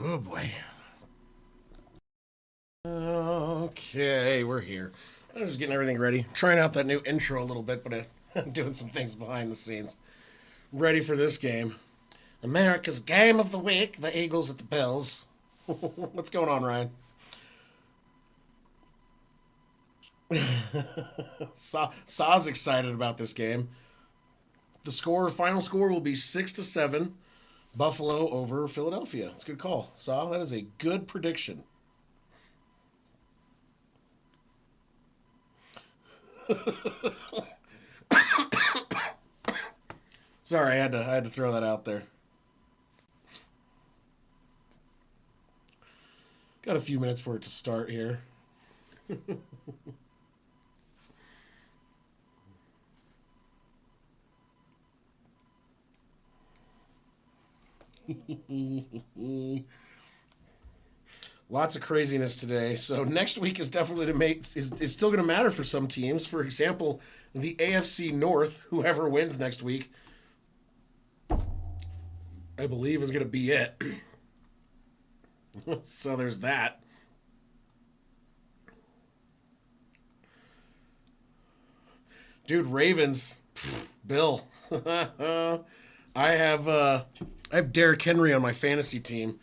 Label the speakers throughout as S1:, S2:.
S1: Oh boy. Okay, we're here. I'm just getting everything ready. Trying out that new intro a little bit, but I'm doing some things behind the scenes. Ready for this game. America's game of the week, the Eagles at the Bills. What's going on, Ryan? Saw's excited about this game. Final score will be 6-7. Buffalo over Philadelphia. It's a good call. Saw, that is a good prediction. Sorry, I had to throw that out there. Got a few minutes for it to start here. Lots of craziness today. So next week is definitely is still going to matter for some teams. For example, the AFC North, whoever wins next week, I believe is going to be it. So there's that. Dude, Ravens, Bill. I have Derrick Henry on my fantasy team,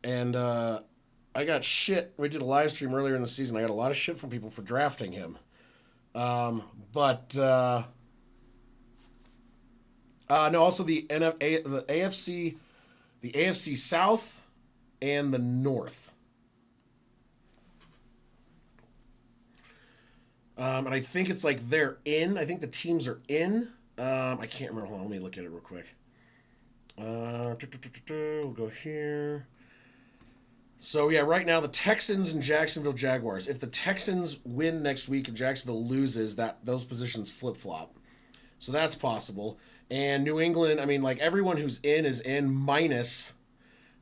S1: and I got shit. We did a live stream earlier in the season. I got a lot of shit from people for drafting him. But no, also the AFC South and the North. And I think it's like they're in. I think the teams are in. I can't remember. Hold on, let me look at it real quick. We'll go here. So yeah, right now the Texans and Jacksonville Jaguars. If the Texans win next week and Jacksonville loses, that those positions flip flop. So that's possible. And New England, I mean, like everyone who's in is in minus.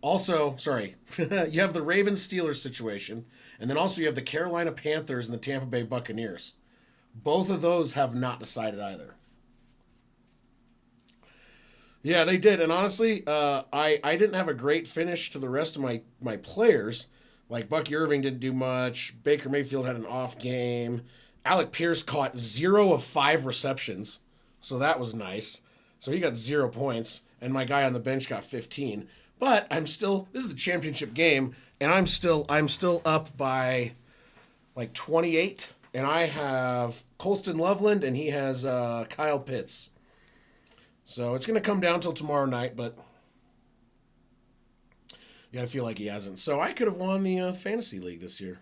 S1: Also, sorry, you have the Ravens Steelers situation, and then also you have the Carolina Panthers and the Tampa Bay Buccaneers. Both of those have not decided either. Yeah, they did, and honestly, I didn't have a great finish to the rest of my players. Like Bucky Irving didn't do much. Baker Mayfield had an off game. Alec Pierce caught 0 of 5 receptions, so that was nice. So he got 0 points, and my guy on the bench got 15. But I'm still this is the championship game, and I'm still up by like 28, and I have Colston Loveland, and he has Kyle Pitts. So it's going to come down till tomorrow night, but yeah, I feel like he hasn't. So I could have won the fantasy league this year.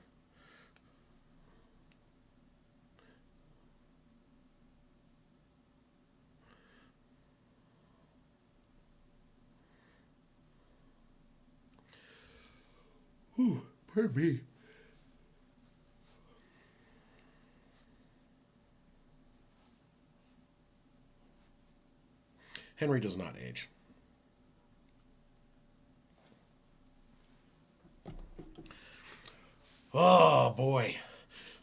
S1: Ooh, pardon me. Henry does not age. Oh boy.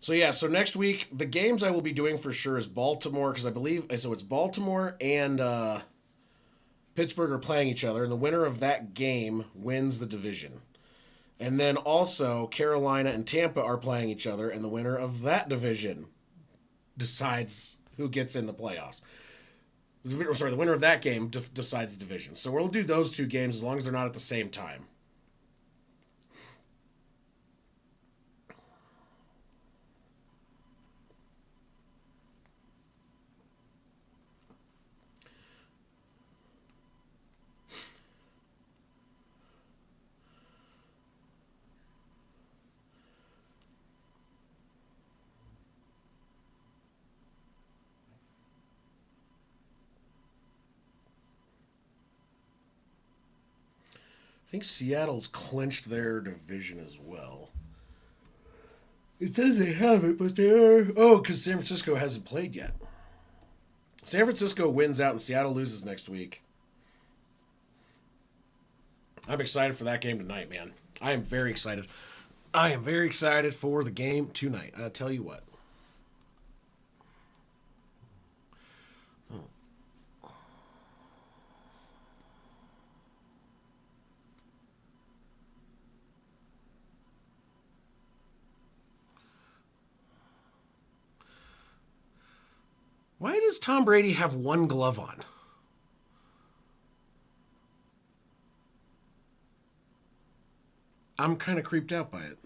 S1: So yeah, so next week the games I will be doing for sure is Baltimore because I believe so. It's Baltimore and Pittsburgh are playing each other, and the winner of that game wins the division. And then also Carolina and Tampa are playing each other, and the winner of that division decides who gets in the playoffs. Sorry, the winner of that game decides the division. So we'll do those two games as long as they're not at the same time. I think Seattle's clinched their division as well. It says they have it, but they are. Oh, because San Francisco hasn't played yet. San Francisco wins out and Seattle loses next week. I'm excited for that game tonight, man. I am very excited. I am very excited for the game tonight. I tell you what. Why does Tom Brady have one glove on? I'm kind of creeped out by it.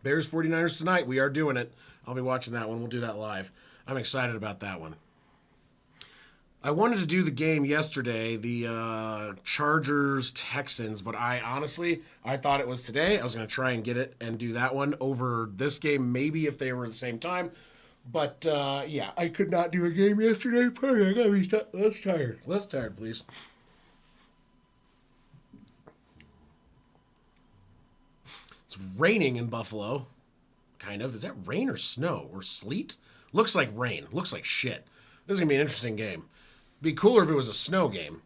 S1: Bears 49ers tonight. We are doing it. I'll be watching that one. We'll do that live. I'm excited about that one. I wanted to do the game yesterday, the Chargers-Texans, but I thought it was today. I was going to try and get it and do that one over this game, maybe if they were at the same time. But, yeah, I could not do a game yesterday. I got to be less tired. Less tired, please. It's raining in Buffalo. Kind of. Is that rain or snow or sleet? Looks like rain. Looks like shit. This is going to be an interesting game. Be cooler if it was a snow game.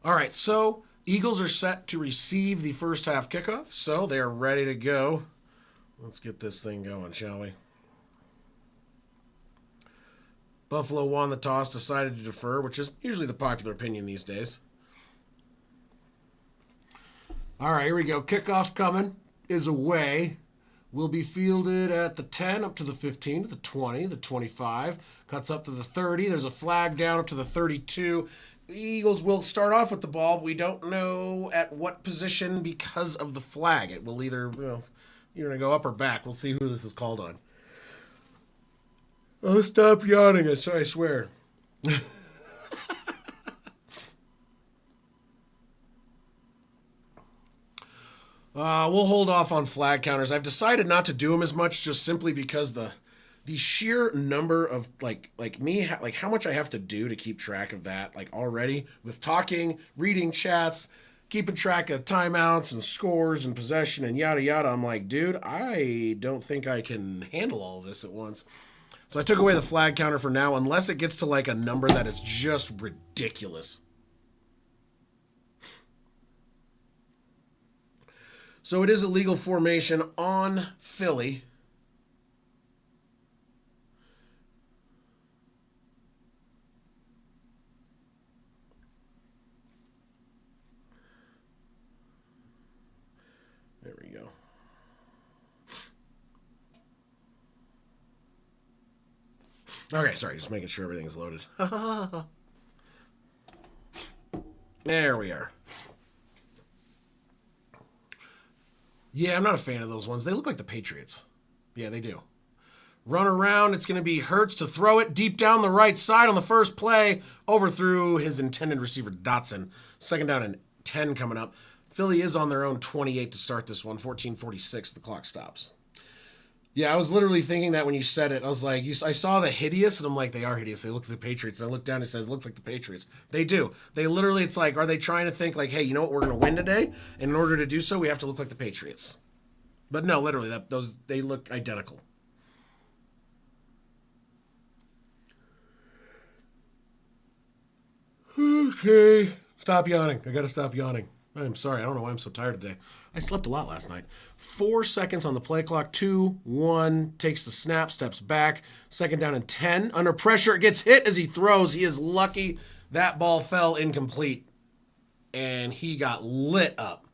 S1: All right, so Eagles are set to receive the first half kickoff, so they are ready to go. Let's get this thing going, shall we? Buffalo won the toss, decided to defer, which is usually the popular opinion these days. All right, here we go. Kickoff coming is away. Will be fielded at the 10, up to the 15, to the 20, the 25. Cuts up to the 30. There's a flag down up to the 32. The Eagles will start off with the ball. We don't know at what position because of the flag. It will either, you're going to go up or back. We'll see who this is called on. Oh, stop yawning, I swear. We'll hold off on flag counters. I've decided not to do them as much just simply because the sheer number of like how much I have to do to keep track of that already with talking, reading chats, keeping track of timeouts and scores and possession and yada yada. I'm like, dude, I don't think I can handle all of this at once. So I took away the flag counter for now unless it gets to a number that is just ridiculous. So it is a legal formation on Philly. There we go. Okay, sorry, just making sure everything's loaded. There we are. Yeah, I'm not a fan of those ones. They look like the Patriots. Yeah, they do. Run around. It's going to be Hurts to throw it deep down the right side on the first play. Overthrew his intended receiver, Dotson. Second down and 10 coming up. Philly is on their own 28 to start this one. 14:46, the clock stops. Yeah, I was literally thinking that when you said it. I was like, I saw the hideous, and I'm like, they are hideous. They look like the Patriots. And I looked down and it says, it looks like the Patriots. They do. They literally, it's like, are they trying to think hey, you know what, we're going to win today? And in order to do so, we have to look like the Patriots. But no, literally, they look identical. Okay. Stop yawning. I got to stop yawning. I'm sorry. I don't know why I'm so tired today. I slept a lot last night. 4 seconds on the play clock. 2, 1. Takes the snap. Steps back. Second down and 10. Under pressure. Gets hit as he throws. He is lucky. That ball fell incomplete. And he got lit up.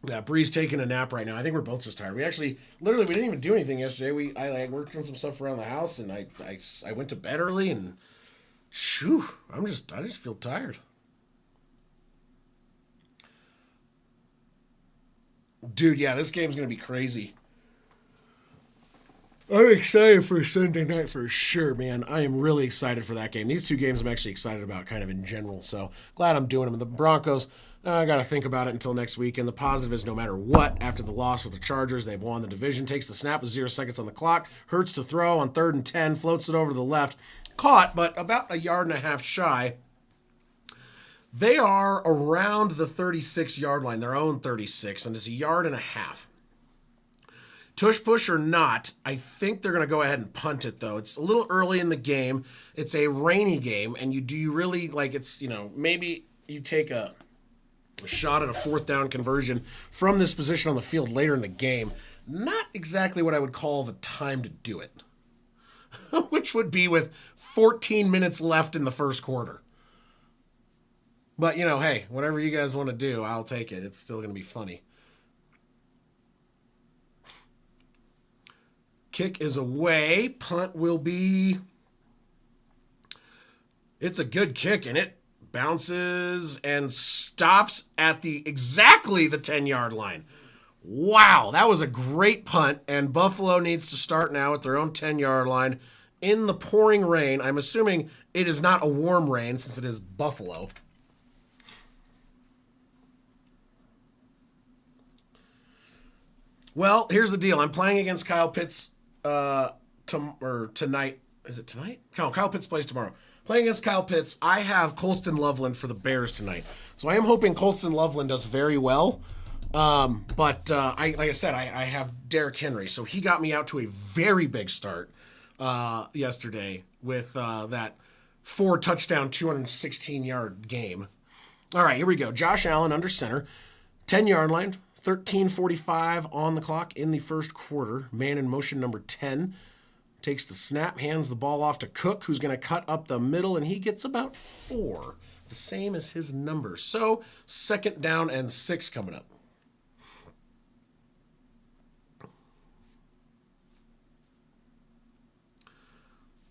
S1: Yeah, Bree's taking a nap right now. I think we're both just tired. We actually, literally, we didn't even do anything yesterday. I worked on some stuff around the house, and I went to bed early, and shoo, I just feel tired. Dude, yeah, this game's going to be crazy. I'm excited for Sunday night for sure, man. I am really excited for that game. These two games I'm actually excited about kind of in general, so glad I'm doing them. The Broncos, I got to think about it until next week, and the positive is no matter what, after the loss of the Chargers, they've won the division. Takes the snap with 0 seconds on the clock. Hurts to throw on 3rd and 10, floats it over to the left. Caught, but about 1.5 yards shy. They are around the 36-yard line, their own 36, and it's 1.5 yards. Tush push or not, I think they're going to go ahead and punt it, though. It's a little early in the game. It's a rainy game, and you really, like, it's, maybe you take a shot at a 4th down conversion from this position on the field later in the game. Not exactly what I would call the time to do it, which would be with 14 minutes left in the first quarter. But, hey, whatever you guys want to do, I'll take it. It's still going to be funny. Kick is away. Punt will be... It's a good kick, and it bounces and stops at exactly the 10-yard line. Wow, that was a great punt, and Buffalo needs to start now at their own 10-yard line in the pouring rain. I'm assuming it is not a warm rain since it is Buffalo. Well, here's the deal. I'm playing against Kyle Pitts tonight. Is it tonight? No, Kyle Pitts plays tomorrow. Playing against Kyle Pitts, I have Colston Loveland for the Bears tonight. So I am hoping Colston Loveland does very well. But like I said, I have Derrick Henry. So he got me out to a very big start yesterday with that 4-touchdown, 216-yard game. All right, here we go. Josh Allen under center. 10-yard line. 13:45 on the clock in the first quarter. Man in motion number 10 takes the snap, hands the ball off to Cook, who's going to cut up the middle, and he gets about 4, the same as his number. So 2nd down and 6 coming up.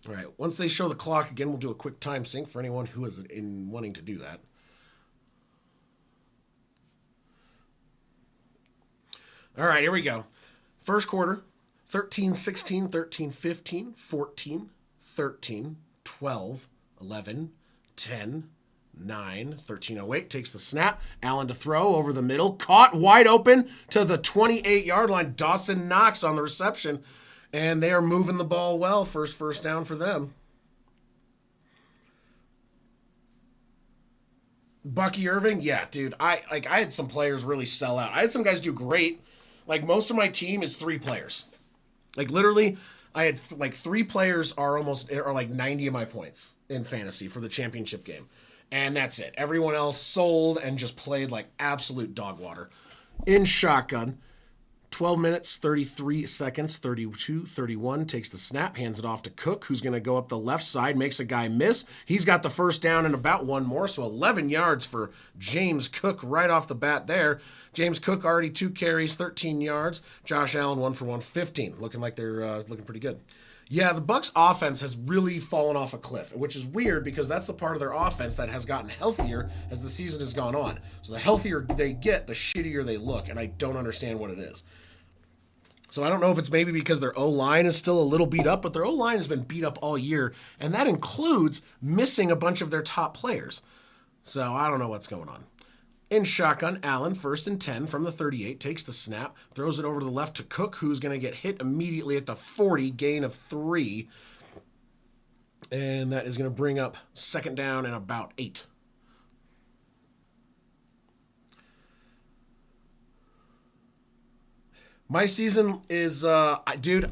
S1: All right, once they show the clock again, we'll do a quick time sync for anyone who is wanting to do that. All right, here we go. First quarter, 13-16, 13-15, 14, 13, 12, 11, 10, 9, 13:08. Takes the snap. Allen to throw over the middle. Caught wide open to the 28-yard line. Dawson Knox on the reception. And they are moving the ball well. First down for them. Bucky Irving? Yeah, dude. I had some players really sell out. I had some guys do great. Like, most of my team is 3 players. Like, literally, I had, 3 players are like 90 of my points in fantasy for the championship game. And that's it. Everyone else sold and just played like absolute dog water. In shotgun, 12 minutes, 33 seconds, 32, 31, takes the snap, hands it off to Cook, who's going to go up the left side, makes a guy miss. He's got the first down and about 1 more, so 11 yards for James Cook right off the bat there. James Cook already 2 carries, 13 yards. Josh Allen 1 for 115, looking like they're looking pretty good. Yeah, the Bucs offense has really fallen off a cliff, which is weird because that's the part of their offense that has gotten healthier as the season has gone on. So the healthier they get, the shittier they look, and I don't understand what it is. So I don't know if it's maybe because their O-line is still a little beat up, but their O-line has been beat up all year, and that includes missing a bunch of their top players. So I don't know what's going on. In shotgun, Allen, 1st and 10 from the 38, takes the snap, throws it over to the left to Cook, who's going to get hit immediately at the 40, gain of 3. And that is going to bring up 2nd down and about 8. My season is, dude,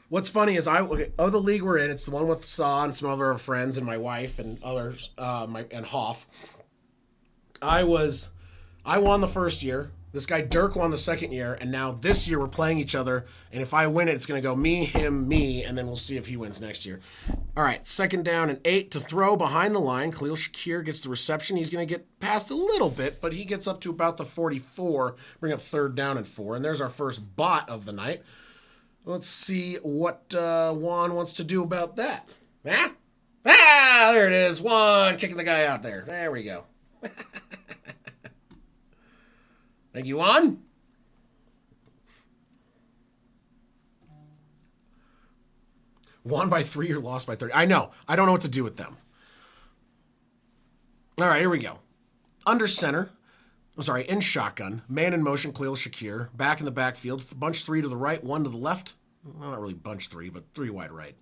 S1: what's funny is the league we're in, it's the one with Saw and some other friends and my wife and others, and Hoff. I won the first year. This guy Dirk won the second year, and now this year we're playing each other, and if I win it, it's going to go me, him, me, and then we'll see if he wins next year. All right, 2nd down and 8 to throw behind the line. Khalil Shakir gets the reception. He's going to get past a little bit, but he gets up to about the 44, bring up 3rd down and 4, and there's our first bot of the night. Let's see what Juan wants to do about that. There it is. Juan kicking the guy out there. There we go. Thank you, Juan. Won by 3 or lost by 30. I know. I don't know what to do with them. All right, here we go. Under center. In shotgun. Man in motion, Khalil Shakir. Back in the backfield. Bunch 3 to the right, 1 to the left. Well, not really bunch 3, but 3 wide right.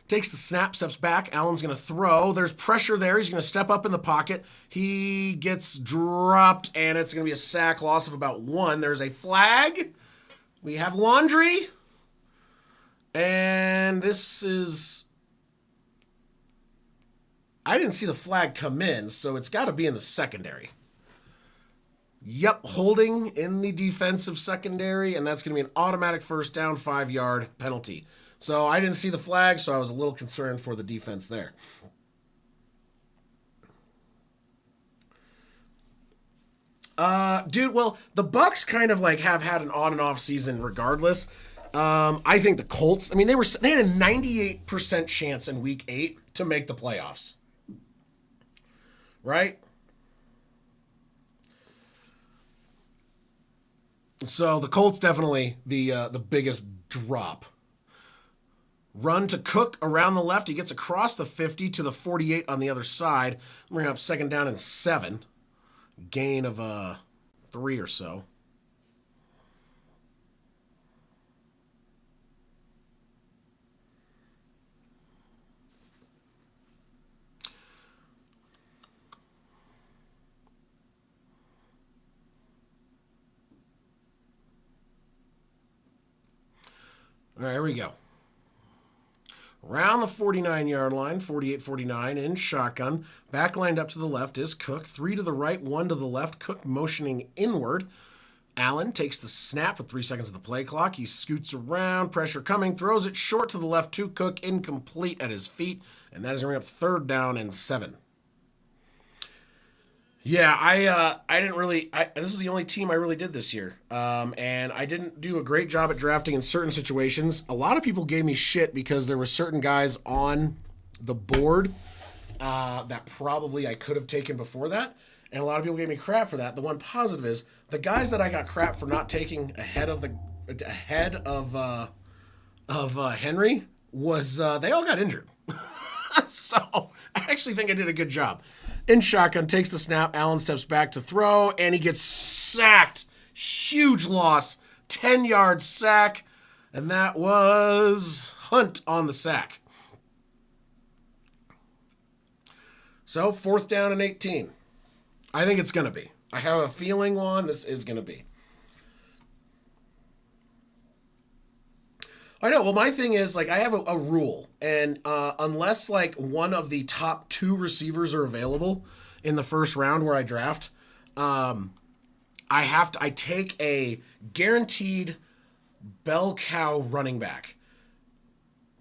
S1: takes the snap, steps back. Allen's going to throw. There's pressure there. He's going to step up in the pocket. He gets dropped, and it's going to be a sack, loss of about 1. There's a flag. We have laundry. And this is... I didn't see the flag come in, so it's got to be in the secondary. Yep, holding in the defensive secondary, and that's going to be an automatic first down, 5-yard penalty. So I didn't see the flag, so I was a little concerned for the defense there. Dude, well, the Bucks kind of like have had an on and off season regardless. I think the Colts, I mean, they had a 98% chance in week 8 to make the playoffs. Right? So the Colts definitely the biggest drop. Run to Cook around the left. He gets across the 50 to the 48 on the other side. Bring up second down and 7. Gain of 3 or so. All right, here we go. Around the 49-yard line, 48-49 in shotgun. Back lined up to the left is Cook. 3 to the right, 1 to the left. Cook motioning inward. Allen takes the snap with 3 seconds of the play clock. He scoots around, pressure coming, throws it short to the left to Cook, incomplete at his feet. And that is going to bring up 3rd down and 7. Yeah, I didn't really. This is the only team I really did this year, and I didn't do a great job at drafting in certain situations. A lot of people gave me shit because there were certain guys on the board that probably I could have taken before that, and a lot of people gave me crap for that. The one positive is the guys that I got crap for not taking ahead of Henry was they all got injured. So I actually think I did a good job. In shotgun, takes the snap. Allen steps back to throw, and he gets sacked. Huge loss. 10-yard sack. And that was Hunt on the sack. So, 4th down and 18. I think it's going to be. I have a feeling, Juan, this is going to be. I know. Well, my thing is, like, I have a rule, and unless, like, one of the top 2 receivers are available in the first round where I draft, I take a guaranteed bell cow running back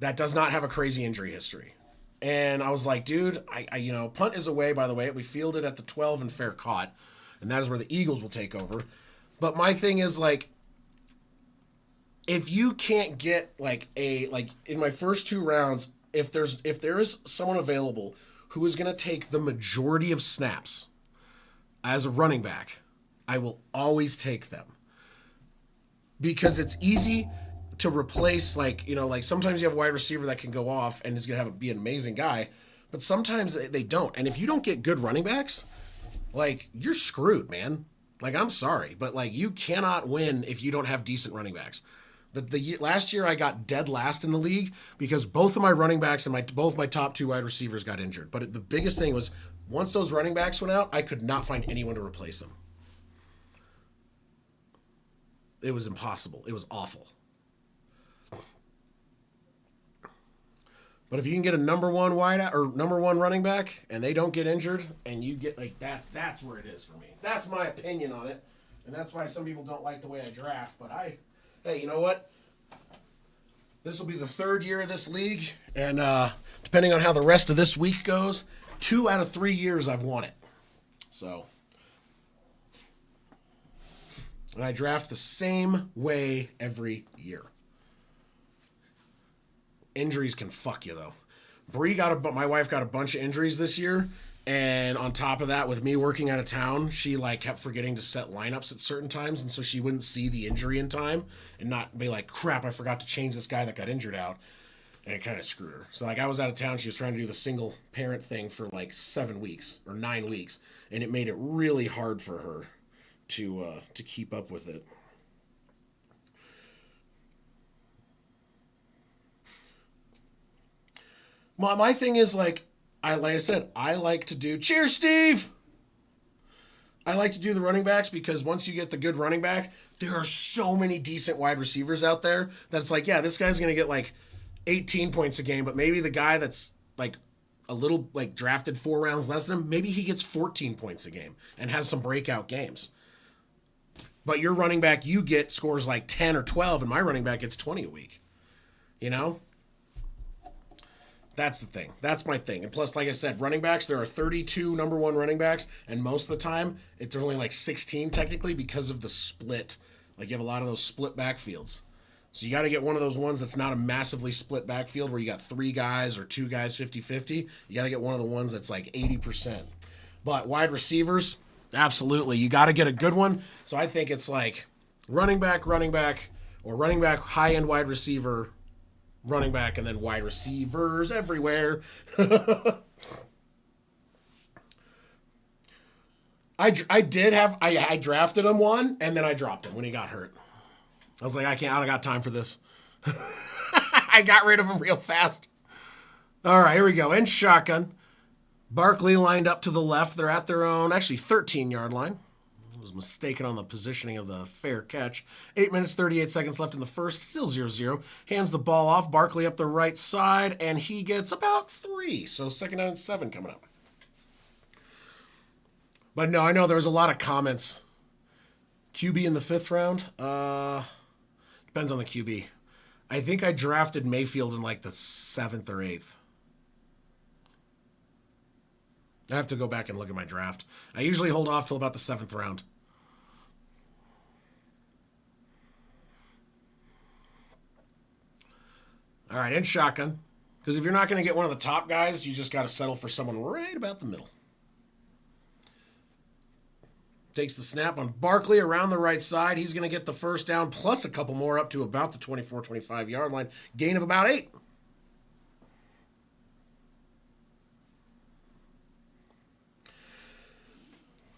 S1: that does not have a crazy injury history. And I was like, dude, punt is away, by the way. We fielded at the 12 and fair caught, and that is where the Eagles will take over. But my thing is, like, if you can't get in my first 2 rounds, if there is someone available who is going to take the majority of snaps as a running back, I will always take them. Because it's easy to replace, like sometimes you have a wide receiver that can go off and is going to be an amazing guy, but sometimes they don't. And if you don't get good running backs, like, you're screwed, man. Like, I'm sorry, but like, you cannot win if you don't have decent running backs. The last year I got dead last in the league because both of my running backs and both my top 2 wide receivers got injured. But the biggest thing was once those running backs went out, I could not find anyone to replace them. It was impossible. It was awful. But if you can get a number 1 wideout or number 1 running back and they don't get injured and you get that's where it is for me. That's my opinion on it. And that's why some people don't like the way I draft, but hey, you know what? This will be the 3rd year of this league, and depending on how the rest of this week goes, 2 out of 3 years I've won it. So, and I draft the same way every year. Injuries can fuck you, though. My wife got a bunch of injuries this year, and on top of that, with me working out of town, she kept forgetting to set lineups at certain times, and so she wouldn't see the injury in time and not be like, crap, I forgot to change this guy that got injured out, and it kind of screwed her. So I was out of town, she was trying to do the single parent thing for 7 weeks or 9 weeks, and it made it really hard for her to keep up with it. My thing is like I said, I like to do. Cheers, Steve. I like to do the running backs because once you get the good running back, there are so many decent wide receivers out there that it's like, yeah, this guy's gonna get like 18 points a game, but maybe the guy that's like a little like drafted 4 rounds less than him, maybe he gets 14 points a game and has some breakout games. But your running back you get scores like 10 or 12, and my running back gets 20 a week. You know? That's the thing. That's my thing. And plus, like I said, running backs, there are 32 number one running backs, and most of the time, there's only like 16 technically because of the split. Like, you have a lot of those split backfields. So you got to get one of those ones that's not a massively split backfield where you got 3 guys or 2 guys 50-50. You got to get one of the ones that's like 80%. But wide receivers, absolutely. You got to get a good one. So I think it's like running back, or running back, high-end wide receiver, running back, and then wide receivers everywhere. I drafted him one, and then I dropped him when he got hurt. I was like, I don't got time for this. I got rid of him real fast. All right, here we go. In shotgun. Barkley lined up to the left. They're at their own, actually 13-yard line. I was mistaken on the positioning of the fair catch. 8 minutes, 38 seconds left in the first. Still 0-0. Hands the ball off. Barkley up the right side, and he gets about 3. So 2nd down and 7 coming up. But no, I know there was a lot of comments. QB in the 5th round? Depends on the QB. I think I drafted Mayfield in like the 7th or 8th. I have to go back and look at my draft. I usually hold off till about the 7th round. All right, in shotgun. Because if you're not going to get one of the top guys, you just got to settle for someone right about the middle. Takes the snap on Barkley around the right side. He's going to get the first down plus a couple more up to about the 24-25-yard line. Gain of about 8.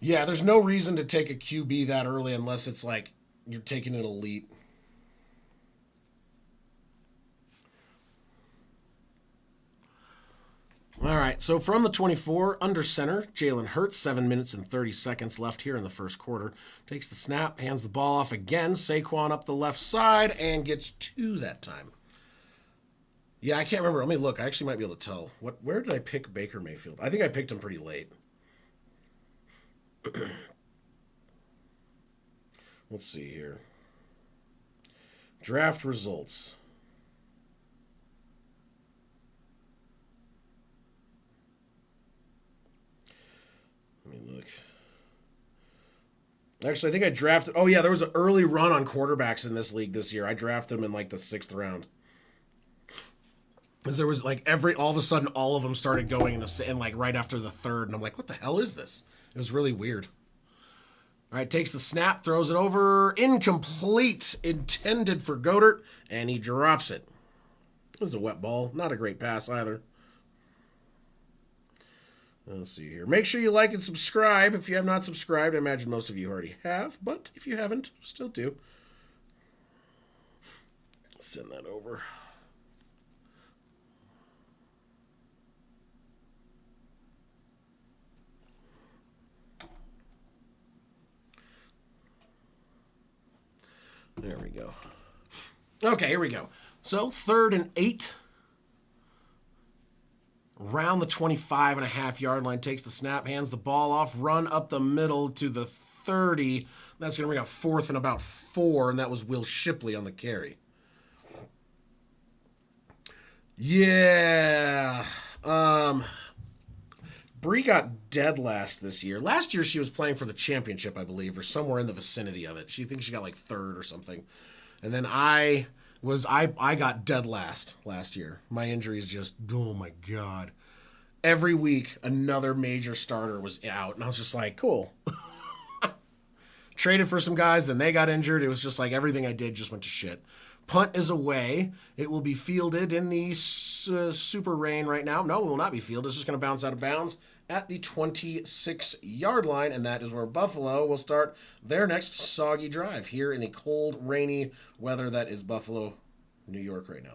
S1: Yeah, there's no reason to take a QB that early unless it's like you're taking an elite. All right, so from the 24, under center, Jalen Hurts, 7 minutes and 30 seconds left here in the first quarter. Takes the snap, hands the ball off again. Saquon up the left side and gets 2 that time. Yeah, I can't remember. Let me look. I actually might be able to tell. Where did I pick Baker Mayfield? I think I picked him pretty late. Let's see here. Draft results. Let me look. Actually, I think I drafted. Oh, yeah, there was an early run on quarterbacks in this league this year. I drafted them in like the 6th round. Because there was like all of a sudden, all of them started going in like right after the 3rd. And I'm like, what the hell is this? It was really weird. All right, takes the snap, throws it over. Incomplete, intended for Goddard, and he drops it. It was a wet ball. Not a great pass either. Let's see here. Make sure you like and subscribe. If you have not subscribed, I imagine most of you already have. But if you haven't, still do. Send that over. There we go. Okay, here we go. So 3rd and 8. Around the 25.5-yard line, takes the snap, hands the ball off, run up the middle to the 30. That's going to bring up 4th and about 4, and that was Will Shipley on the carry. Yeah. Bree got dead last this year. Last year she was playing for the championship, I believe, or somewhere in the vicinity of it. She thinks she got like 3rd or something. And then I got dead last year. My injuries just, oh my God. Every week, another major starter was out. And I was just like, cool. Traded for some guys, then they got injured. It was just like everything I did just went to shit. Punt is away. It will be fielded in the super rain right now. No, it will not be fielded. It's just going to bounce out of bounds at the 26-yard line, and that is where Buffalo will start their next soggy drive here in the cold, rainy weather that is Buffalo, New York right now.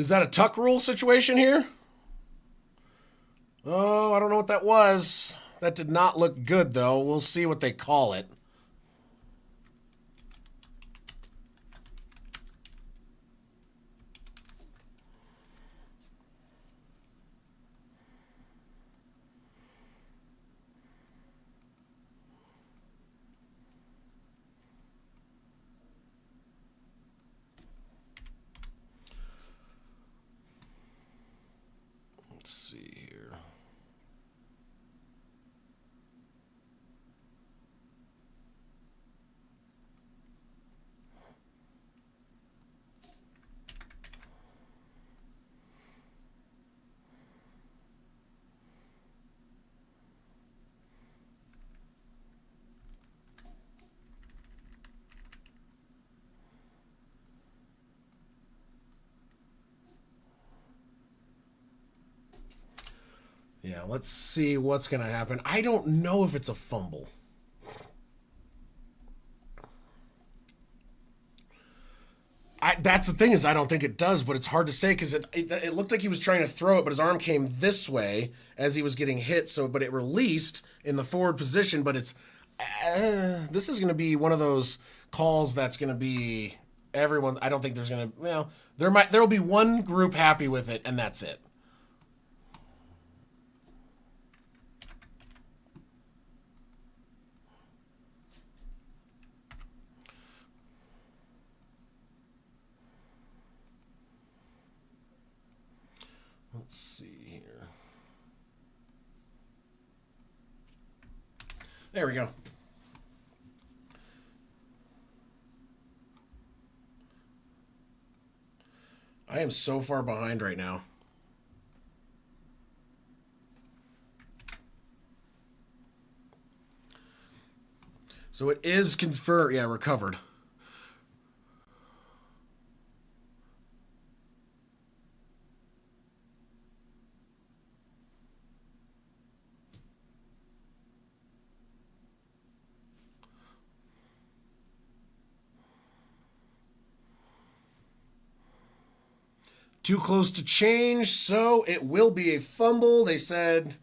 S1: Is that a tuck rule situation here? Oh, I don't know what that was. That did not look good, though. We'll see what they call it. Let's see here. Yeah, let's see what's going to happen. I don't know if it's a fumble. That's the thing is I don't think it does, but it's hard to say because it looked like he was trying to throw it, but his arm came this way as he was getting hit. So, but it released in the forward position. But it's this is going to be one of those calls that's going to be everyone. I don't think there's going to there will be one group happy with it, and that's it. Let's see here. There we go. I am so far behind right now. So it is confirmed. Yeah, recovered. Too close to change, so it will be a fumble. They said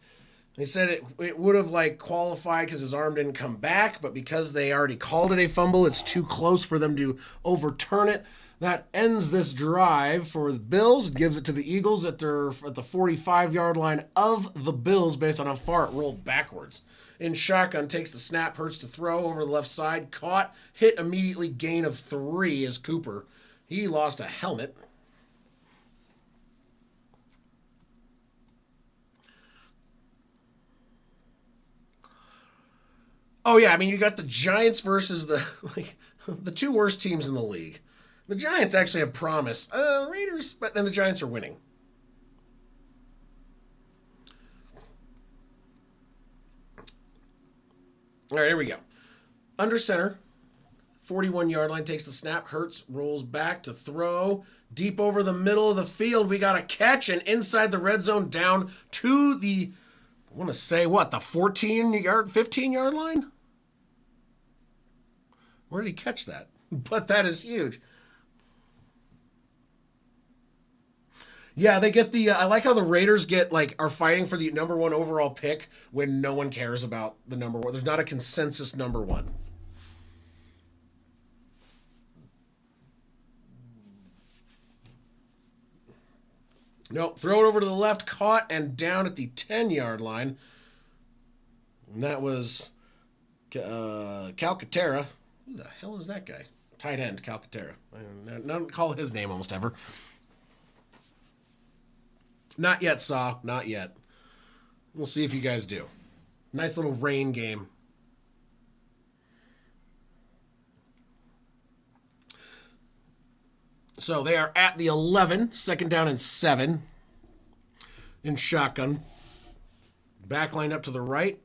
S1: it would have like qualified because his arm didn't come back, but because they already called it a fumble, it's too close for them to overturn it. That ends this drive for the Bills. It gives it to the Eagles at the 45-yard line of the Bills based on how far it rolled backwards. In shotgun, takes the snap, Hurts to throw over the left side, caught, hit immediately, gain of 3 is Cooper. He lost a helmet. Oh yeah, I mean you got the Giants versus the two worst teams in the league. The Giants actually have promise. Raiders, but then the Giants are winning. All right, here we go. Under center, 41-yard line, takes the snap. Hurts rolls back to throw. Deep over the middle of the field. We got a catch and inside the red zone down to the, I want to say what, the 14-yard, 15-yard line? Where did he catch that? But that is huge. Yeah, they get the. I like how the Raiders are fighting for the number one overall pick when no one cares about the number one. There's not a consensus number one. Nope. Throw it over to the left, caught and down at the 10-yard line. And that was Calcaterra. Who the hell is that guy? Tight end, Calcaterra. I don't call his name almost ever. Not yet, Saw. Not yet. We'll see if you guys do. Nice little rain game. So they are at the 11, second down and 7 in shotgun. Back line up to the right.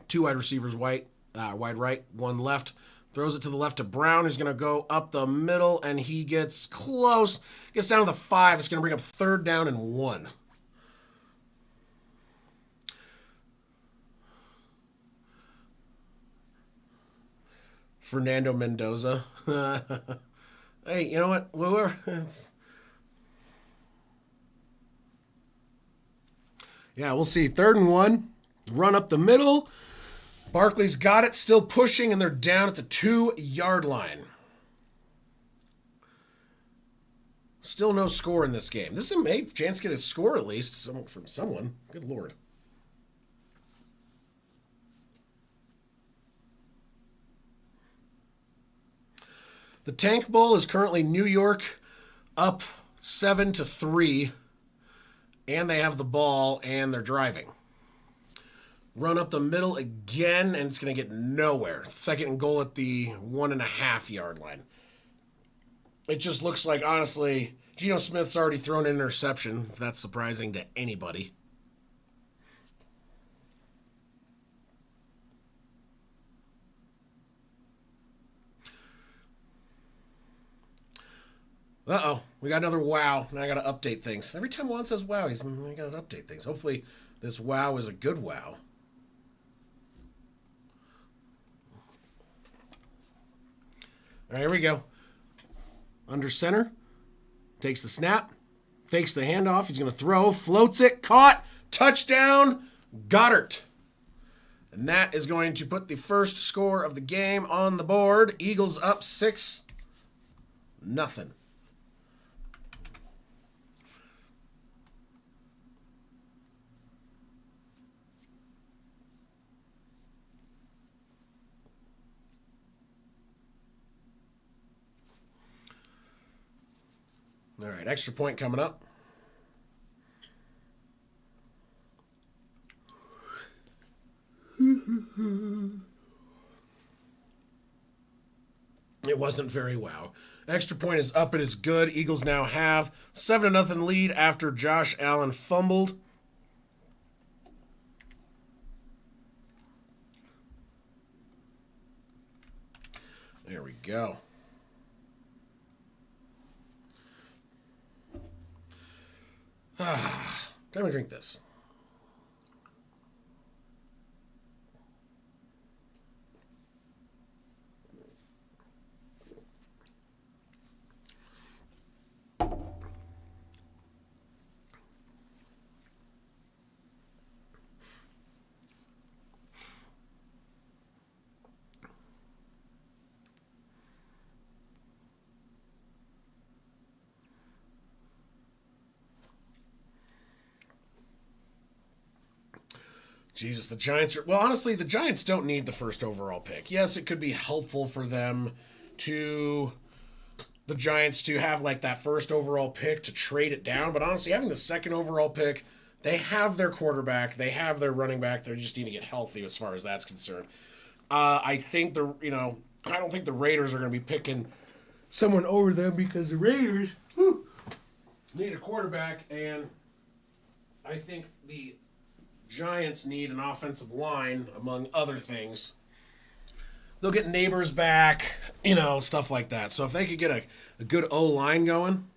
S1: 2 wide receivers wide right, 1 left. Throws it to the left to Brown, who's going to go up the middle, and he gets close. Gets down to the 5. It's going to bring up third down and 1. Fernando Mendoza. Hey, you know what? Yeah, we'll see. 3rd and 1. Run up the middle. Barkley's got it, still pushing, and they're down at the 2-yard line. Still no score in this game. This is a chance to get a score at least from someone. Good Lord. The Tank Bowl is currently New York up 7-3, and they have the ball, and they're driving. Run up the middle again, and it's going to get nowhere. 2nd and goal at the 1.5-yard line. It just looks like, honestly, Geno Smith's already thrown an interception, if that's surprising to anybody. Uh-oh, we got another wow. Now I got to update things. Every time Juan says wow, we got to update things. Hopefully this wow is a good wow. All right, here we go. Under center. Takes the snap. Fakes the handoff. He's going to throw. Floats it. Caught. Touchdown. Goddard. And that is going to put the first score of the game on the board. Eagles up 6-0. All right, extra point coming up. It wasn't very wow. Extra point is up. It is good. Eagles now have 7-0 lead after Josh Allen fumbled. There we go. Time to drink this. Jesus, the Giants are... Well, honestly, the Giants don't need the first overall pick. Yes, it could be helpful for them to... The Giants to have, like, that first overall pick to trade it down. But honestly, having the 2nd overall pick, they have their quarterback. They have their running back. They just need to get healthy as far as that's concerned. I think I don't think the Raiders are going to be picking someone over them because the Raiders need a quarterback. And I think the Giants need an offensive line, among other things. They'll get Neighbors back, stuff like that. So if they could get a good O-line going.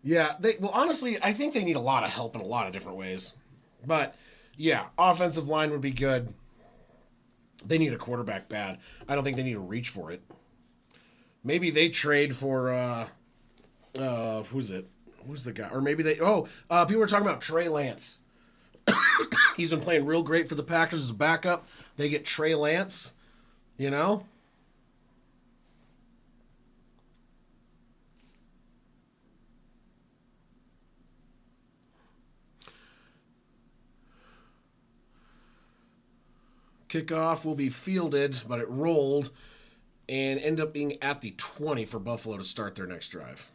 S1: Yeah, honestly, I think they need a lot of help in a lot of different ways. But, yeah, offensive line would be good. They need a quarterback bad. I don't think they need to reach for it. Maybe they trade for, who's it? Who's the guy? Or maybe people were talking about Trey Lance. He's been playing real great for the Packers as a backup. They get Trey Lance, you know? Kickoff will be fielded, but it rolled and ended up being at the 20 for Buffalo to start their next drive.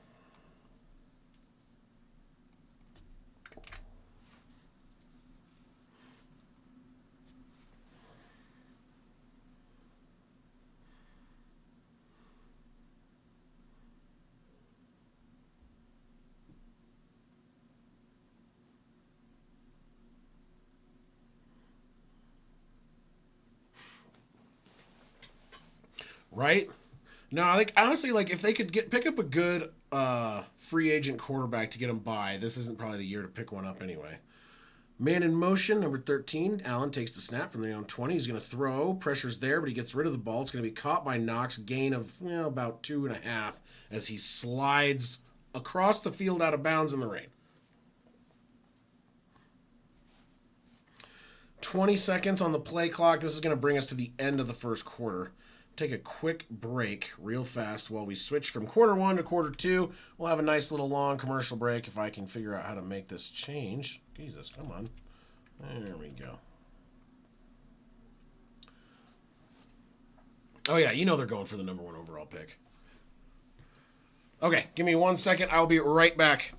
S1: Right? No, I think honestly, like if they could pick up a good free agent quarterback to get him by, this isn't probably the year to pick one up anyway. Man in motion, number 13. Allen takes the snap from the own 20. He's going to throw. Pressure's there, but he gets rid of the ball. It's going to be caught by Knox. Gain of about 2.5 as he slides across the field out of bounds in the rain. 20 seconds on the play clock. This is going to bring us to the end of the first quarter. Take a quick break real fast while we switch from quarter one to quarter two. We'll have a nice little long commercial break if I can figure out how to make this change. Jesus, come on. There we go. Oh, yeah, you know they're going for the number 1 overall pick. Okay, give me 1 second. I'll be right back.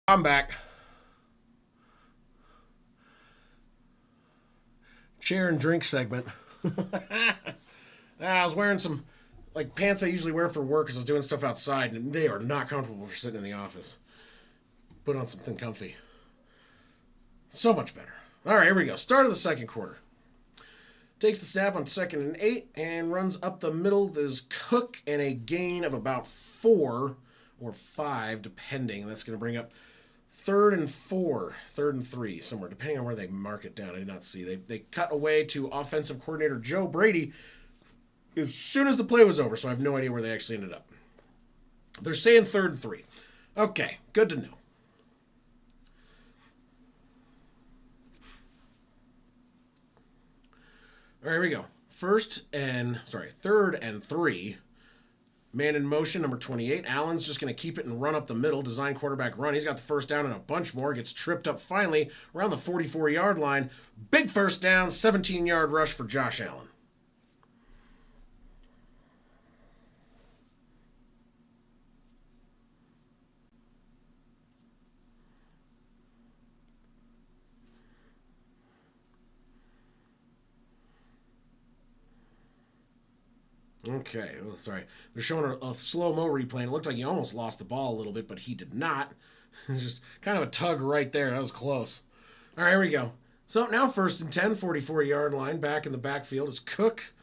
S1: I'm back. Chair and drink segment. I was wearing some like pants I usually wear for work because I was doing stuff outside, and they are not comfortable for sitting in the office. Put on something comfy. So much better. All right, here we go. Start of the second quarter. Takes the snap on 2nd and 8 and runs up the middle. There's Cook and a gain of about 4 or 5, depending. That's going to bring up 3rd and 4, 3rd and 3, somewhere, depending on where they mark it down. I did not see. They cut away to offensive coordinator Joe Brady as soon as the play was over, so I have no idea where they actually ended up. They're saying 3rd and 3. Okay, good to know. All right, here we go. 3rd and 3. Man in motion, number 28. Allen's just going to keep it and run up the middle. Design quarterback run. He's got the first down and a bunch more. Gets tripped up finally around the 44-yard line. Big first down, 17-yard rush for Josh Allen. Okay, oh, sorry. They're showing a slow-mo replay, and it looked like he almost lost the ball a little bit, but he did not. Just kind of a tug right there. That was close. All right, here we go. So now first and 10, 44-yard line. Back in the backfield is Cook.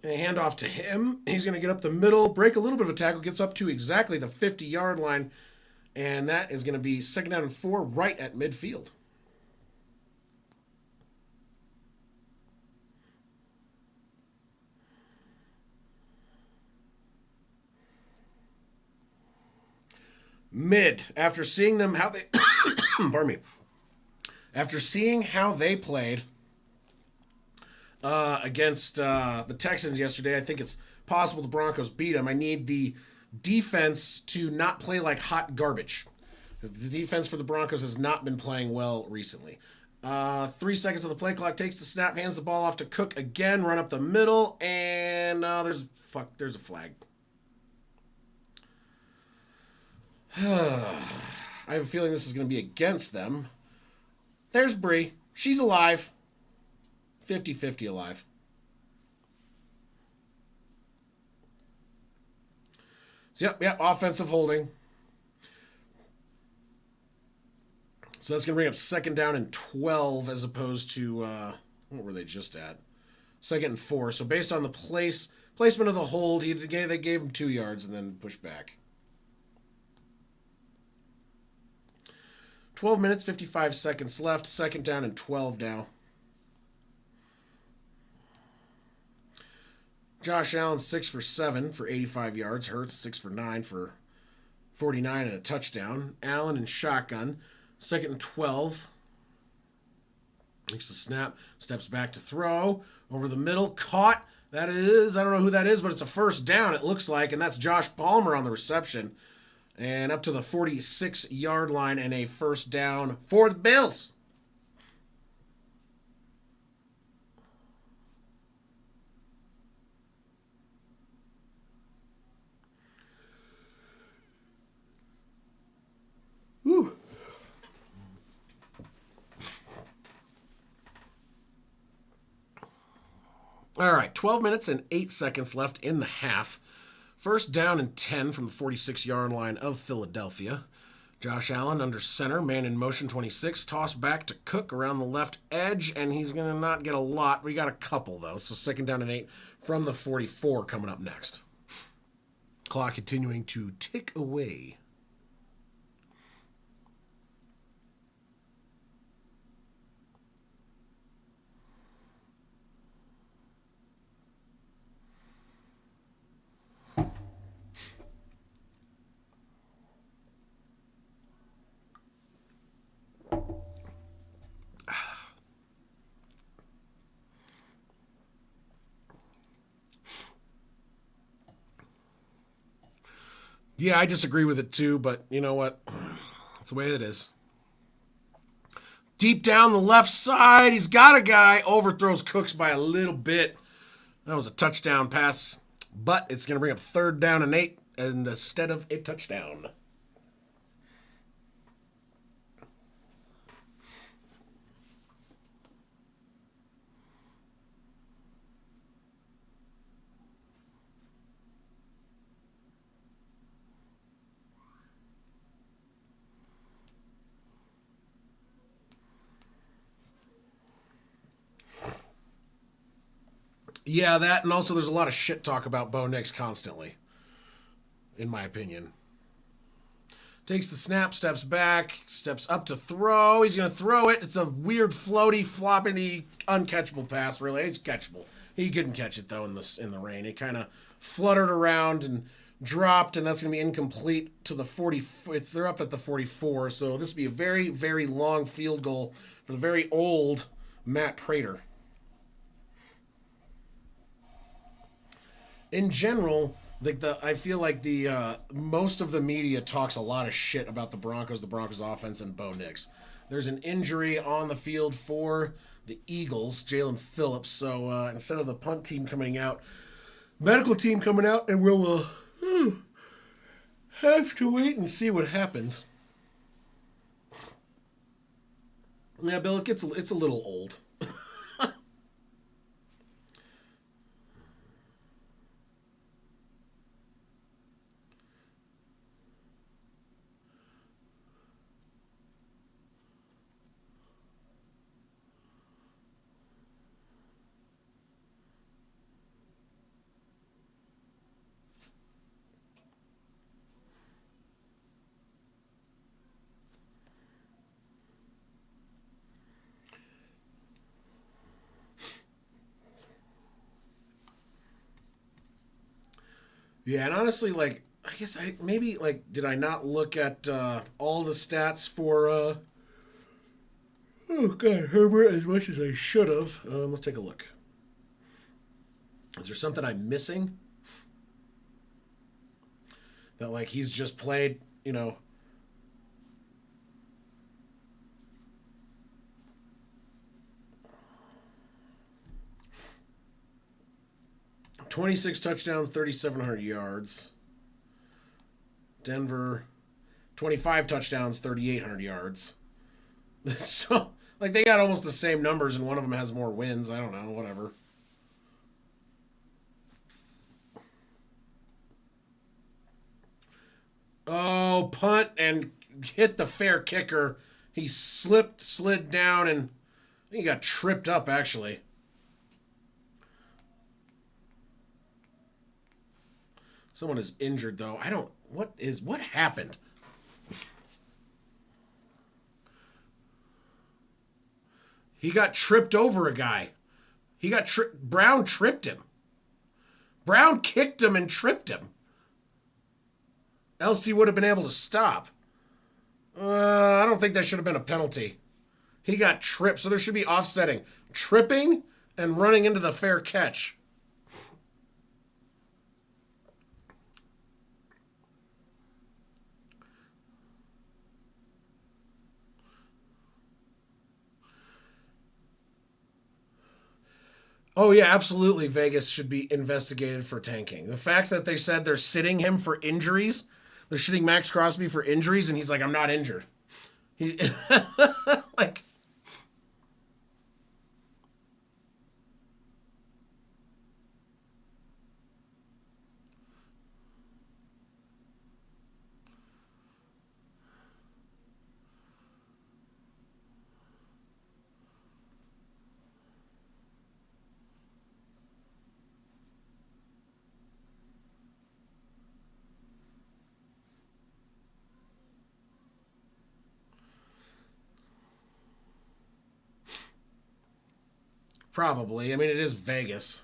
S1: And a handoff to him. He's going to get up the middle, break a little bit of a tackle, gets up to exactly the 50-yard line. And that is going to be 2nd down and 4 right at midfield. Mid, after seeing them how they pardon me. After seeing how they played against the Texans yesterday, I think it's possible the Broncos beat them. I need the defense to not play like hot garbage. The defense for the Broncos has not been playing well recently. 3 seconds of the play clock, takes the snap, hands the ball off to Cook again, run up the middle, and there's a flag. I have a feeling this is going to be against them. There's Bree. She's alive. 50-50 alive. So, yep, offensive holding. So that's going to bring up 2nd down and 12 as opposed to, what were they just at? 2nd and 4. So based on the placement of the hold, they gave him 2 yards and then pushed back. 12 minutes, 55 seconds left. 2nd down and 12 now. Josh Allen 6 for 7 for 85 yards. Hurts 6 for 9 for 49 and a touchdown. Allen in shotgun. 2nd and 12. Makes the snap. Steps back to throw. Over the middle. Caught. That is, I don't know who that is, but it's a 1st down, it looks like. And that's Josh Palmer on the reception. And up to the 46-yard line and a 1st down for the Bills. Whew. All right, 12 minutes and 8 seconds left in the half. 1st down and 10 from the 46-yard line of Philadelphia. Josh Allen under center, man in motion 26. Toss back to Cook around the left edge, and he's going to not get a lot. We got a couple, though. So 2nd down and 8 from the 44 coming up next. Clock continuing to tick away. Yeah, I disagree with it too, but you know what? That's the way it is. Deep down the left side, he's got a guy. Overthrows Cooks by a little bit. That was a touchdown pass, but it's going to bring up 3rd down and 8 instead of a touchdown. Yeah, that, and also there's a lot of shit talk about Bo Nix constantly, in my opinion. Takes the snap, steps back, steps up to throw. He's going to throw it. It's a weird, floaty, floppy, uncatchable pass, really. It's catchable. He couldn't catch it, though, in the rain. It kind of fluttered around and dropped, and that's going to be incomplete to the 40. They're up at the 44, so this would be a very, very long field goal for the very old Matt Prater. In general, I feel like the most of the media talks a lot of shit about the Broncos offense, and Bo Nix. There's an injury on the field for the Eagles, Jalen Phillips. So instead of the punt team coming out, medical team coming out, and we'll have to wait and see what happens. Yeah, Bill, it's a little old. – Yeah, and honestly, like I guess I maybe like did I not look at all the stats for oh god Herbert as much as I should have? Let's take a look. Is there something I'm missing that like he's just played? 26 touchdowns, 3,700 yards. Denver, 25 touchdowns, 3,800 yards. So, like, they got almost the same numbers, and one of them has more wins. I don't know, whatever. Oh, punt and hit the fair kicker. He slid down, and he got tripped up, actually. Someone is injured, though. I don't. What happened? He got tripped over a guy. Brown tripped him. Brown kicked him and tripped him. Else he would have been able to stop. I don't think that should have been a penalty. He got tripped, so there should be offsetting. Tripping and running into the fair catch. Oh, yeah, absolutely. Vegas should be investigated for tanking. The fact that they said they're sitting him for injuries, they're sitting Max Crosby for injuries, and he's like, I'm not injured. He, like, probably. I mean, it is Vegas.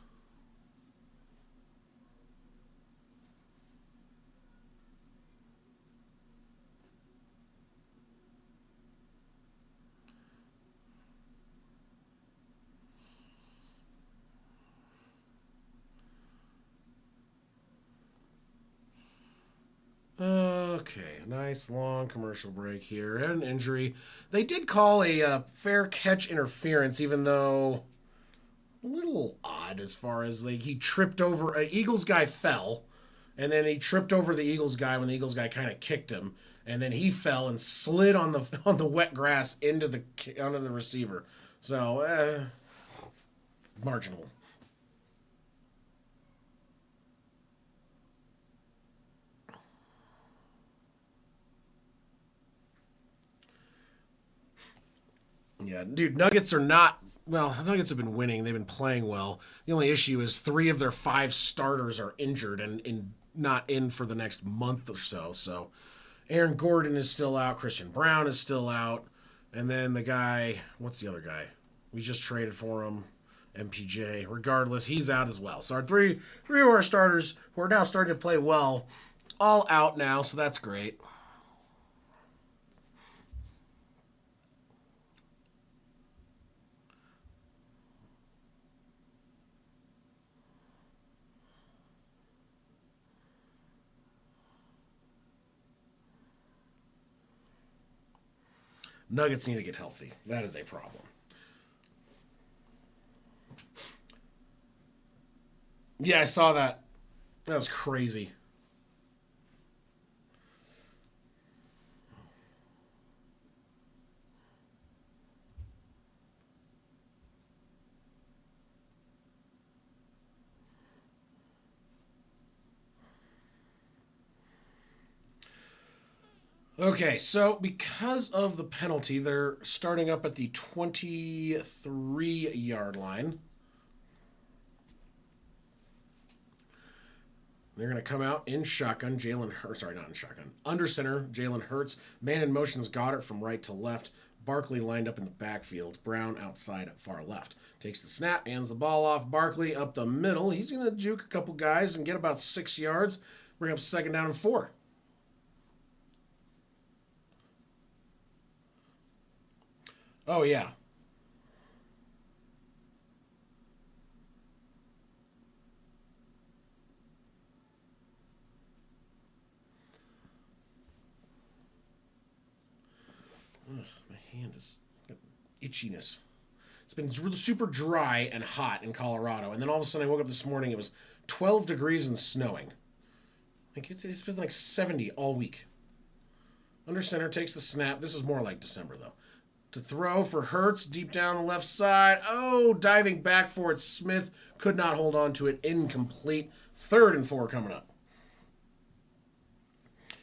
S1: Okay, nice long commercial break here. Had an injury. They did call a fair catch interference, even though a little odd as far as like he tripped over an Eagles guy fell, and then he tripped over the Eagles guy when the Eagles guy kind of kicked him, and then he fell and slid on the on the wet grass into the onto the receiver. So marginal. Yeah, dude, Nuggets are not. Well, Nuggets have been winning. They've been playing well. The only issue is three of their five starters are injured and not in for the next month or so. So Aaron Gordon is still out. Christian Brown is still out. And then the guy, what's the other guy? We just traded for him, MPJ. Regardless, he's out as well. So our three of our starters who are now starting to play well, all out now. So that's great. Nuggets need to get healthy. That is a problem. Yeah, I saw that. That was crazy. Okay, so because of the penalty, they're starting up at the 23-yard line. They're going to come out in shotgun. Jalen Hurts, sorry, not in shotgun. Under center, Jalen Hurts. Man in motion's Goddard from right to left. Barkley lined up in the backfield. Brown outside at far left. Takes the snap, hands the ball off. Barkley up the middle. He's going to juke a couple guys and get about 6 yards. Bring up 2nd down and 4. Oh, yeah. Ugh, my hand is got itchiness. It's been super dry and hot in Colorado, and then all of a sudden I woke up this morning. It was 12 degrees and snowing. Like it's been like 70 all week. Under center takes the snap. This is more like December though. To throw for Hurts deep down the left side. Oh, diving back for it. Smith could not hold on to it. Incomplete. 3rd and 4 coming up.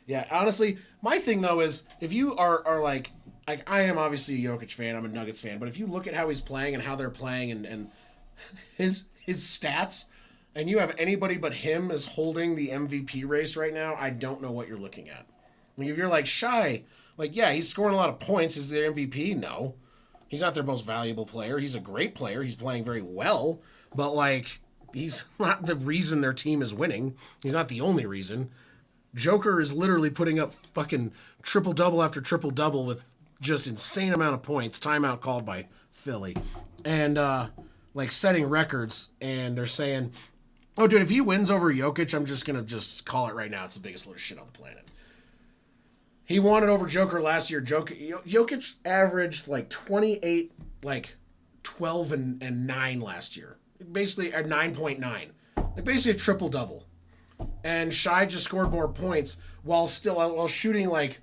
S1: Yeah, honestly, my thing though is if you are like I am obviously a Jokic fan, I'm a Nuggets fan, but if you look at how he's playing and how they're playing and his stats, and you have anybody but him as holding the MVP race right now, I don't know what you're looking at. I mean, if you're like Shy, like yeah, he's scoring a lot of points. Is their MVP? No. He's not their most valuable player. He's a great player. He's playing very well, but like he's not the reason their team is winning. He's not the only reason. Joker is literally putting up fucking triple-double after triple-double with just insane amount of points. Timeout called by Philly. And, like, setting records. And they're saying, oh, dude, if he wins over Jokic, I'm just going to just call it right now. It's the biggest load of shit on the planet. He won it over Joker last year. Jokic averaged, like, 28, like, 12 and 9 last year. Basically, a 9.9. Like, basically a triple-double. And Shy just scored more points while shooting like,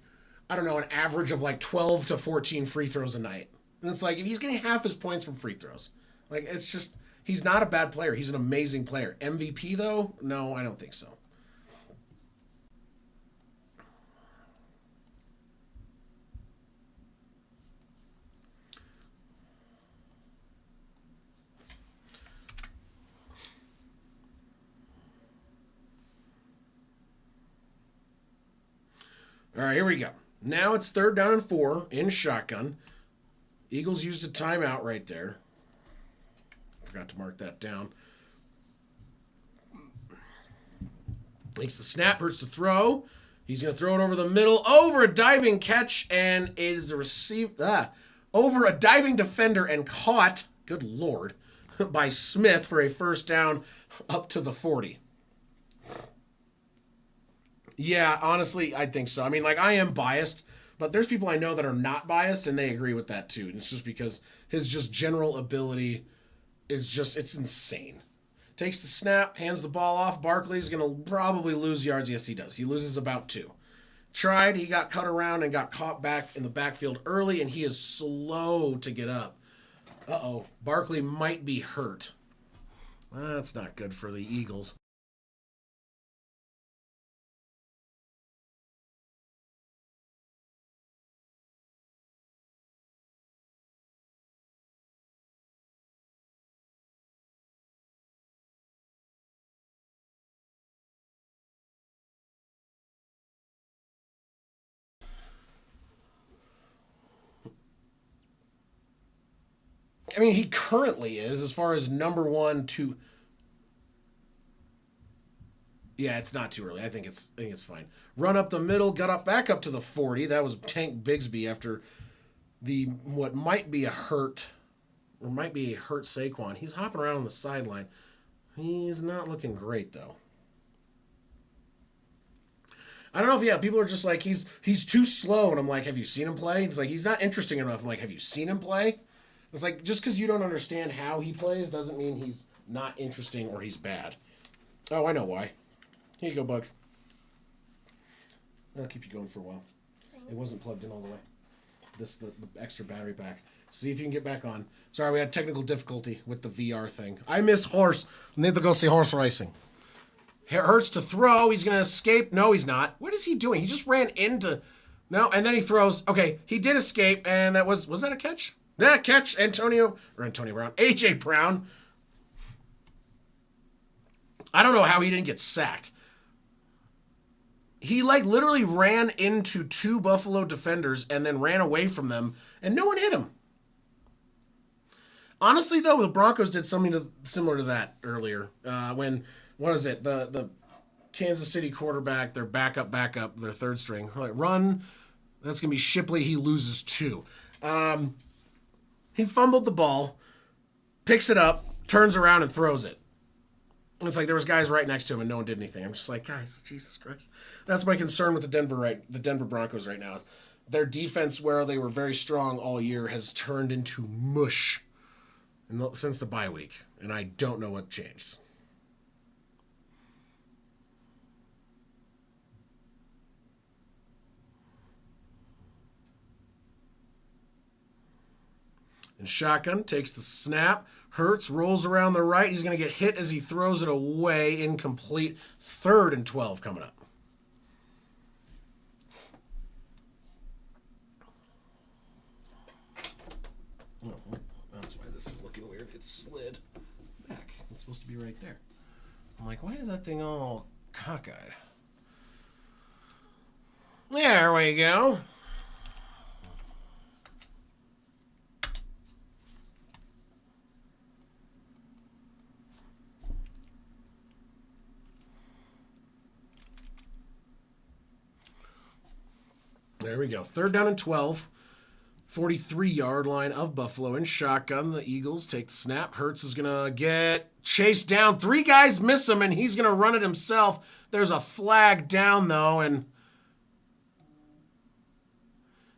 S1: I don't know, an average of like 12 to 14 free throws a night. And it's like, if he's getting half his points from free throws, like it's just, he's not a bad player. He's an amazing player. MVP though? No, I don't think so. All right, here we go. Now it's 3rd down and 4 in shotgun. Eagles used a timeout right there. Forgot to mark that down. Makes the snap, Hurts to throw. He's going to throw it over the middle, over a diving catch, and it is received over a diving defender and caught, good Lord, by Smith for a 1st down up to the 40. Yeah, honestly, I think so. I mean, like, I am biased, but there's people I know that are not biased, and they agree with that, too. And it's just because his just general ability is just, it's insane. Takes the snap, hands the ball off. Barkley's going to probably lose yards. Yes, he does. He loses about 2. Tried, he got cut around and got caught back in the backfield early, and he is slow to get up. Uh-oh, Barkley might be hurt. That's not good for the Eagles. I mean, he currently is, as far as number 1 to. Yeah, it's not too early. I think it's fine. Run up the middle, got up back up to the 40. That was Tank Bigsby after the what might be a hurt Saquon. He's hopping around on the sideline. He's not looking great though. I don't know if people are just like he's too slow, and I'm like, have you seen him play? He's like he's not interesting enough. I'm like, have you seen him play? It's like just because you don't understand how he plays doesn't mean he's not interesting or he's bad. Oh, I know why. Here you go, Bug. That'll keep you going for a while. It wasn't plugged in all the way. The extra battery back. See if you can get back on. Sorry, we had technical difficulty with the VR thing. I miss horse. I need to go see horse racing. Hurts to throw. He's going to escape. No, he's not. What is he doing? He just ran into... No, and then he throws. Okay, he did escape, and that was that a catch? Yeah, catch. Antonio Brown. A.J. Brown. I don't know how he didn't get sacked. He like literally ran into 2 Buffalo defenders and then ran away from them, and no one hit him. Honestly, though, the Broncos did something similar to that earlier. When, what is it? The Kansas City quarterback, their backup, their third string. Like, run. That's going to be Shipley. He loses 2. He fumbled the ball, picks it up, turns around, and throws it. It's like there was guys right next to him and no one did anything. I'm just like, guys, Jesus Christ. That's my concern with the Denver Broncos right now is their defense, where they were very strong all year, has turned into mush since the bye week, and I don't know what changed. And shotgun takes the snap. Hurts rolls around the right. He's going to get hit as he throws it away. Incomplete. 3rd and 12 coming up. Oh, that's why this is looking weird. It slid back. It's supposed to be right there. I'm like, why is that thing all cockeyed? There we go. There we go. 3rd down and 12. 43-yard line of Buffalo in shotgun. The Eagles take the snap. Hurts is going to get chased down. 3 guys miss him, and he's going to run it himself. There's a flag down, though, and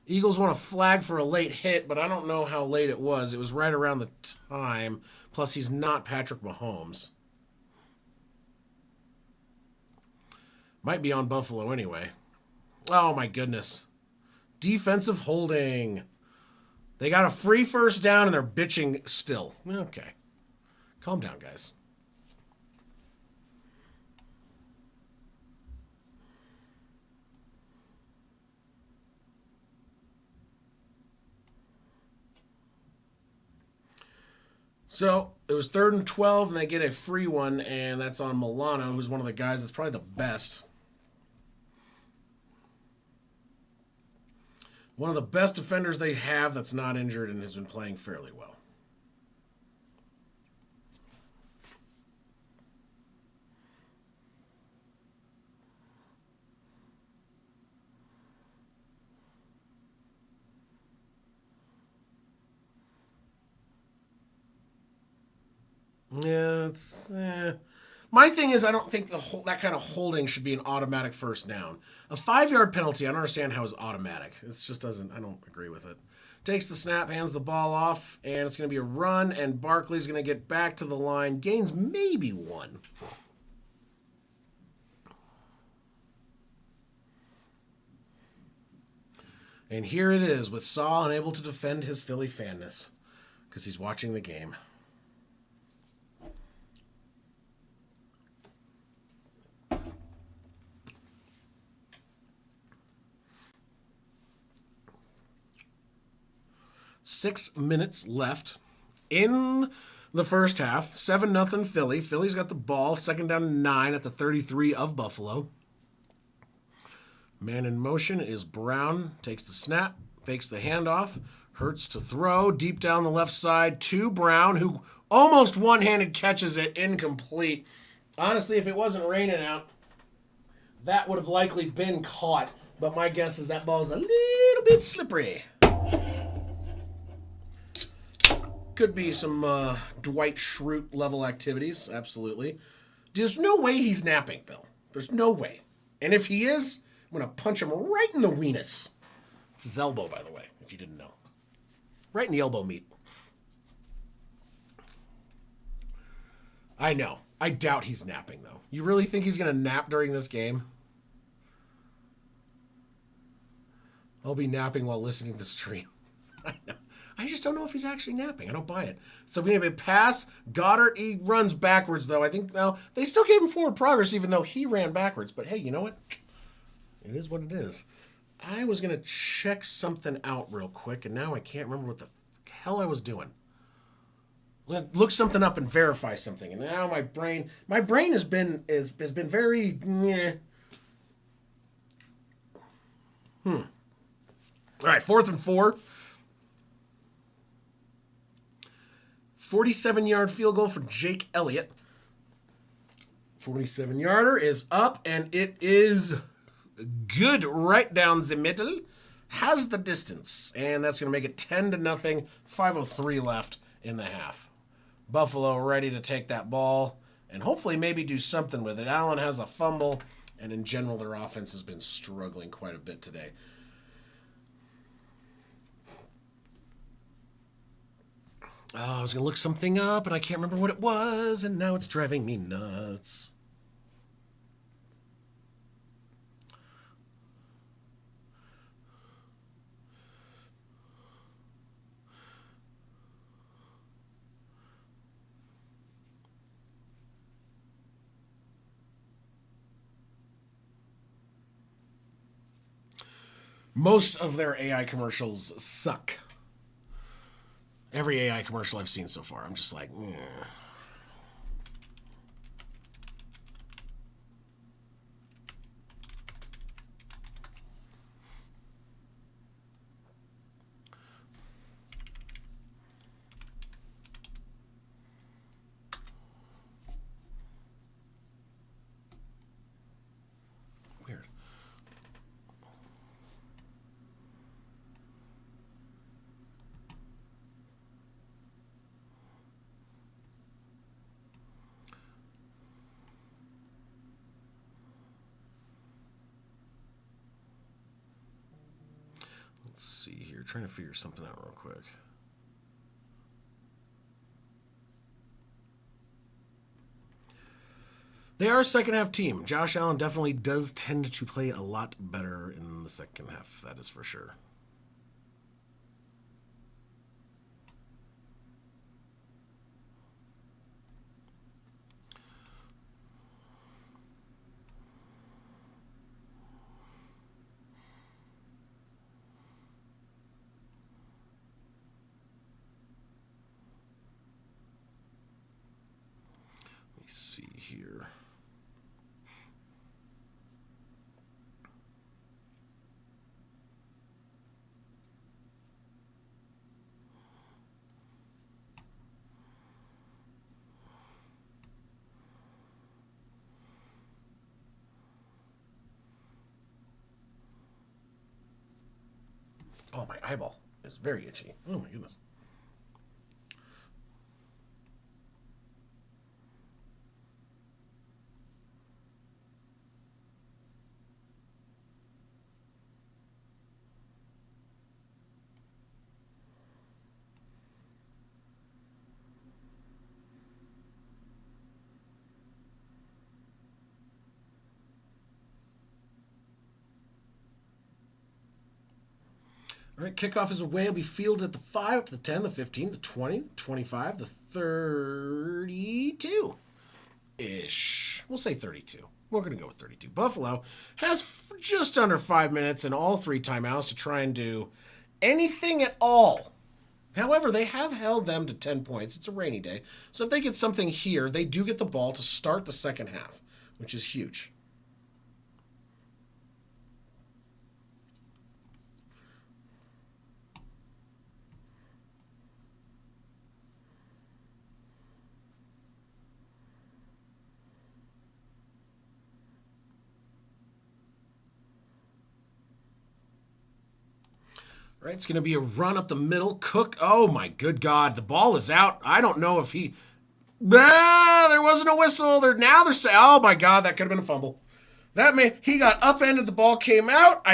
S1: Eagles want a flag for a late hit, but I don't know how late it was. It was right around the time. Plus, he's not Patrick Mahomes. Might be on Buffalo anyway. Oh, my goodness. Defensive holding. They got a free first down, and they're bitching still. Okay. Calm down, guys. So it was 3rd and 12, and they get a free one, and that's on Milano, who's one of the guys that's probably the best. One of the best defenders they have that's not injured and has been playing fairly well. Yeah, it's... My thing is, I don't think that kind of holding should be an automatic first down. A 5-yard penalty, I don't understand how it's automatic. It just doesn't, I don't agree with it. Takes the snap, hands the ball off, and it's going to be a run, and Barkley's going to get back to the line. Gains maybe 1. And here it is, with Saw unable to defend his Philly fanness, because he's watching the game. Six minutes left in the first half. 7-0 Philly. Philly's got the ball. 2nd down and 9 at the 33 of Buffalo. Man in motion is Brown. Takes the snap. Fakes the handoff. Hurts to throw. Deep down the left side to Brown, who almost one-handed catches it. Incomplete. Honestly, if it wasn't raining out, that would have likely been caught. But my guess is that ball is a little bit slippery. Could be some Dwight Schrute level activities, absolutely. There's no way he's napping, Bill. There's no way. And if he is, I'm going to punch him right in the weenus. It's his elbow, by the way, if you didn't know. Right in the elbow meat. I know. I doubt he's napping, though. You really think he's going to nap during this game? I'll be napping while listening to the stream. I know. I just don't know if he's actually napping. I don't buy it. So we have a pass. Goddard, he runs backwards, though. I think, well, they still gave him forward progress, even though he ran backwards. But hey, you know what? It is what it is. I was going to check something out real quick, and now I can't remember what the hell I was doing. I'm going to look something up and verify something. And now my brain has been very, meh. All right, 4th and 4. 47-yard field goal for Jake Elliott. 47-yarder is up, and it is good right down the middle. Has the distance, and that's going to make it 10-0. 5:03 left in the half. Buffalo ready to take that ball and hopefully maybe do something with it. Allen has a fumble, and in general, their offense has been struggling quite a bit today. Oh, I was going to look something up, and I can't remember what it was, and now it's driving me nuts. Most of their AI commercials suck. Every AI commercial I've seen so far, I'm just like, weird. Let's see here. Trying to figure something out real quick. They are a second half team. Josh Allen definitely does tend to play a lot better in the second half. That is for sure. Let me see here. Oh, my eyeball is very itchy. Oh, my goodness. All right, kickoff is away. It'll be fielded at the 5, up to the 10, the 15, the 20, the 25, the 32-ish. We'll say 32. We're going to go with 32. Buffalo has just under 5 minutes and all 3 timeouts to try and do anything at all. However, they have held them to 10 points. It's a rainy day. So if they get something here, they do get the ball to start the second half, which is huge. Right, it's going to be a run up the middle. Cook, oh my good God, the ball is out. I don't know if he... there wasn't a whistle. Now they're saying, oh my God, that could have been a fumble. That man, he got upended, the ball came out.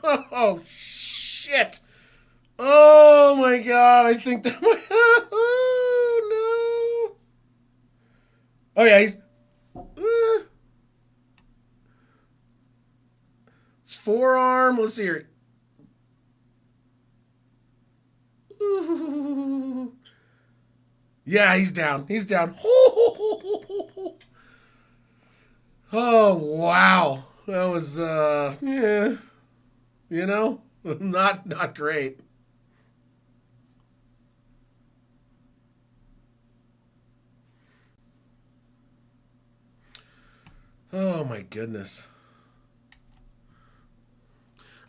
S1: Oh, shit. Oh my God, I think that might... Oh, no. Oh, yeah, he's... Forearm, let's see here. Yeah, he's down. He's down. Oh, wow. That was, yeah. You know, not great. Oh, my goodness.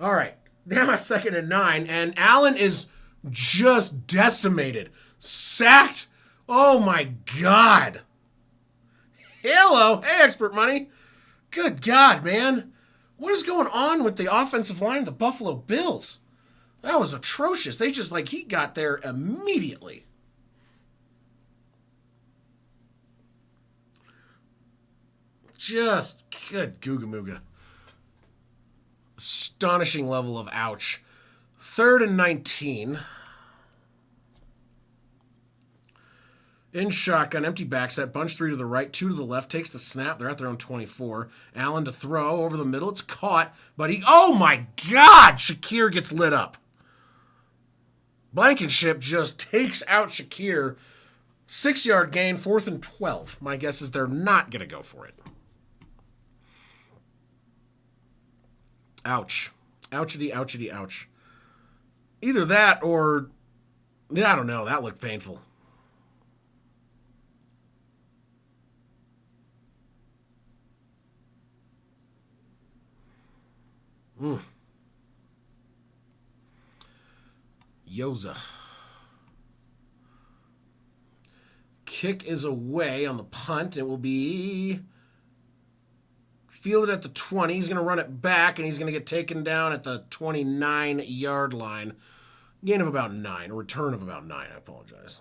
S1: All right. Now at 2nd and 9, and Allen is just decimated. Sacked. Oh my God. Hello. Hey, Expert Money. Good God, man. What is going on with the offensive line of the Buffalo Bills? That was atrocious. They just, he got there immediately. Just good Googa Mooga. Astonishing level of ouch. 3rd and 19. In shotgun, empty back set, bunch 3 to the right, 2 to the left, takes the snap. They're at their own 24. Allen to throw over the middle. It's caught, but oh my God, Shakir gets lit up. Blankenship just takes out Shakir. 6-yard gain, 4th and 12. My guess is they're not going to go for it. Ouch. Ouchity, ouchity, ouch. Either that or, I don't know, that looked painful. Yoza. Kick is away on the punt. It will be fielded at the 20. He's going to run it back, and he's going to get taken down at the 29-yard line. Gain of about 9. A return of about 9. I apologize.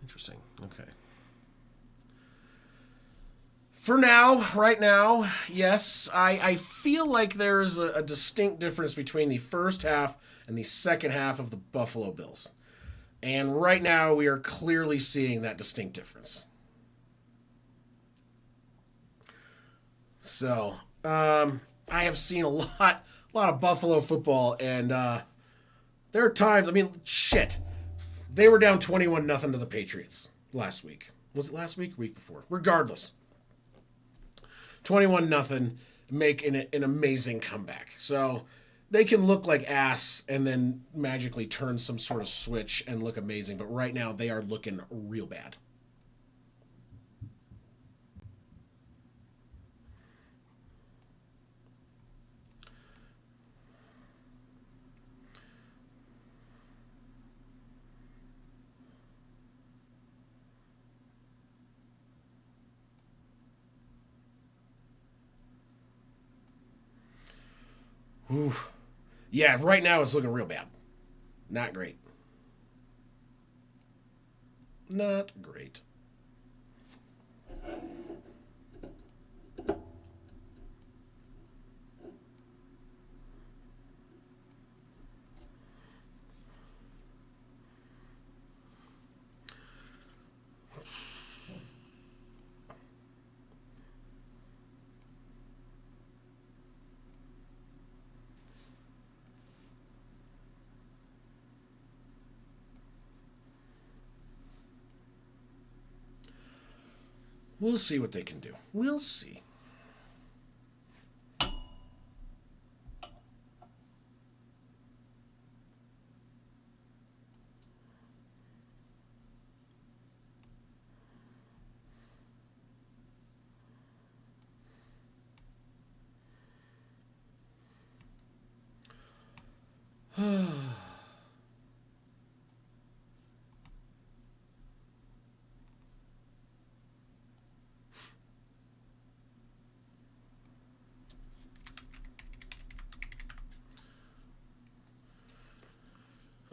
S1: Interesting. Okay. For now, right now, yes, I feel like there's a distinct difference between the first half and the second half of the Buffalo Bills. And right now, we are clearly seeing that distinct difference. So, I have seen a lot of Buffalo football, and there are times, shit. They were down 21-0 to the Patriots last week. Was it last week? Week before. Regardless. 21-0, make an amazing comeback. So they can look like ass and then magically turn some sort of switch and look amazing. But right now they are looking real bad. Ooh. Yeah, right now it's looking real bad. Not great. Not great. We'll see what they can do. We'll see.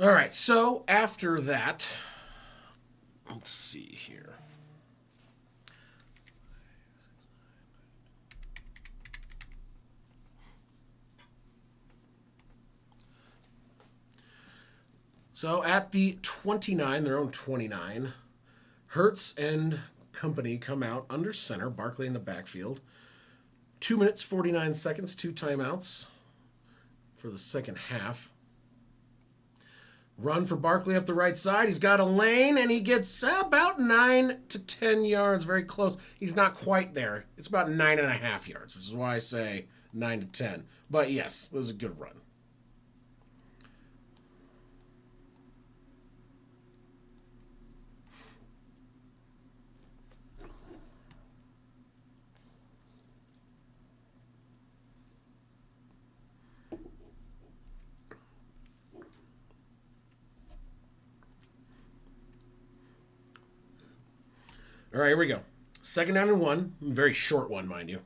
S1: All right, so after that, let's see here. So at the 29, their own 29, Hurts and company come out under center, Barkley in the backfield. 2 minutes, 49 seconds, 2 timeouts for the second half. Run for Barkley up the right side. He's got a lane, and he gets about 9 to 10 yards, very close. He's not quite there. It's about 9.5 yards, which is why I say 9 to 10. But yes, it was a good run. All right, here we go. Second down and 1. Very short one, mind you.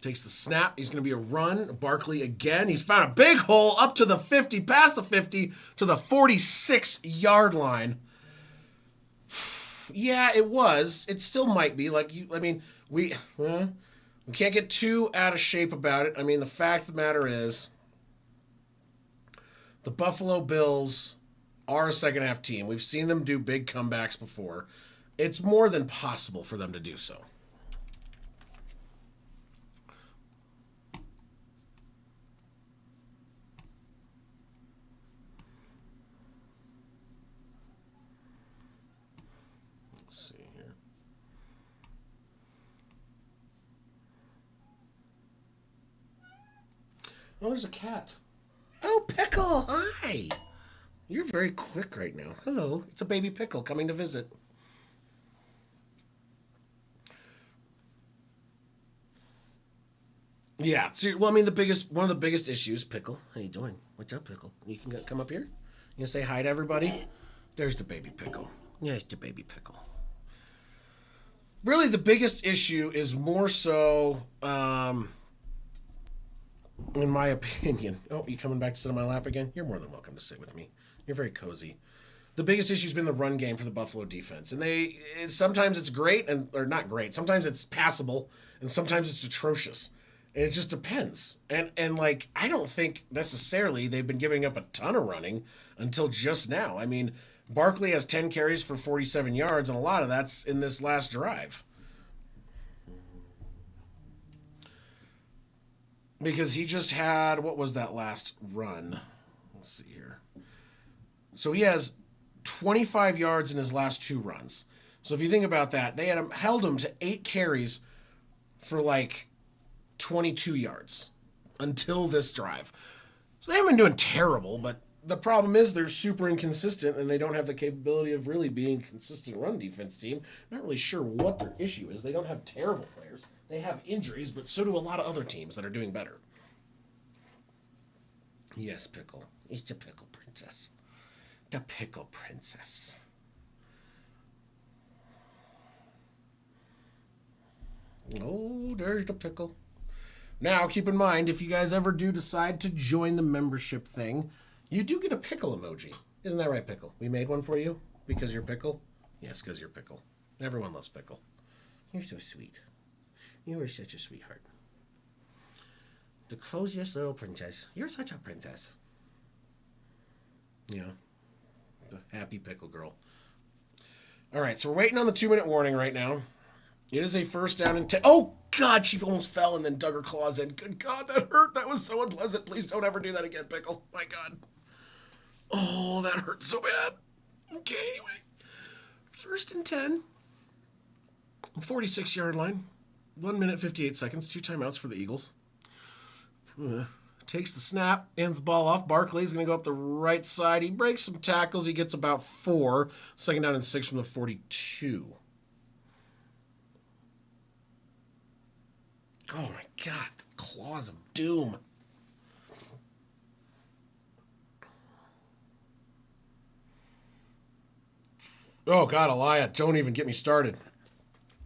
S1: Takes the snap. He's going to be a run. Barkley again. He's found a big hole up to the 50, past the 50, to the 46-yard line. Yeah, it was. It still might be. We can't get too out of shape about it. I mean, the fact of the matter is the Buffalo Bills are a second-half team. We've seen them do big comebacks before. It's more than possible for them to do so. Let's see here. Oh, there's a cat. Oh, Pickle, hi. You're very quick right now. Hello, it's a baby Pickle coming to visit. Yeah, well, I mean, one of the biggest issues, Pickle. How you doing? What's up, Pickle? You can come up here. You gonna say hi to everybody? There's the baby Pickle. Yeah, it's the baby Pickle. Really, the biggest issue is more so, in my opinion. Oh, you coming back to sit on my lap again? You're more than welcome to sit with me. You're very cozy. The biggest issue has been the run game for the Buffalo defense, and sometimes it's great or not great. Sometimes it's passable, and sometimes it's atrocious. And it just depends. And like, I don't think necessarily they've been giving up a ton of running until just now. I mean, Barkley has 10 carries for 47 yards, and a lot of that's in this last drive. Because he just had, what was that last run? Let's see here. So he has 25 yards in his last 2 runs. So if you think about that, they held him to 8 carries for like 22 yards until this drive. So they haven't been doing terrible, but the problem is they're super inconsistent and they don't have the capability of really being a consistent run defense team. I'm not really sure what their issue is. They don't have terrible players. They have injuries, but so do a lot of other teams that are doing better. Yes, Pickle. It's the Pickle Princess. The Pickle Princess. Oh, there's the Pickle. Now, keep in mind, if you guys ever do decide to join the membership thing, you do get a pickle emoji. Isn't that right, Pickle? We made one for you because you're Pickle? Yes, because you're Pickle. Everyone loves Pickle. You're so sweet. You are such a sweetheart. The coziest little princess. You're such a princess. Yeah. The happy Pickle girl. All right, so we're waiting on the 2-minute warning right now. It is a first down and 10. Oh, God, she almost fell and then dug her claws in. Good God, that hurt. That was so unpleasant. Please don't ever do that again, Pickle. My God. Oh, that hurt so bad. Okay, anyway. First and 10. 46-yard line. 1 minute, 58 seconds. 2 timeouts for the Eagles. Takes the snap, hands the ball off. Barkley's going to go up the right side. He breaks some tackles. He gets about 4. Second down and 6 from the 42. Oh, my God. The claws of doom. Oh, God, Elijah, don't even get me started.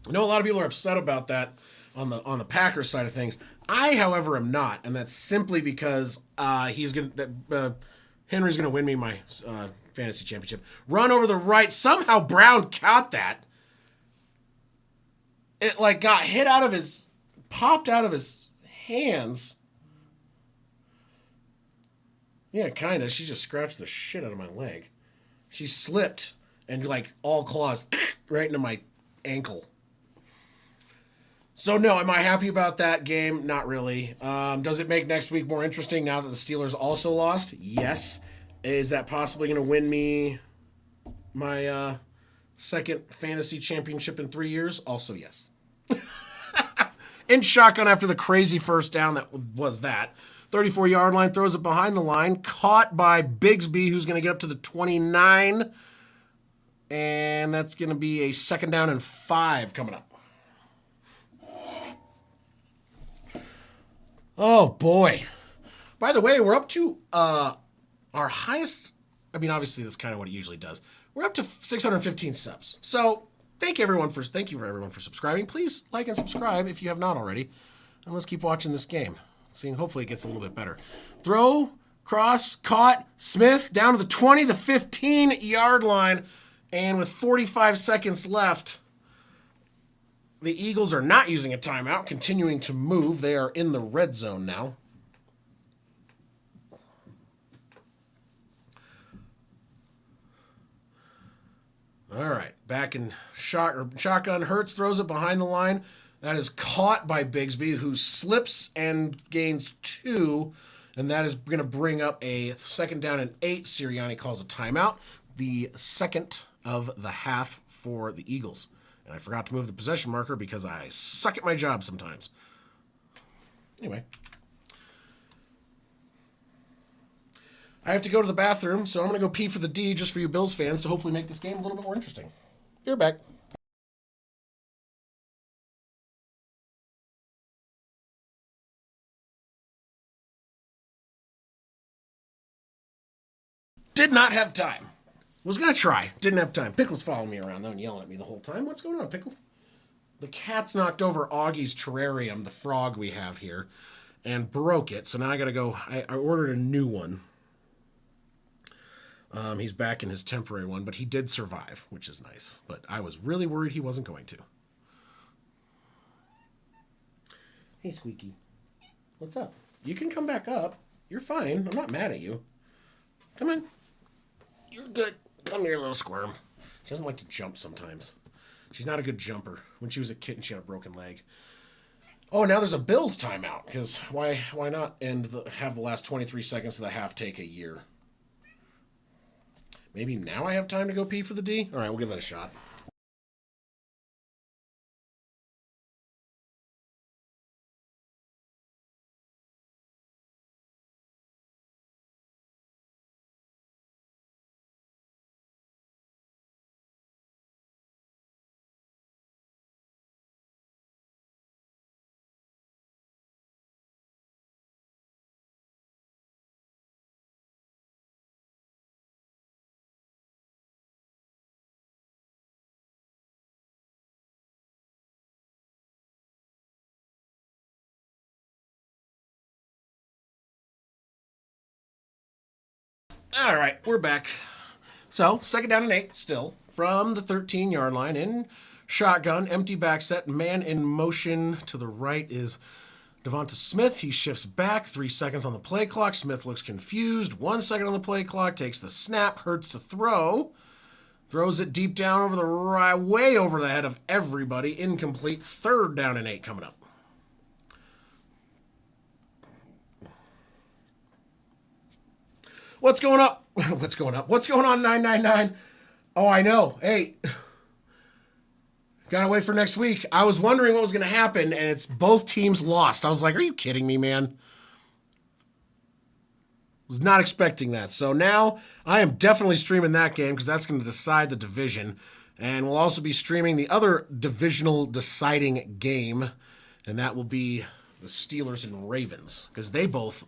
S1: I know a lot of people are upset about that on the Packers side of things. I, however, am not, and that's simply because Henry's going to win me my fantasy championship. Run over the right. Somehow Brown caught that. It got hit popped out of his hands. Yeah, kind of. She just scratched the shit out of my leg. She slipped and all claws right into my ankle. So, no, am I happy about that game? Not really. Does it make next week more interesting now that the Steelers also lost? Yes. Is that possibly going to win me my second fantasy championship in 3 years? Also, yes. In shotgun after the crazy first down that was that. 34-yard line, throws it behind the line. Caught by Bigsby, who's going to get up to the 29. And that's going to be a second down and 5 coming up. Oh, boy. By the way, we're up to our highest I mean, obviously that's kind of what it usually does. We're up to 615 subs. So thank you for everyone for subscribing. Please like and subscribe if you have not already. And let's keep watching this game. Seeing hopefully it gets a little bit better. Throw, cross, caught, Smith down to the 20, the 15-yard line. And with 45 seconds left, the Eagles are not using a timeout, continuing to move. They are in the red zone now. All right, back in shotgun. Hurts throws it behind the line. That is caught by Bigsby, who slips and gains 2, and that is going to bring up a 2nd down and 8. Sirianni calls a timeout, the second of the half for the Eagles. And I forgot to move the possession marker because I suck at my job sometimes. Anyway. I have to go to the bathroom, so I'm going to go pee for the D just for you Bills fans to hopefully make this game a little bit more interesting. You're back. Did not have time. Was going to try. Didn't have time. Pickle's following me around, though, and yelling at me the whole time. What's going on, Pickle? The cat's knocked over Augie's terrarium, the frog we have here, and broke it. So now I got to go. I ordered a new one. He's back in his temporary one, but he did survive, which is nice. But I was really worried he wasn't going to. Hey, Squeaky. What's up? You can come back up. You're fine. I'm not mad at you. Come on. You're good. Come here, little squirm. She doesn't like to jump sometimes. She's not a good jumper. When she was a kitten, she had a broken leg. Oh, now there's a Bills timeout, because why not have the last 23 seconds of the half take a year? Maybe now I have time to go pee for the D? All right, we'll give that a shot. All right, we're back. So, 2nd down and 8 still from the 13-yard line in shotgun, empty back set, man in motion. To the right is Devonta Smith. He shifts back, 3 seconds on the play clock. Smith looks confused. 1 second on the play clock, takes the snap, Hurts to throw. Throws it deep down over the right, way over the head of everybody. Incomplete. 3rd down and 8 coming up. What's going up? What's going up? What's going on, 999? Oh, I know. Hey, gotta wait for next week. I was wondering what was going to happen, and it's both teams lost. I was like, are you kidding me, man? Was not expecting that. So now I am definitely streaming that game because that's going to decide the division. And we'll also be streaming the other divisional deciding game, and that will be the Steelers and Ravens because they both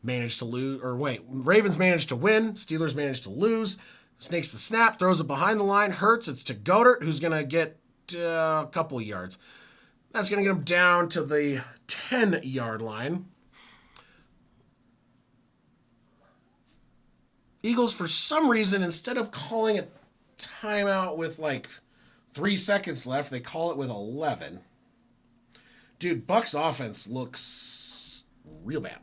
S1: managed to lose, or wait, Ravens managed to win, Steelers managed to lose. Snakes the snap, throws it behind the line, Hurts. It's to Goddard, who's going to get a couple of yards. That's going to get him down to the 10-yard line. Eagles, for some reason, instead of calling a timeout with like 3 seconds left, they call it with 11. Dude, Bucks offense looks real bad.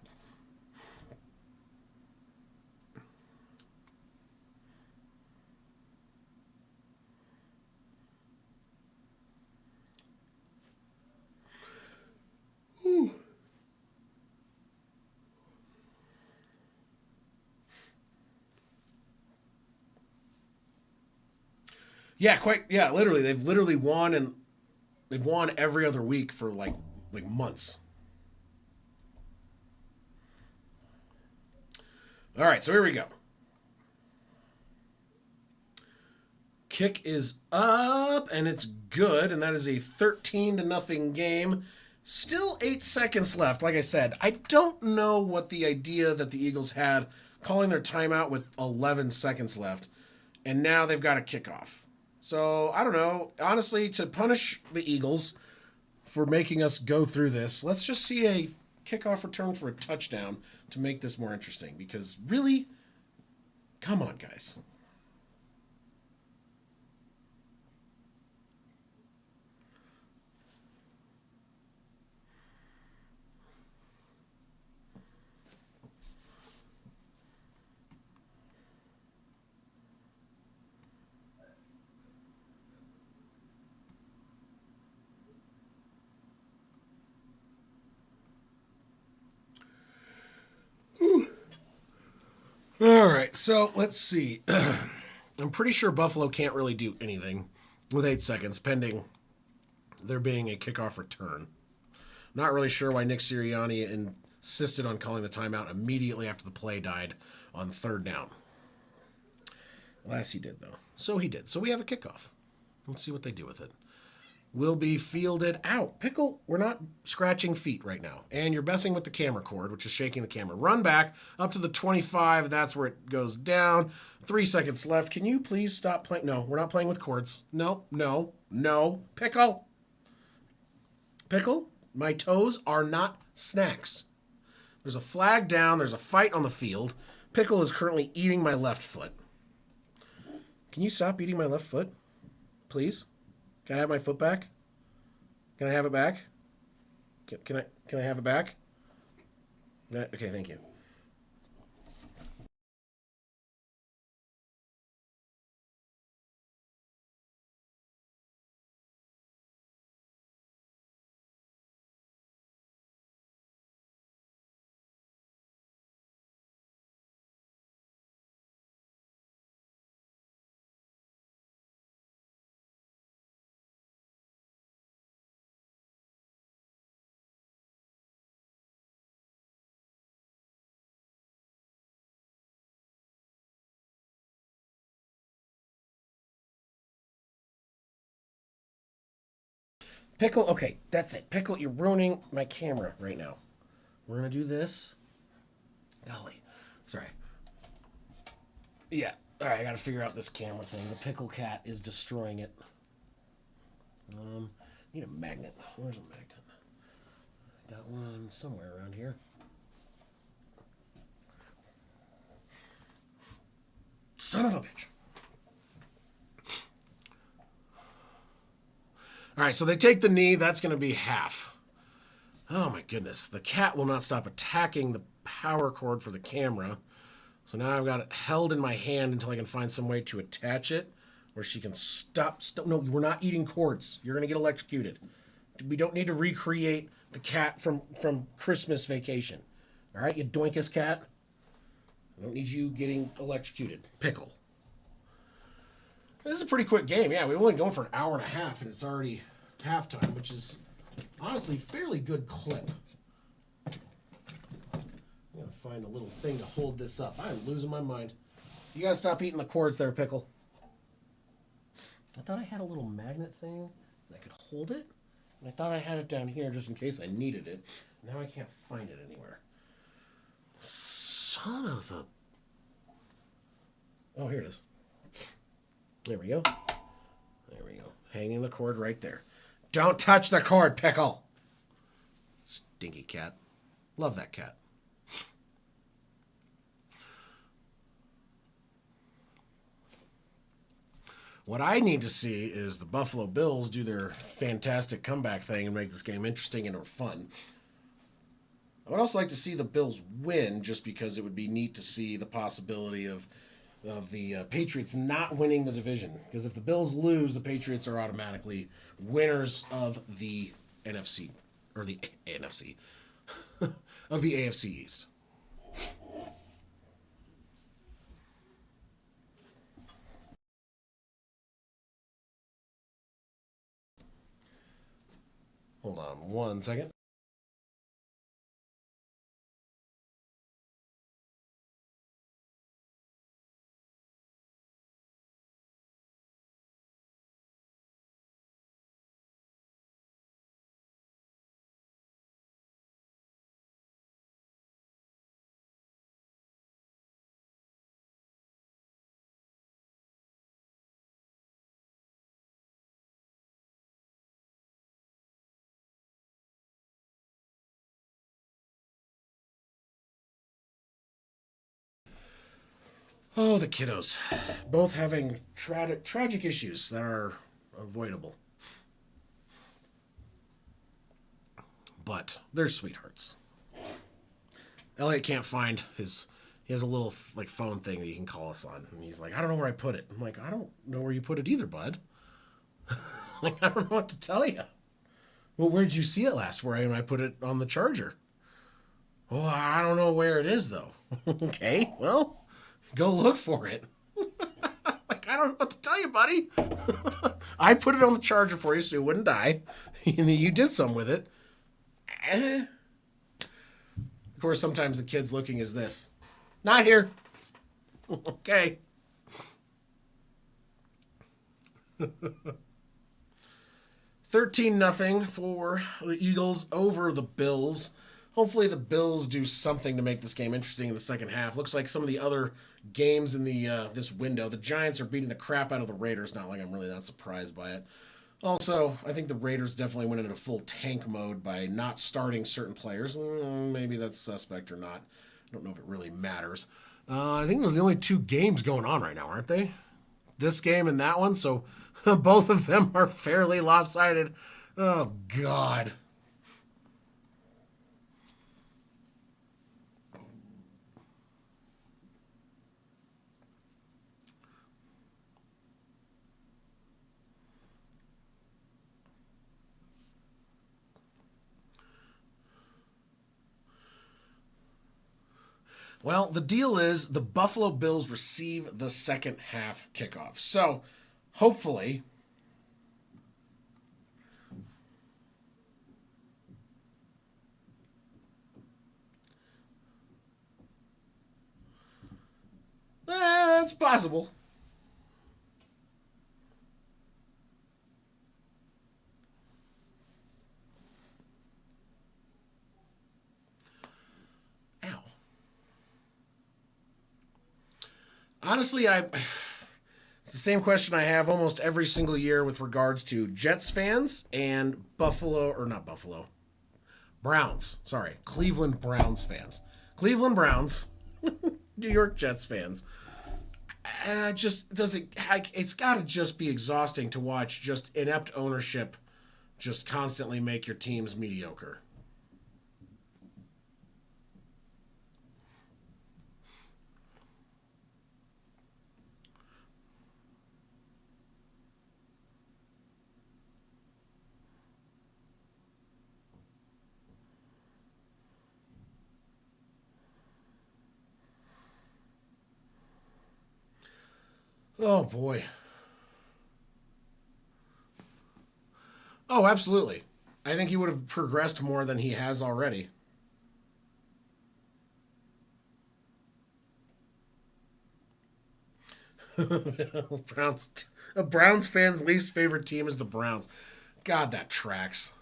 S1: Yeah, quite. Yeah, literally, they've literally won, and they've won every other week for like months. All right, so here we go. Kick is up, and it's good, and that is a 13-0 game. Still 8 seconds left. Like I said, I don't know what the idea that the Eagles had calling their timeout with 11 seconds left, and now they've got a kickoff. So I don't know. Honestly, to punish the Eagles for making us go through this, let's just see a kickoff return for a touchdown to make this more interesting. Because really, come on, guys. All right, so let's see. I'm pretty sure Buffalo can't really do anything with 8 seconds, pending there being a kickoff return. Not really sure why Nick Sirianni insisted on calling the timeout immediately after the play died on third down. Last he did, though. So he did. So we have a kickoff. Let's see what they do with it. Will be fielded out. Pickle, we're not scratching feet right now. And you're messing with the camera cord, which is shaking the camera. Run back up to the 25. That's where it goes down. 3 seconds left. Can you please stop playing? No, we're not playing with cords. No, no, no. Pickle. Pickle, my toes are not snacks. There's a flag down. There's a fight on the field. Pickle is currently eating my left foot. Can you stop eating my left foot? Please? Can I have my foot back? Can I have it back? Can I have it back? Okay, thank you. Pickle, okay, that's it. Pickle, you're ruining my camera right now. We're gonna do this. Golly, sorry. Yeah, all right. I gotta figure out this camera thing. The pickle cat is destroying it. Need a magnet. Where's a magnet? Got one somewhere around here. Son of a bitch. All right, so they take the knee. That's going to be half. Oh my goodness. The cat will not stop attacking the power cord for the camera. So now I've got it held in my hand until I can find some way to attach it where she can stop. No, we're not eating cords. You're going to get electrocuted. We don't need to recreate the cat from Christmas Vacation. All right, you doinkus cat. I don't need you getting electrocuted. Pickle. This is a pretty quick game. Yeah, we've only going for an hour and a half, and it's already halftime, which is honestly fairly good clip. I'm going to find a little thing to hold this up. I'm losing my mind. You got to stop eating the cords there, Pickle. I thought I had a little magnet thing, and I could hold it. And I thought I had it down here just in case I needed it. Now I can't find it anywhere. Son of a... Oh, here it is. There we go. There we go. Hanging the cord right there. Don't touch the cord, Pickle. Stinky cat. Love that cat. What I need to see is the Buffalo Bills do their fantastic comeback thing and make this game interesting and or fun. I would also like to see the Bills win just because it would be neat to see the possibility of the Patriots not winning the division. Because if the Bills lose, the Patriots are automatically winners of the NFC, or the NFC, of the AFC East. Hold on 1 second. Oh, the kiddos. Both having tragic issues that are avoidable. But they're sweethearts. Elliot can't find his. He has a little like phone thing that you can call us on, and he's like, "I don't know where I put it." I'm like, "I don't know where you put it either, bud." Like, I don't know what to tell you. Well, where did you see it last? Where I put it on the charger. Well, I don't know where it is though. Okay, well, go look for it. Like, I don't know what to tell you, buddy. I put it on the charger for you so it wouldn't die. And you did some with it. Of course, sometimes the kid's looking is this. Not here. Okay. 13-0 for the Eagles over the Bills. Hopefully the Bills do something to make this game interesting in the second half. Looks like some of the other games in the this window, the Giants are beating the crap out of the Raiders. Not like I'm really that surprised by it. Also, I think the Raiders definitely went into full tank mode by not starting certain players. Maybe that's suspect or not. I don't know if it really matters. I think those are the only two games going on right now, aren't they? This game and that one. So both of them are fairly lopsided. Oh, God. Well, the deal is the Buffalo Bills receive the second half kickoff. So, hopefully, it's possible. Ow. Honestly, it's the same question I have almost every single year with regards to Jets fans and Browns. Sorry, Cleveland Browns fans. Cleveland Browns, New York Jets fans. Just doesn't. It's got to just be exhausting to watch just inept ownership just constantly make your teams mediocre. Oh boy. Oh, absolutely. I think he would have progressed more than he has already. Browns. A Browns fan's least favorite team is the Browns. God, that tracks.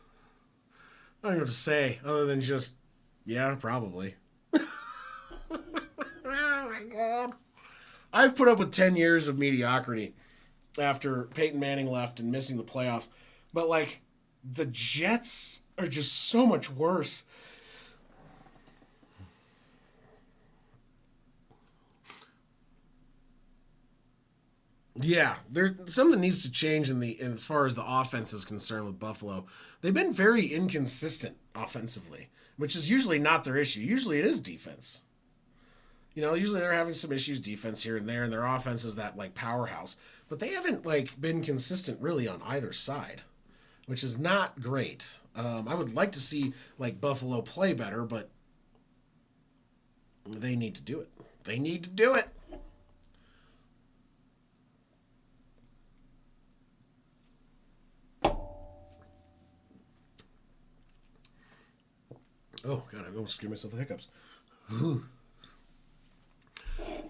S1: I don't know what to say other than just, yeah, probably. Oh my God. I've put up with 10 years of mediocrity after Peyton Manning left and missing the playoffs. But, like, the Jets are just so much worse. Yeah, there's something needs to change as far as the offense is concerned with Buffalo. They've been very inconsistent offensively, which is usually not their issue. Usually it is defense. Usually they're having some issues defense here and there, and their offense is that like powerhouse. But they haven't like been consistent really on either side, which is not great. I would like to see like Buffalo play better, but they need to do it. They need to do it. Oh God, I almost gave myself the hiccups.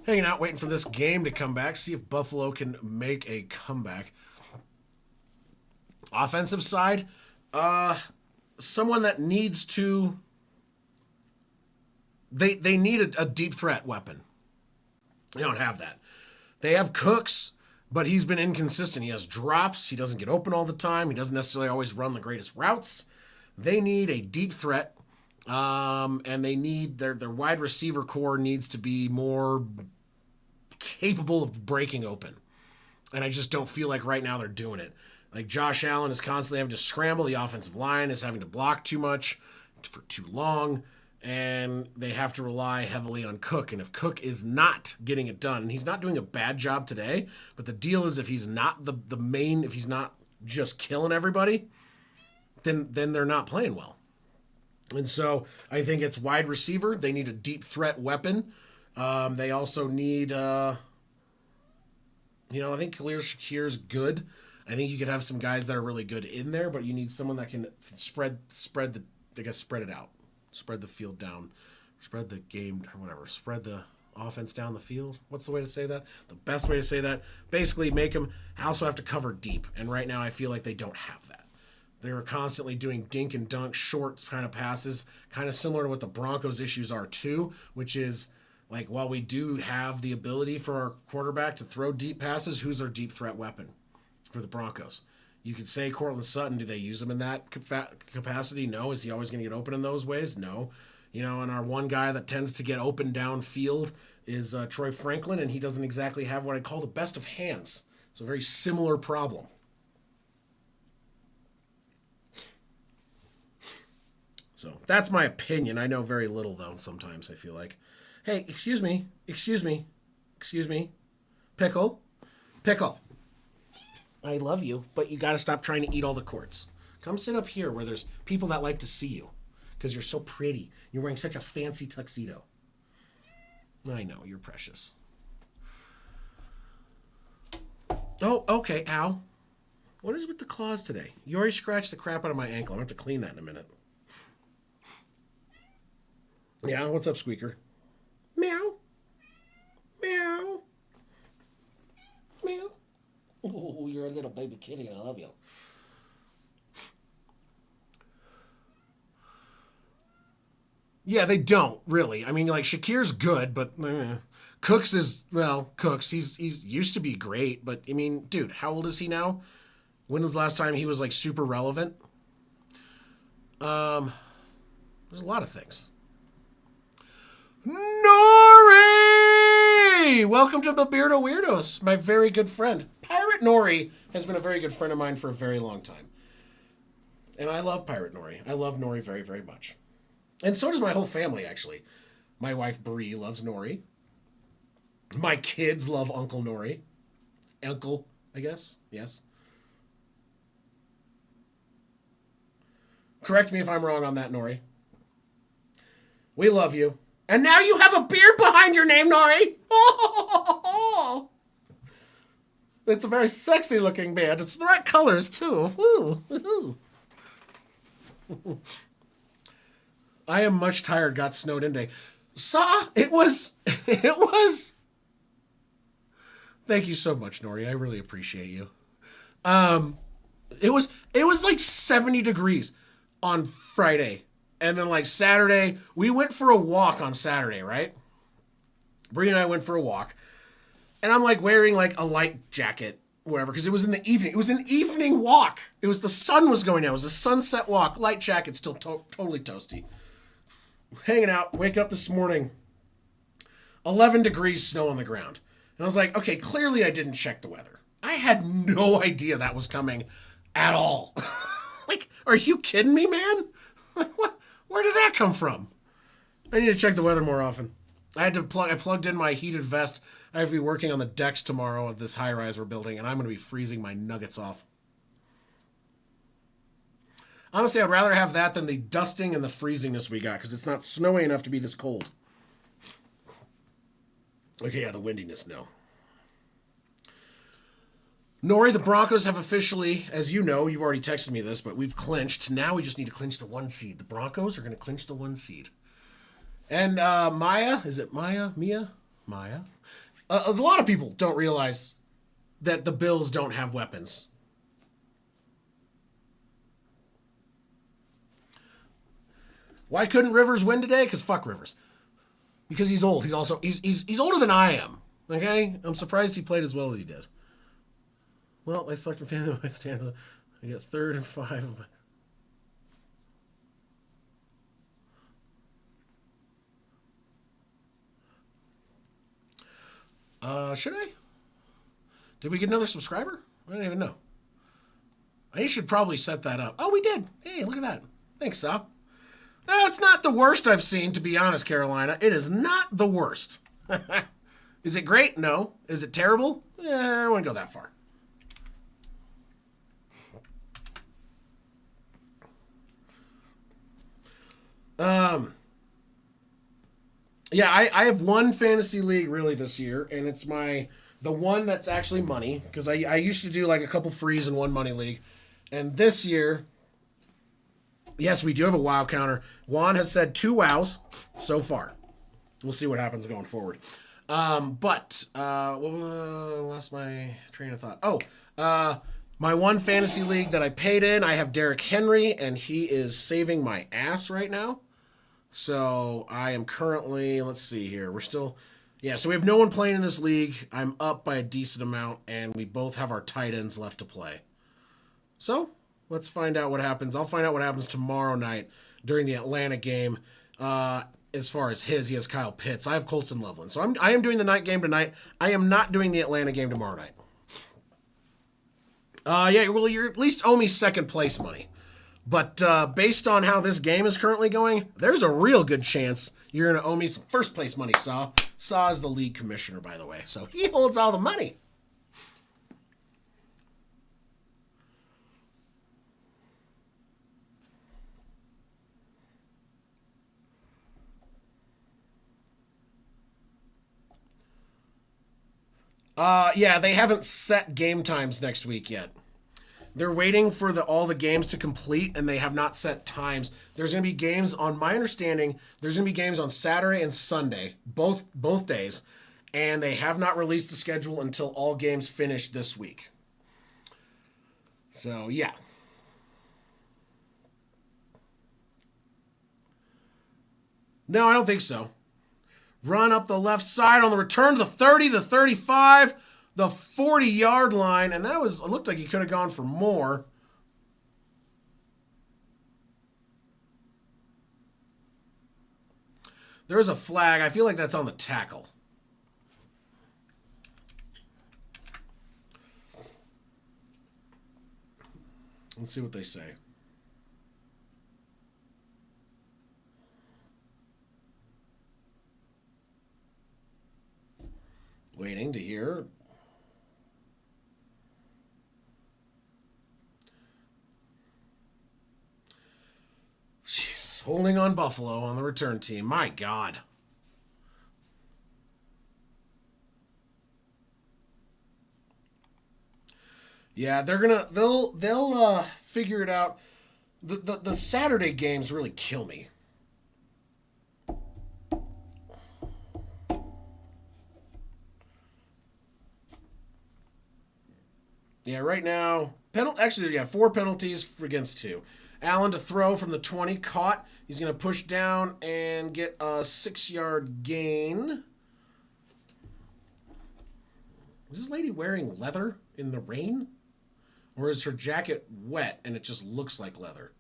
S1: Hanging out, waiting for this game to come back. See if Buffalo can make a comeback. Offensive side, someone that needs to. They need a deep threat weapon. They don't have that. They have Cooks, but he's been inconsistent. He has drops. He doesn't get open all the time. He doesn't necessarily always run the greatest routes. They need a deep threat, and they need their wide receiver core needs to be more capable of breaking open. And I just don't feel like right now they're doing it. Like Josh Allen is constantly having to scramble. The offensive line is having to block too much for too long. And they have to rely heavily on Cook. And if Cook is not getting it done, and he's not doing a bad job today, but the deal is if he's not the main, if he's not just killing everybody, then they're not playing well. And so I think it's wide receiver. They need a deep threat weapon. They also need, I think Khalil Shakir's good. I think you could have some guys that are really good in there, but you need someone that can spread it out. Spread the field down, spread the game, or whatever, spread the offense down the field. What's the way to say that? The best way to say that, basically make them also have to cover deep. And right now I feel like they don't have that. They're constantly doing dink and dunk, short kind of passes, kind of similar to what the Broncos' issues are too, which is like, while we do have the ability for our quarterback to throw deep passes, who's our deep threat weapon for the Broncos? You could say Cortland Sutton. Do they use him in that capacity? No. Is he always going to get open in those ways? No. And our one guy that tends to get open downfield is Troy Franklin, and he doesn't exactly have what I call the best of hands. So a very similar problem. So that's my opinion. I know very little, though, sometimes I feel like. Hey, excuse me. Pickle. I love you, but you got to stop trying to eat all the quartz. Come sit up here where there's people that like to see you because you're so pretty. You're wearing such a fancy tuxedo. I know, you're precious. Oh, okay, ow. What is with the claws today? You already scratched the crap out of my ankle. I'm going to have to clean that in a minute. Yeah, what's up, Squeaker? Meow. Meow. Meow. Oh, you're a little baby kitty. I love you. Yeah, they don't really. I mean, like Shakir's good, but Cooks is Cooks. He's used to be great, but I mean, dude, how old is he now? When was the last time he was like super relevant? There's a lot of things. Nori! Welcome to the Beardo Weirdos, my very good friend. Pirate Nori has been a very good friend of mine for a very long time. And I love Pirate Nori. I love Nori very, very much. And so does my whole family, actually. My wife, Bree, loves Nori. My kids love Uncle Nori. Uncle, I guess. Yes. Correct me if I'm wrong on that, Nori. We love you. And now you have a beard behind your name, Nori. Oh, it's a very sexy looking beard. It's the right colors, too. Ooh. I am much tired. Got snowed in today. It was. Thank you so much, Nori. I really appreciate you. It was like 70 degrees on Friday. And then like Saturday, we went for a walk on Saturday, right? Bree and I went for a walk. And I'm like wearing like a light jacket, whatever, because it was in the evening. It was an evening walk. The sun was going down. It was a sunset walk. Light jacket, still totally toasty. Hanging out, wake up this morning, 11 degrees, snow on the ground. And I was like, okay, clearly I didn't check the weather. I had no idea that was coming at all. Like, are you kidding me, man? Like, what? Where did that come from? I need to check the weather more often. I plugged in my heated vest. I have to be working on the decks tomorrow of this high-rise we're building, and I'm going to be freezing my nuggets off. Honestly, I'd rather have that than the dusting and the freezingness we got, because it's not snowy enough to be this cold. Okay, yeah, the windiness, no. Nori, the Broncos have officially, as you know, you've already texted me this, but we've clinched. Now we just need to clinch the 1 seed. The Broncos are going to clinch the 1 seed. And Maya, is it Maya? Mia? Maya? A lot of people don't realize that the Bills don't have weapons. Why couldn't Rivers win today? Because fuck Rivers. Because he's old. He's also he's older than I am. Okay? I'm surprised he played as well as he did. Well, I selected family my standards. I get 3rd and 5. Should I? Did we get another subscriber? I don't even know. I should probably set that up. Oh, we did. Hey, look at that. Thanks, Sal. That's not the worst I've seen, to be honest, Carolina. It is not the worst. Is it great? No. Is it terrible? I wouldn't go that far. Yeah, I have one fantasy league really this year, and it's the one that's actually money, because I used to do like a couple frees in one money league. And this year, yes, we do have a wow counter. Juan has said 2 wows so far. We'll see what happens going forward. Lost my train of thought. My one fantasy league that I paid in, I have Derrick Henry, and he is saving my ass right now. So I am currently, let's see here. So we have no one playing in this league. I'm up by a decent amount, and we both have our tight ends left to play. So let's find out what happens. I'll find out what happens tomorrow night during the Atlanta game. As far as he has Kyle Pitts. I have Colson Loveland. So I am doing the night game tonight. I am not doing the Atlanta game tomorrow night. You at least owe me second place money. But based on how this game is currently going, there's a real good chance you're going to owe me some first place money, Saw. Saw is the league commissioner, by the way. So he holds all the money. They haven't set game times next week yet. They're waiting for all the games to complete, and they have not set times. There's going to be games, on my understanding, there's going to be games on Saturday and Sunday, both days, and they have not released the schedule until all games finish this week. So, yeah. No, I don't think so. Run up the left side on the return to the 30 to 35. The 40-yard line, and it looked like he could have gone for more. There's a flag. I feel like that's on the tackle. Let's see what they say. Waiting to hear. Holding on Buffalo on the return team. My God. Yeah, they'll figure it out. The Saturday games really kill me. Yeah, right now, 4 penalties against 2. Allen to throw from the 20, caught. He's going to push down and get a 6-yard gain. Is this lady wearing leather in the rain? Or is her jacket wet and it just looks like leather?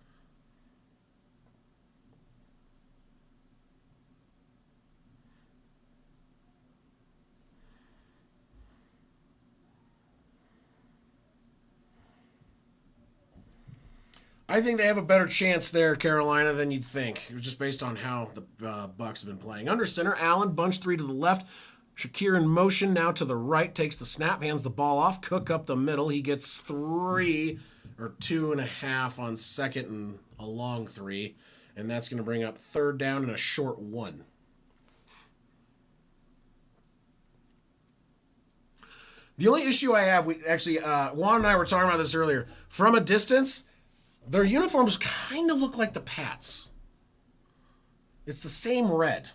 S1: I think they have a better chance there, Carolina, than you'd think, just based on how the Bucs have been playing. Under center, Allen, bunch 3 to the left. Shakir in motion, now to the right, takes the snap, hands the ball off. Cook up the middle. He gets 3 or 2.5 on second and a long 3. And that's going to bring up third down and a short 1. The only issue I have, Juan and I were talking about this earlier. From a distance, their uniforms kind of look like the Pats. It's the same red.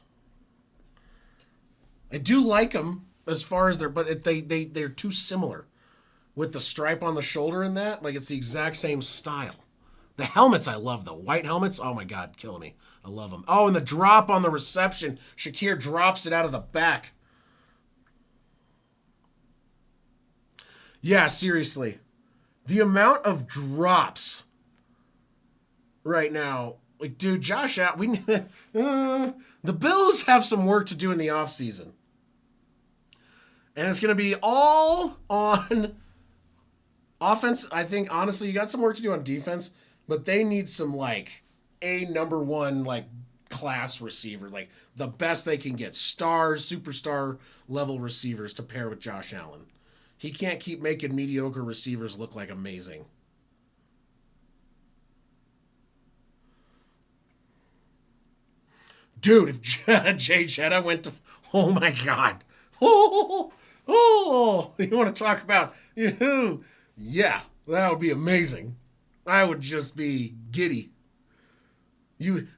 S1: I do like them as far as they're too similar. With the stripe on the shoulder and that, like it's the exact same style. The helmets I love though. White helmets, oh my God, killing me. I love them. Oh, and the drop on the reception. Shakir drops it out of the back. Yeah, seriously. The amount of drops right now, like, dude, Josh Allen, the Bills have some work to do in the offseason. And it's going to be all on offense. I think, honestly, you got some work to do on defense, but they need some, like, a number one, like, class receiver. Like, the best they can get. Stars, superstar level receivers to pair with Josh Allen. He can't keep making mediocre receivers look like amazing. Dude, if Jay Jetta went to... Oh, my God. You want to talk about... Yeah, that would be amazing. I would just be giddy. You...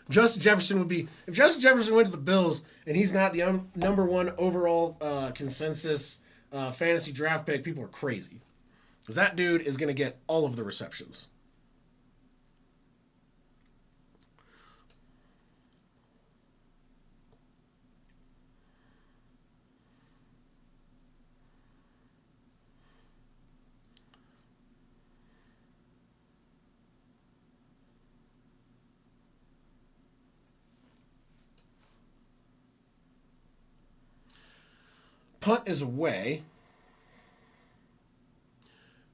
S1: Justin Jefferson would be... If Justin Jefferson went to the Bills and he's not the number one overall consensus fantasy draft pick, people are crazy. Because that dude is going to get all of the receptions. Punt is away.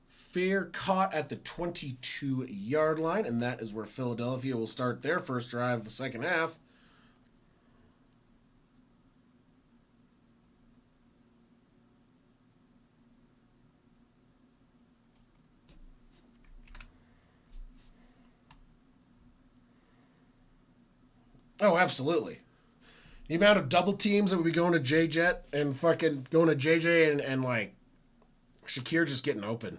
S1: Fair caught at the 22-yard line, and that is where Philadelphia will start their first drive of the second half. Oh, absolutely. The amount of double teams that would be going to J Jet and fucking going to JJ and like Shakir just getting open.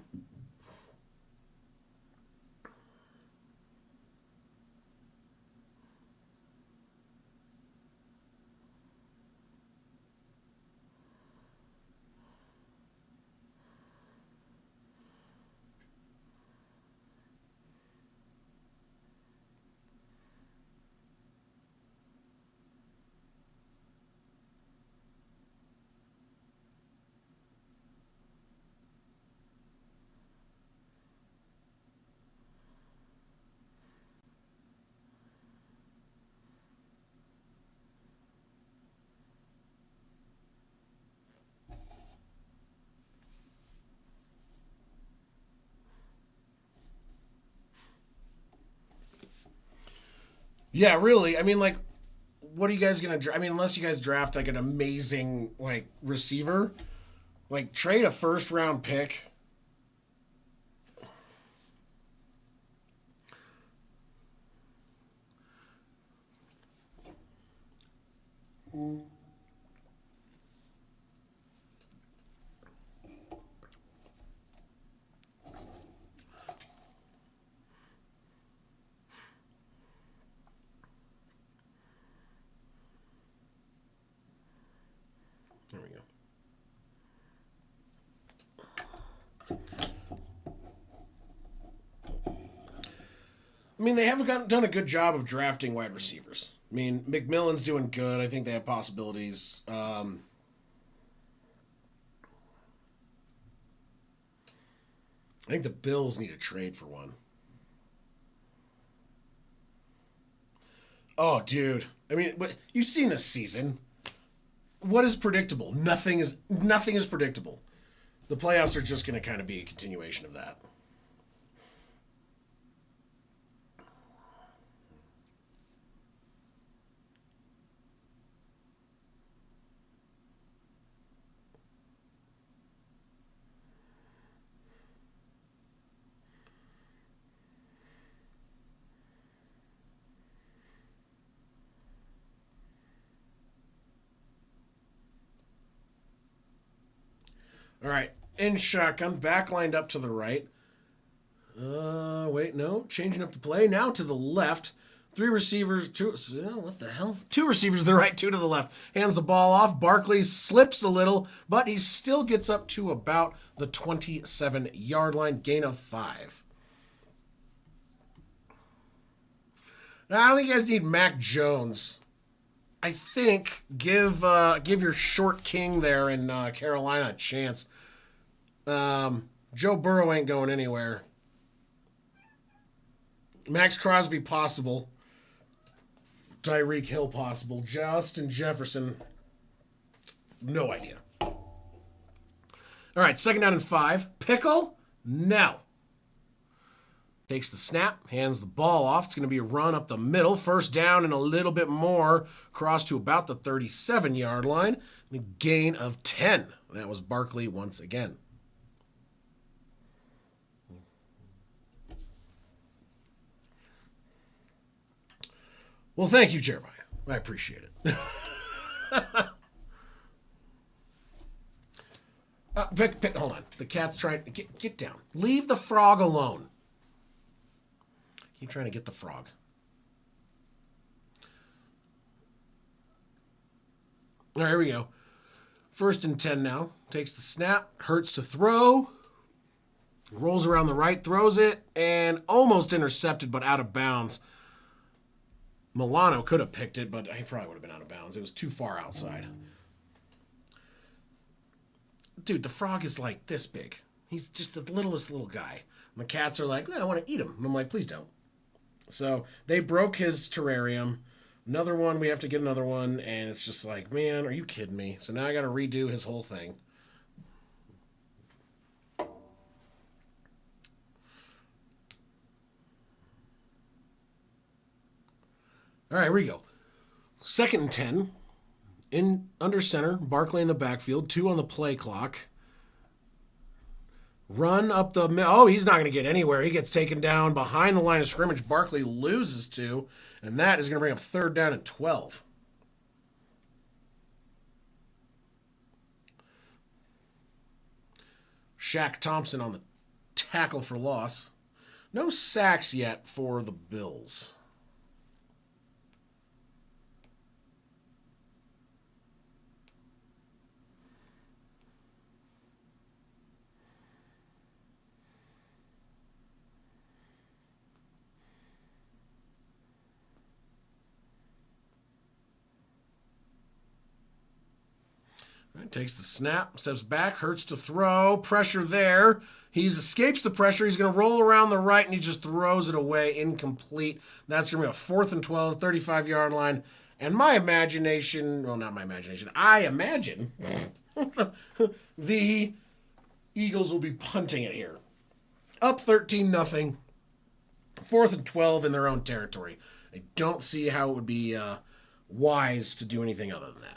S1: Yeah, really. I mean, like, what are you guys gonna? I mean, unless you guys draft like an amazing like receiver, like trade a first round pick. There we go. I mean, they haven't done a good job of drafting wide receivers. I mean, McMillan's doing good. I think they have possibilities. I think the Bills need a trade for one. Oh, dude. I mean, but you've seen this season. What is predictable? Nothing is predictable. The playoffs are just going to kind of be a continuation of that. All right, in shotgun, back lined up to the right. Wait, no, changing up the play now to the left. Three receivers, two. What the hell? Two receivers to the right, two to the left. Hands the ball off. Barkley slips a little, but he still gets up to about the 27-yard line, gain of 5. Now, I don't think you guys need Mac Jones. I think give your short king there in Carolina a chance. Joe Burrow ain't going anywhere. Max Crosby possible. Tyreek Hill possible. Justin Jefferson, no idea. All right, 2nd down and 5. Pickle? No. Takes the snap, hands the ball off. It's going to be a run up the middle. 1st down and a little bit more. Cross to about the 37-yard line. And a gain of 10. That was Barkley once again. Well, thank you, Jeremiah. I appreciate it. Hold on. The cat's trying to get down. Leave the frog alone. Keep trying to get the frog. All right, here we go. 1st and 10 now. Takes the snap. Hurts to throw. Rolls around the right. Throws it. And almost intercepted, but out of bounds. Milano could have picked it, but he probably would have been out of bounds. It was too far outside. Dude, the frog is like this big. He's just the littlest little guy. And the cats are like, I want to eat him. And I'm like, please don't. So they broke his terrarium. Another one, we have to get another one. And it's just like, man, are you kidding me? So now I got to redo his whole thing. All right, here we go. 2nd and 10. In under center, Barkley in the backfield. 2 on the play clock. Run up the middle. Oh, he's not going to get anywhere. He gets taken down behind the line of scrimmage. Barkley loses 2, and that is going to bring up 3rd down and 12. Shaq Thompson on the tackle for loss. No sacks yet for the Bills. Right, takes the snap, steps back, Hurts to throw, pressure there. He escapes the pressure. He's going to roll around the right, and he just throws it away, incomplete. That's going to be a 4th and 12, 35-yard line. And my imagination, well, not my imagination, I imagine the Eagles will be punting it here. Up 13-0, 4th and 12 in their own territory. I don't see how it would be wise to do anything other than that.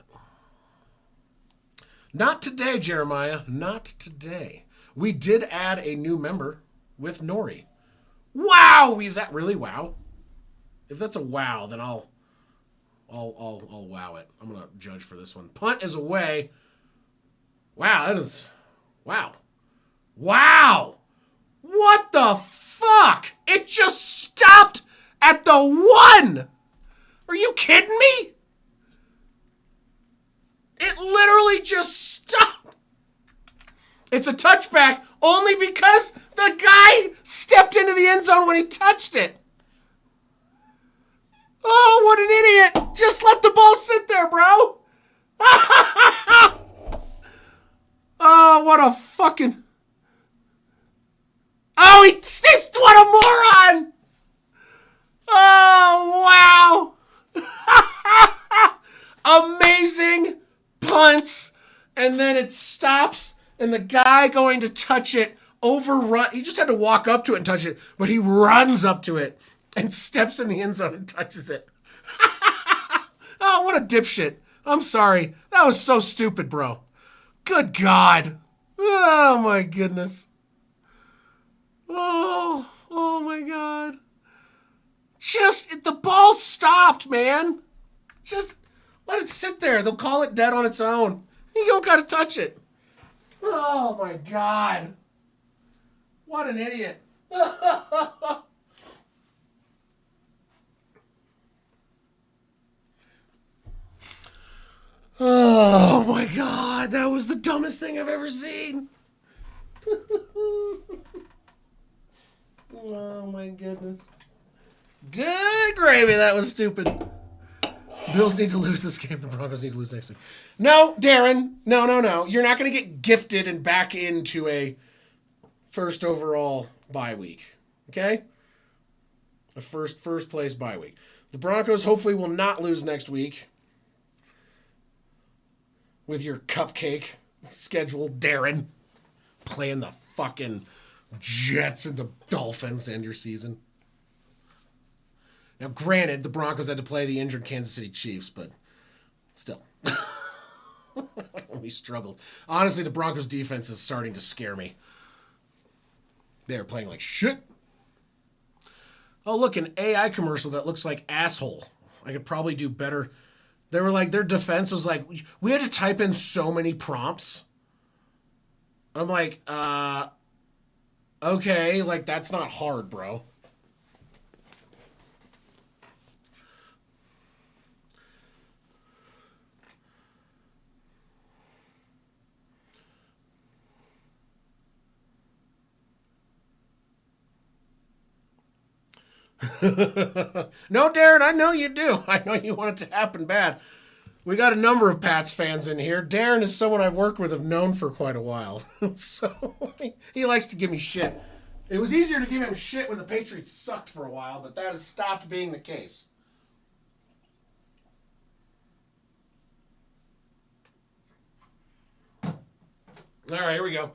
S1: Not today, Jeremiah. Not today. We did add a new member with Nori. Wow! Is that really wow? If that's a wow, then I'll wow it. I'm gonna judge for this one. Punt is away. Wow, that is wow. Wow! What the fuck? It just stopped at the 1! Are you kidding me? It literally just stopped. It's a touchback only because the guy stepped into the end zone when he touched it. Oh, what an idiot. Just let the ball sit there, bro. Oh, what a fucking... Oh, what a moron. Oh, wow. Amazing punts, and then it stops, and the guy going to touch it overrun. He just had to walk up to it and touch it, but he runs up to it and steps in the end zone and touches it. Oh, what a dipshit. I'm sorry. That was so stupid, bro. Good God. Oh, my goodness. Oh my God. Just, the ball stopped, man. Just let it sit there. They'll call it dead on its own. You don't got to touch it. Oh, my God. What an idiot. Oh, my God. That was the dumbest thing I've ever seen. Oh, my goodness. Good gravy. That was stupid. Bills need to lose this game. The Broncos need to lose next week. No, Darren. No. You're not going to get gifted and back into a first overall bye week. Okay? A first place bye week. The Broncos hopefully will not lose next week with your cupcake schedule, Darren. playing the fucking Jets and the Dolphins to end your season. Now, granted, the Broncos had to play the injured Kansas City Chiefs, but still. We struggled. Honestly, the Broncos defense is starting to scare me. They're playing like shit. Oh, look, an AI commercial that looks like asshole. I could probably do better. They were like, their defense was like, we had to type in so many prompts. I'm like, okay, like that's not hard, bro. No, Darren, I know you do. I know you want it to happen bad. We got a number of Pats fans in here. Darren is someone I've worked with, have known for quite a while. So he likes to give me shit. It was easier to give him shit when the Patriots sucked for a while, but that has stopped being the case. All right, here we go.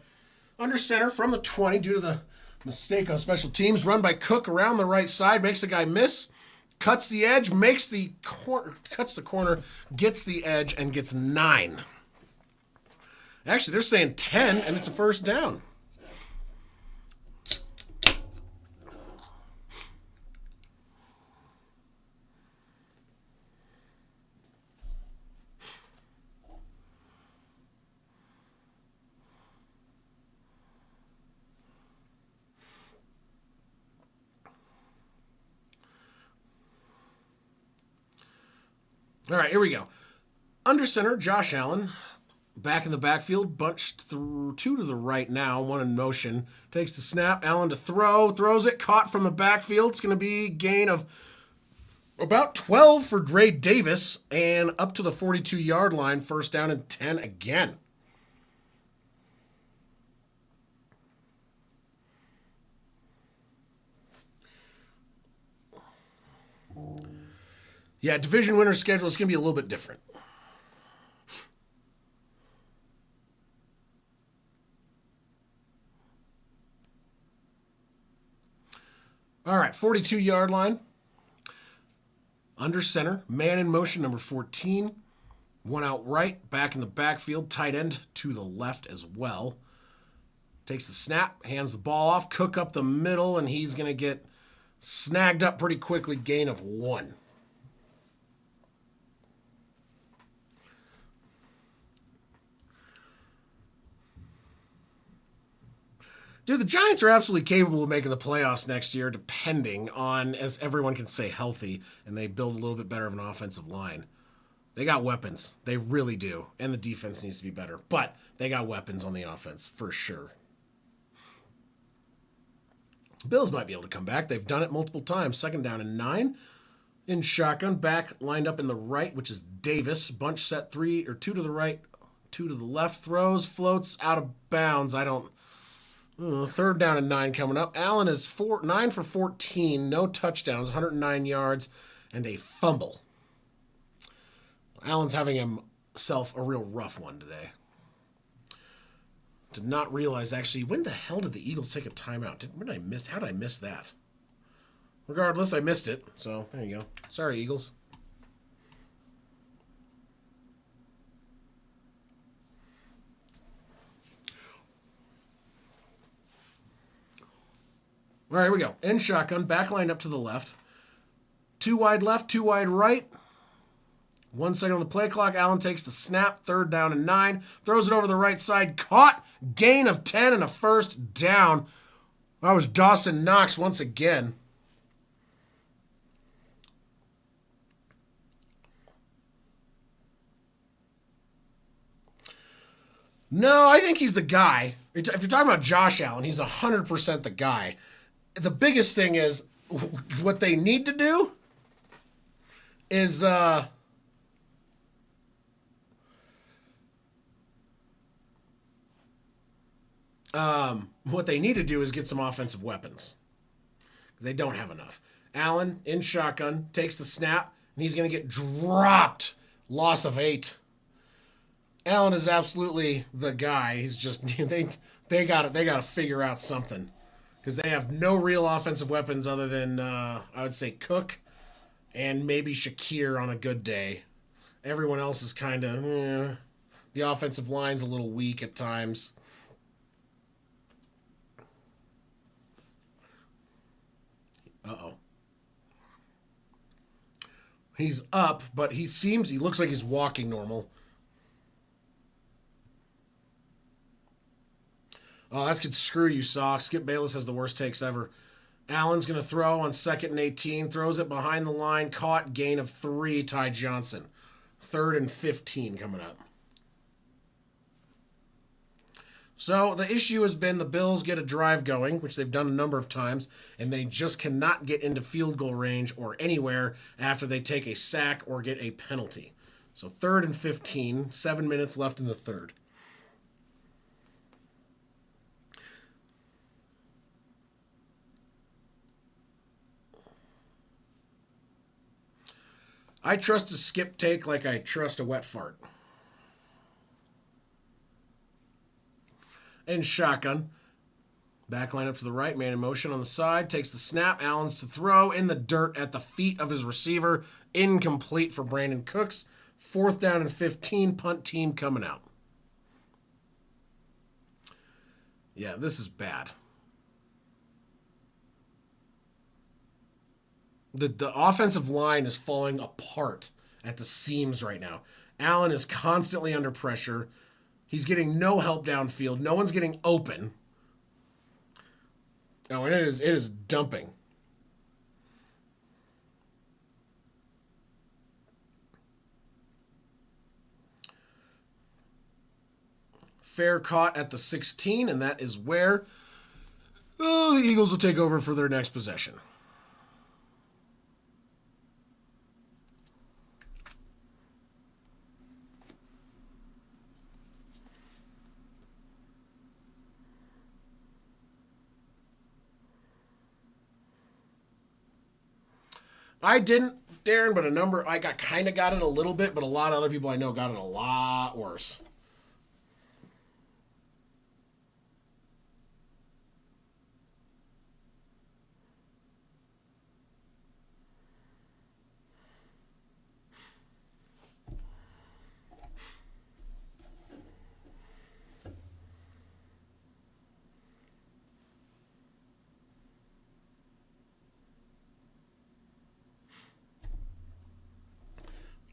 S1: Under center from the 20 due to the mistake on special teams. Run by Cook around the right side. Makes the guy miss. Cuts the edge. Cuts the corner. Gets the edge and gets 9. Actually, they're saying 10 and it's a first down. All right, here we go. Under center, Josh Allen. Back in the backfield, bunched through 2 to the right now, 1 in motion. Takes the snap, Allen to throw, throws it, caught from the backfield. It's going to be gain of about 12 for Dre Davis, and up to the 42-yard line, first down and 10 again. Yeah, division winner schedule is going to be a little bit different. All right, 42-yard line. Under center, man in motion, number 14. 1 out right, back in the backfield, tight end to the left as well. Takes the snap, hands the ball off, Cook up the middle, and he's going to get snagged up pretty quickly, gain of 1. Dude, the Giants are absolutely capable of making the playoffs next year, depending on, as everyone can say, healthy, and they build a little bit better of an offensive line. They got weapons. They really do. And the defense needs to be better. But they got weapons on the offense, for sure. Bills might be able to come back. They've done it multiple times. 2nd down and 9. In shotgun, back lined up in the right, which is Davis. Bunch set 2 to the right, 2 to the left. Throws, floats, out of bounds. 3rd down and 9 coming up. Allen is 9 for 14, no touchdowns, 109 yards, and a fumble. Allen's having himself a real rough one today. Did not realize, actually, when the hell did the Eagles take a timeout? How did I miss that? Regardless, I missed it, so there you go. Sorry, Eagles. All right, here we go. In shotgun, back line up to the left. 2 wide left, 2 wide right. 1 second on the play clock. Allen takes the snap. 3rd down and 9. Throws it over the right side. Caught. Gain of 10 and a first down. That was Dawson Knox once again. No, I think he's the guy. If you're talking about Josh Allen, he's 100% the guy. The biggest thing is what they need to do is get some offensive weapons. They don't have enough. Allen in shotgun takes the snap and he's going to get dropped. Loss of 8. Allen is absolutely the guy. He's just They got it. They got to figure out something because they have no real offensive weapons other than I would say Cook and maybe Shakir on a good day. Everyone else is kind of the offensive line's a little weak at times. Uh-oh. He's up, but he looks like he's walking normal. Oh, that's could screw you, Sock. Skip Bayless has the worst takes ever. Allen's going to throw on 2nd and 18. Throws it behind the line. Caught. Gain of 3. Ty Johnson. 3rd and 15 coming up. So the issue has been the Bills get a drive going, which they've done a number of times, and they just cannot get into field goal range or anywhere after they take a sack or get a penalty. So 3rd and 15. 7 minutes left in the third. I trust a skip take like I trust a wet fart. And shotgun. Back line up to the right. Man in motion on the side. Takes the snap. Allen's to throw in the dirt at the feet of his receiver. Incomplete for Brandon Cooks. 4th down and 15. Punt team coming out. Yeah, this is bad. The offensive line is falling apart at the seams right now. Allen is constantly under pressure. He's getting no help downfield. No one's getting open. Oh, and it is dumping. Fair caught at the 16, and that is where the Eagles will take over for their next possession. I didn't, Darren, but I kind of got it a little bit, but a lot of other people I know got it a lot worse.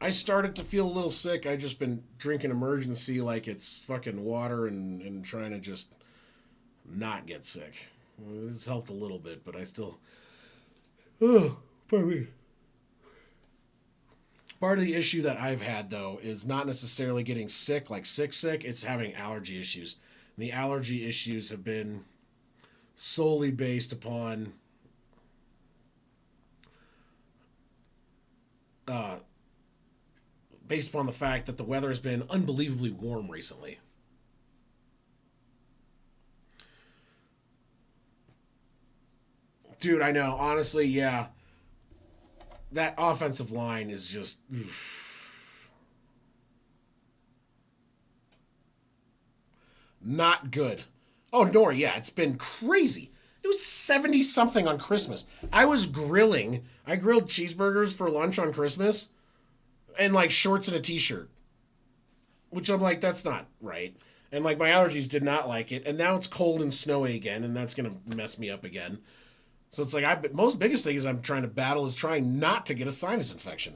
S1: I started to feel a little sick. I just been drinking Emergency like it's fucking water and trying to just not get sick. It's helped a little bit, but I still. Oh, pardon me. Part of the issue that I've had though is not necessarily getting sick, like sick. It's having allergy issues. And the allergy issues have been solely based upon uh, based upon the fact that the weather has been unbelievably warm recently. Dude, I know. Honestly, yeah. That offensive line is just not good. Oh, nor, yeah, it's been crazy. It was 70 something on Christmas. I grilled cheeseburgers for lunch on Christmas and like shorts and a t shirt, which I'm like, that's not right. And like my allergies did not like it. And now it's cold and snowy again, and that's going to mess me up again. So it's like, most biggest thing is I'm trying to battle is trying not to get a sinus infection.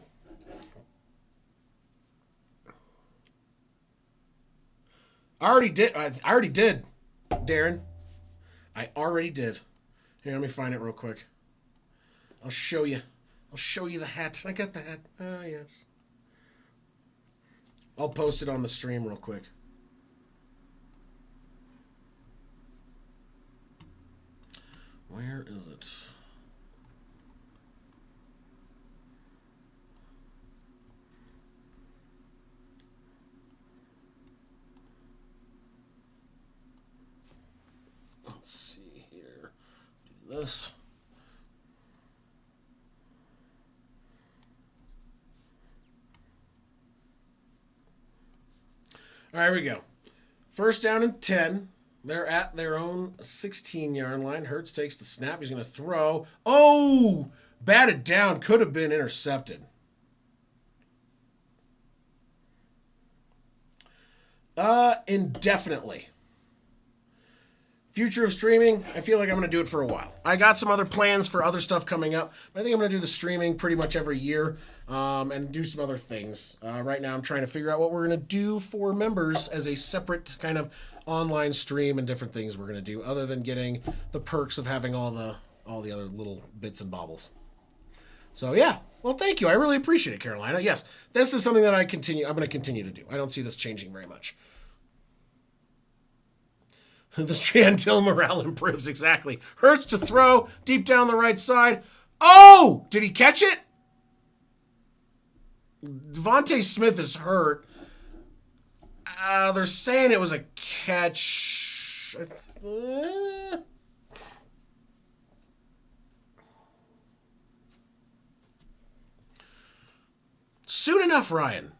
S1: I already did, Darren. I already did. Here, let me find it real quick. I'll show you. I'll show you the hat. I got the hat. Ah, yes. I'll post it on the stream real quick. Where is it? Let's see here. Do this. All right, here we go. 1st down and 10. They're at their own 16-yard line. Hurts takes the snap. He's going to throw. Oh! Batted down. Could have been intercepted. Indefinitely. Future of streaming, I feel like I'm going to do it for a while. I got some other plans for other stuff coming up, but I think I'm going to do the streaming pretty much every year and do some other things. Right now, I'm trying to figure out what we're going to do for members as a separate kind of online stream and different things we're going to do, other than getting the perks of having all the other little bits and baubles. So yeah, well, thank you. I really appreciate it, Carolina. Yes, this is something that I'm going to continue to do. I don't see this changing very much. Until morale improves, exactly. Hurts to throw deep down the right side. Oh! Did he catch it? Devontae Smith is hurt. They're saying it was a catch. Soon enough, Ryan.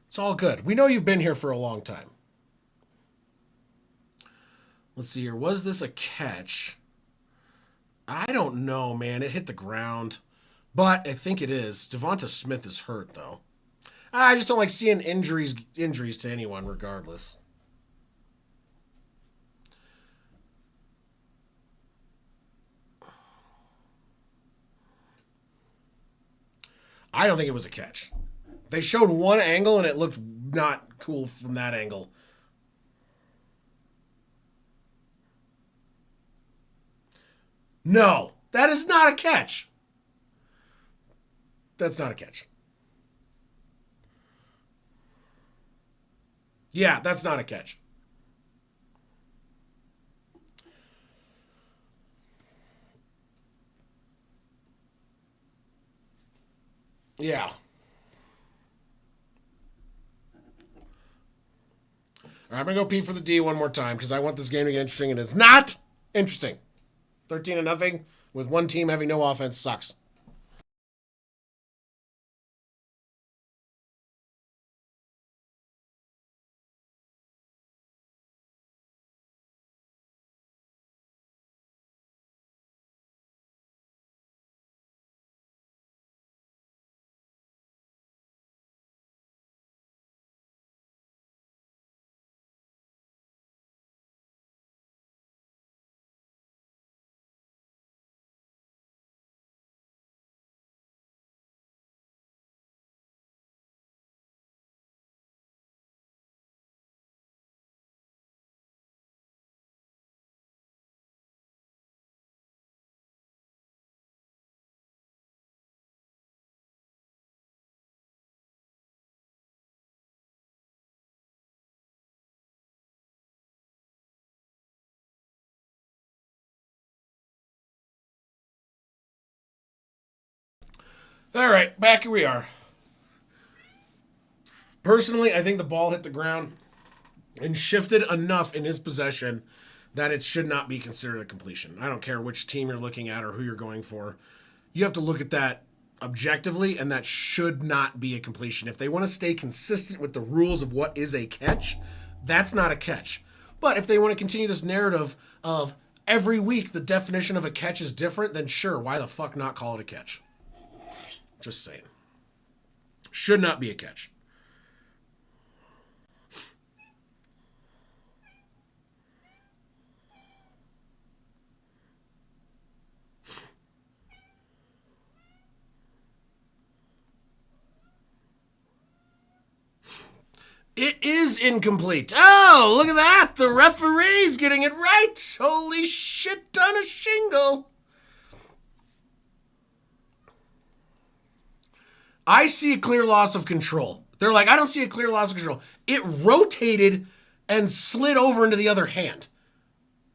S1: It's all good. We know you've been here for a long time. Let's see here. Was this a catch? I don't know, man. It hit the ground. But I think it is. Devonta Smith is hurt, though. I just don't like seeing injuries to anyone, regardless. I don't think it was a catch. They showed one angle, and it looked not cool from that angle. No, that is not a catch. That's not a catch. Yeah, that's not a catch. Yeah. All right, I'm going to go Pete for the D one more time because I want this game to get interesting, and it's not interesting. 13-0 with one team having no offense sucks. All right, back here we are. Personally, I think the ball hit the ground and shifted enough in his possession that it should not be considered a completion. I don't care which team you're looking at or who you're going for. You have to look at that objectively, and that should not be a completion. If they want to stay consistent with the rules of what is a catch, that's not a catch. But if they want to continue this narrative of every week the definition of a catch is different, then sure, why the fuck not call it a catch? Just saying. Should not be a catch. It is incomplete. Oh, look at that. The referee's getting it right. Holy shit ton of shingle. I see a clear loss of control. They're like, I don't see a clear loss of control. It rotated and slid over into the other hand.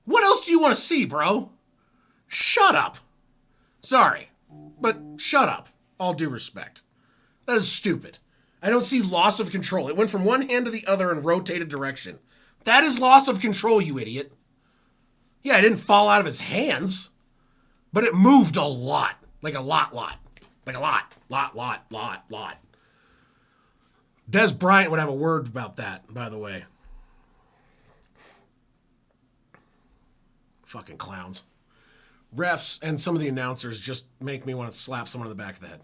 S1: What else do you want to see, bro? Shut up. Sorry, but shut up. All due respect. That is stupid. I don't see loss of control. It went from one hand to the other and rotated direction. That is loss of control, you idiot. Yeah, it didn't fall out of his hands, but it moved a lot. Like a lot. Like a lot. Lot. Des Bryant would have a word about that, by the way. Fucking clowns. Refs and some of the announcers just make me want to slap someone in the back of the head.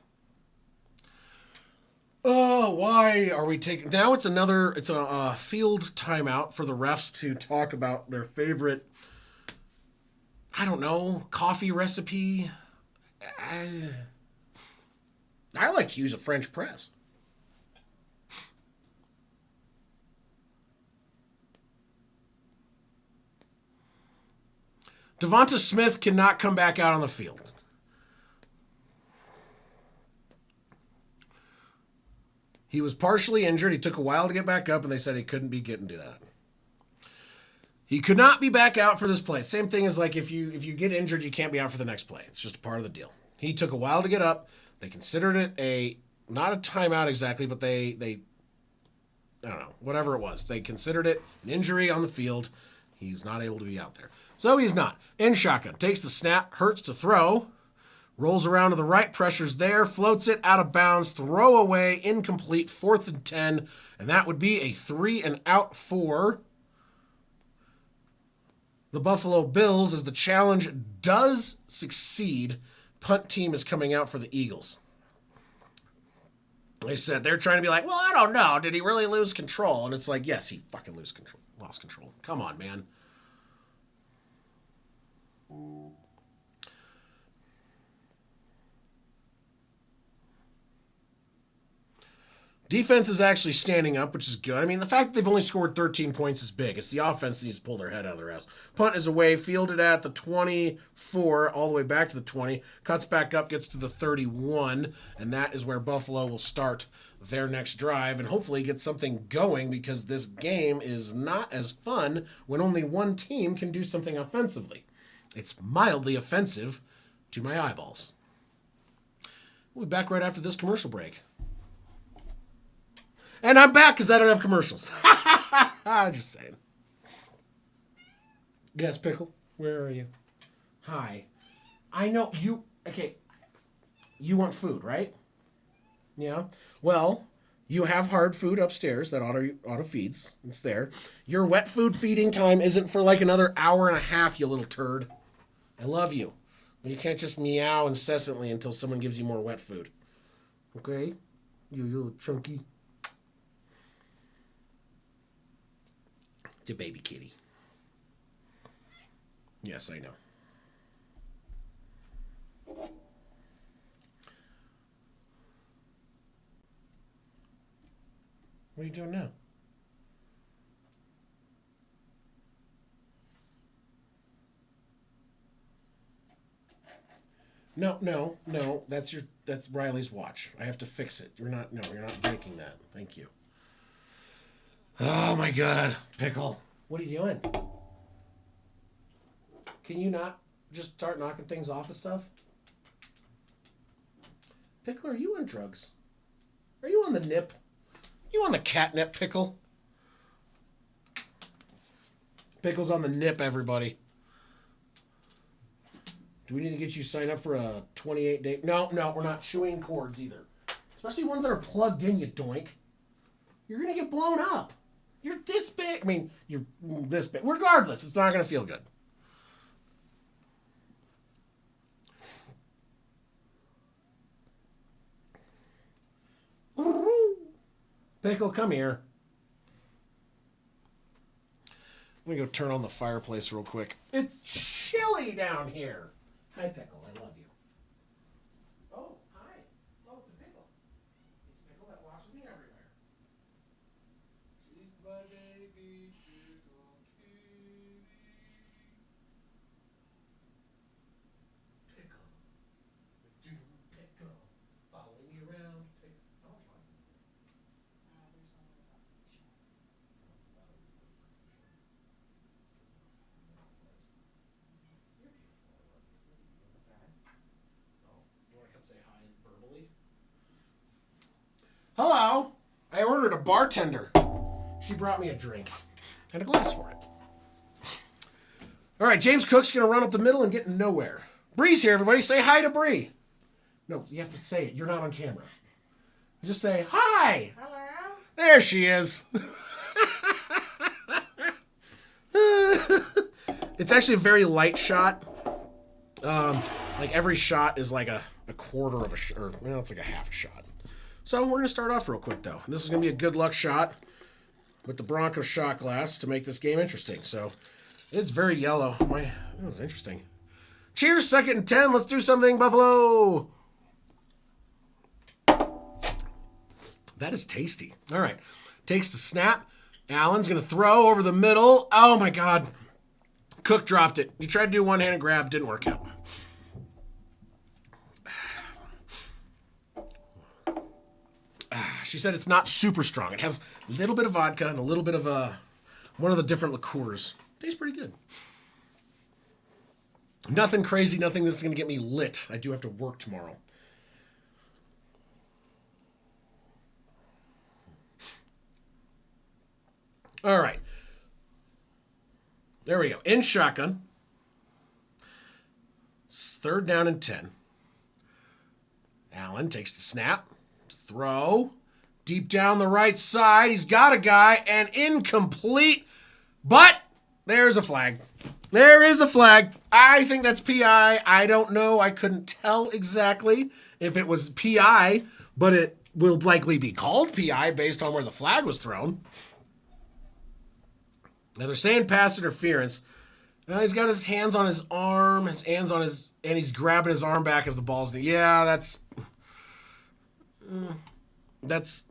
S1: Oh, why are we taking... Now it's a field timeout for the refs to talk about their favorite, I don't know, coffee recipe. I like to use a French press. Devonta Smith cannot come back out on the field. He was partially injured. He took a while to get back up, and they said he couldn't be getting to that. He could not be back out for this play. Same thing as like if you get injured, you can't be out for the next play. It's just a part of the deal. He took a while to get up. They considered it not a timeout exactly, but they I don't know, whatever it was. They considered it an injury on the field. He's not able to be out there. So he's not. In shotgun. Takes the snap. Hurts to throw. Rolls around to the right. Pressure's there. Floats it out of bounds. Throw away. Incomplete. 4th and 10. And that would be a 3-and-out for the Buffalo Bills as the challenge does succeed. Punt team is coming out for the Eagles. They said they're trying to be like, well, I don't know. Did he really lose control? And it's like, yes, he fucking lost control. Come on, man. Defense is actually standing up, which is good. I mean, the fact that they've only scored 13 points is big. It's the offense that needs to pull their head out of their ass. Punt is away, fielded at the 24, all the way back to the 20. Cuts back up, gets to the 31, and that is where Buffalo will start their next drive and hopefully get something going because this game is not as fun when only one team can do something offensively. It's mildly offensive to my eyeballs. We'll be back right after this commercial break. And I'm back because I don't have commercials. Just saying. Yes, Pickle, where are you? Hi. I know you... Okay. You want food, right? Yeah? Well, you have hard food upstairs that auto feeds. It's there. Your wet food feeding time isn't for like another hour and a half, you little turd. I love you. But you can't just meow incessantly until someone gives you more wet food. Okay? You little chunky... It's a baby kitty. Yes, I know. What are you doing now? No. That's Riley's watch. I have to fix it. You're not breaking that. Thank you. Oh my God, Pickle. What are you doing? Can you not just start knocking things off of stuff? Pickle, are you on drugs? Are you on the nip? You on the catnip, Pickle? Pickle's on the nip, everybody. Do we need to get you signed up for a 28-day? No, we're not chewing cords either. Especially ones that are plugged in, you doink. You're going to get blown up. You're this big. I mean, you're this big. Regardless, it's not going to feel good. Pickle, come here. Let me go turn on the fireplace real quick. It's chilly down here. Hi, Pickle. I love you. Oh, hi. Oh, it's a Pickle. It's Pickle that walks with me everywhere. She's my baby Pickle kitty. Pickle. Pickle. Following me around. Pickle. Oh, fine.
S2: There's only about 3 shots.
S1: Hello. I ordered a bartender. She brought me a drink and a glass for it. All right, James Cook's going to run up the middle and get nowhere. Bree's here, everybody. Say hi to Bree. No, you have to say it. You're not on camera. Just say, hi.
S2: Hello?
S1: There she is. It's actually a very light shot. Like every shot is like a quarter of a shot, or well, it's like a half a shot. So we're gonna start off real quick though. This is gonna be a good luck shot with the Bronco shot glass to make this game interesting. So it's very yellow. That was interesting. Cheers, 2nd and 10. Let's do something, Buffalo. That is tasty. All right. Takes the snap. Allen's going to throw over the middle. Oh, my God. Cook dropped it. He tried to do one-handed grab. Didn't work out. She said it's not super strong. It has a little bit of vodka and a little bit of one of the different liqueurs. Tastes pretty good. Nothing crazy. Nothing that's going to get me lit. I do have to work tomorrow. All right. There we go. In shotgun. 3rd down and 10. Allen takes the snap. Throw. Deep down the right side. He's got a guy. And incomplete. But there's a flag. There is a flag. I think that's PI. I don't know. I couldn't tell exactly if it was PI. But it will likely be called PI based on where the flag was thrown. Now they're saying pass interference. Now he's got his hands on his arm, his hands on his, and he's grabbing his arm back as the ball's in. Yeah, that's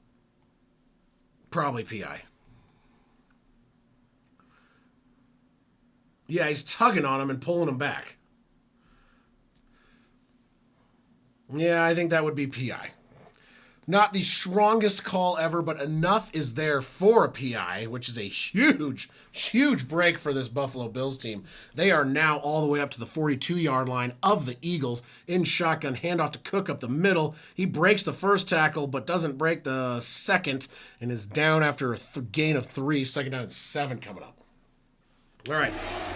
S1: probably PI. Yeah, he's tugging on him and pulling him back. Yeah, I think that would be PI. Not the strongest call ever, but enough is there for a PI, which is a huge, huge break for this Buffalo Bills team. They are now all the way up to the 42-yard line of the Eagles in shotgun. Handoff to Cook up the middle. He breaks the first tackle, but doesn't break the second, and is down after a gain of 3. 2nd down and 7 coming up. All right.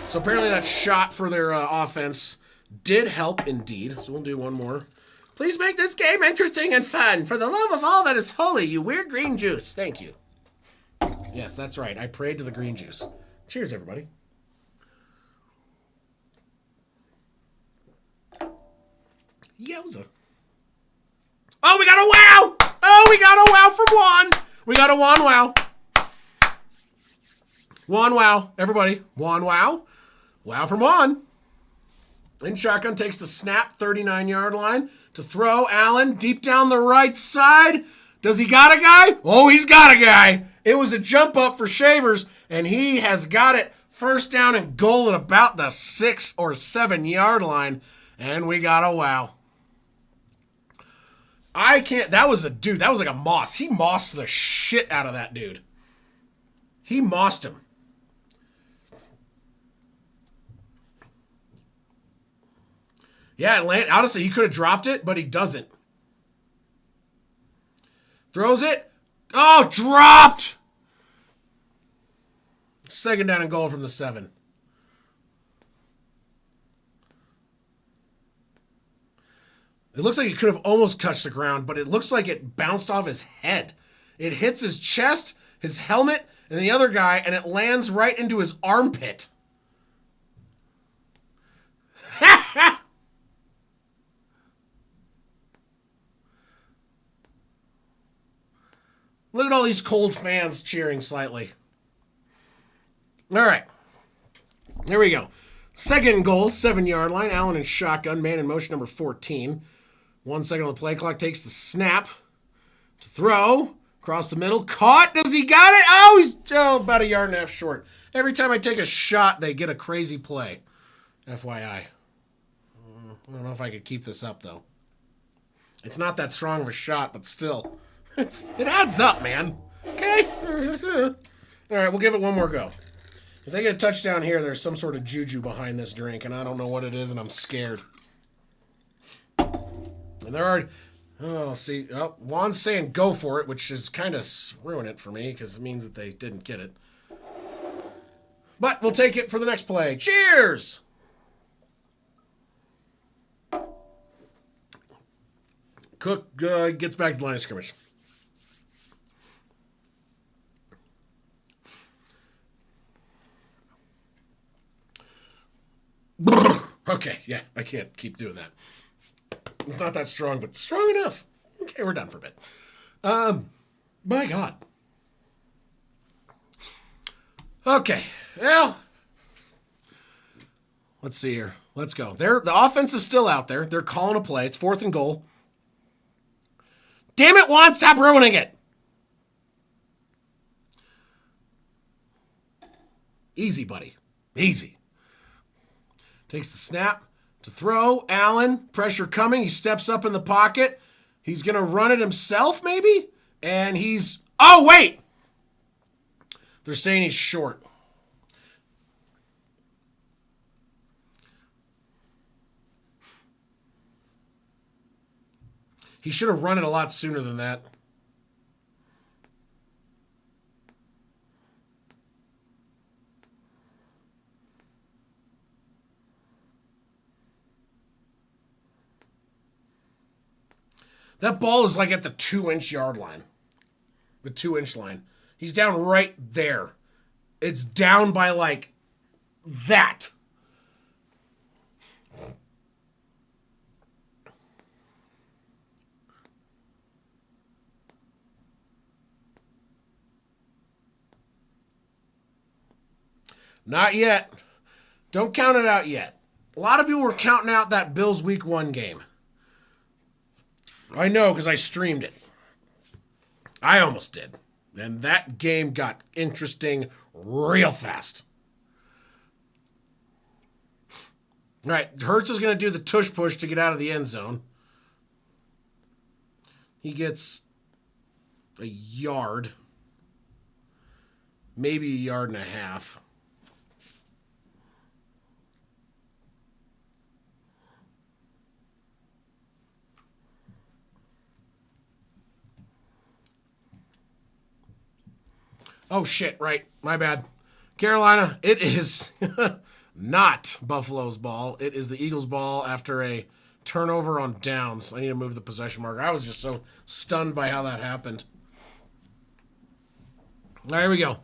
S1: So apparently that shot for their offense did help indeed. So we'll do one more. Please make this game interesting and fun. For the love of all that is holy, you weird green juice. Thank you. Yes, that's right. I prayed to the green juice. Cheers, everybody. Yowza. Oh, we got a wow! Oh, we got a wow from Juan. We got a Juan wow. Juan wow. Everybody. Juan wow. Wow from Juan. In shotgun, takes the snap, 39-yard line. To throw, Allen deep down the right side. Does he got a guy? Oh, he's got a guy. It was a jump up for Shavers, and he has got it 1st down and goal at about the 6 or 7-yard line, and we got a wow. I can't. That was a dude. That was like a moss. He mossed the shit out of that dude. He mossed him. Yeah, honestly, he could have dropped it, but he doesn't. Throws it. Oh, dropped! 2nd down and goal from the 7. It looks like he could have almost touched the ground, but it looks like it bounced off his head. It hits his chest, his helmet, and the other guy, and it lands right into his armpit. Ha ha! Look at all these cold fans cheering slightly. All right. Here we go. 2nd goal, 7-yard line. Allen in shotgun. Man in motion, number 14. 1 second on the play clock. Takes the snap. To throw. Across the middle. Caught. Does he got it? Oh, he's about 1.5 yards short. Every time I take a shot, they get a crazy play. FYI. I don't know if I could keep this up, though. It's not that strong of a shot, but still. It adds up, man. Okay? All right, we'll give it one more go. If they get a touchdown here, there's some sort of juju behind this drink, and I don't know what it is, and I'm scared. And there are... Oh, see. Oh, Juan's saying go for it, which is kind of ruin it for me, because it means that they didn't get it. But we'll take it for the next play. Cheers! Cook gets back to the line of scrimmage. Okay, yeah, I can't keep doing that. It's not that strong, but strong enough. Okay, we're done for a bit. My God. Okay, well, let's see here. Let's go. The offense is still out there. They're calling a play. It's 4th and goal. Damn it, Juan, stop ruining it. Easy, buddy. Easy. Takes the snap to throw. Allen, pressure coming. He steps up in the pocket. He's going to run it himself, maybe? And he's... Oh, wait! They're saying he's short. He should have run it a lot sooner than that. That ball is like at the 2-inch yard line. The 2-inch line. He's down right there. It's down by like that. Not yet. Don't count it out yet. A lot of people were counting out that Bills Week 1 game. I know because I streamed it. I almost did. And that game got interesting real fast. All right, Hurts is going to do the tush push to get out of the end zone. He gets a yard, maybe a yard and a half. Oh, shit, right. My bad. Carolina, it is not Buffalo's ball. It is the Eagles' ball after a turnover on downs. I need to move the possession marker. I was just so stunned by how that happened. All right, here we go.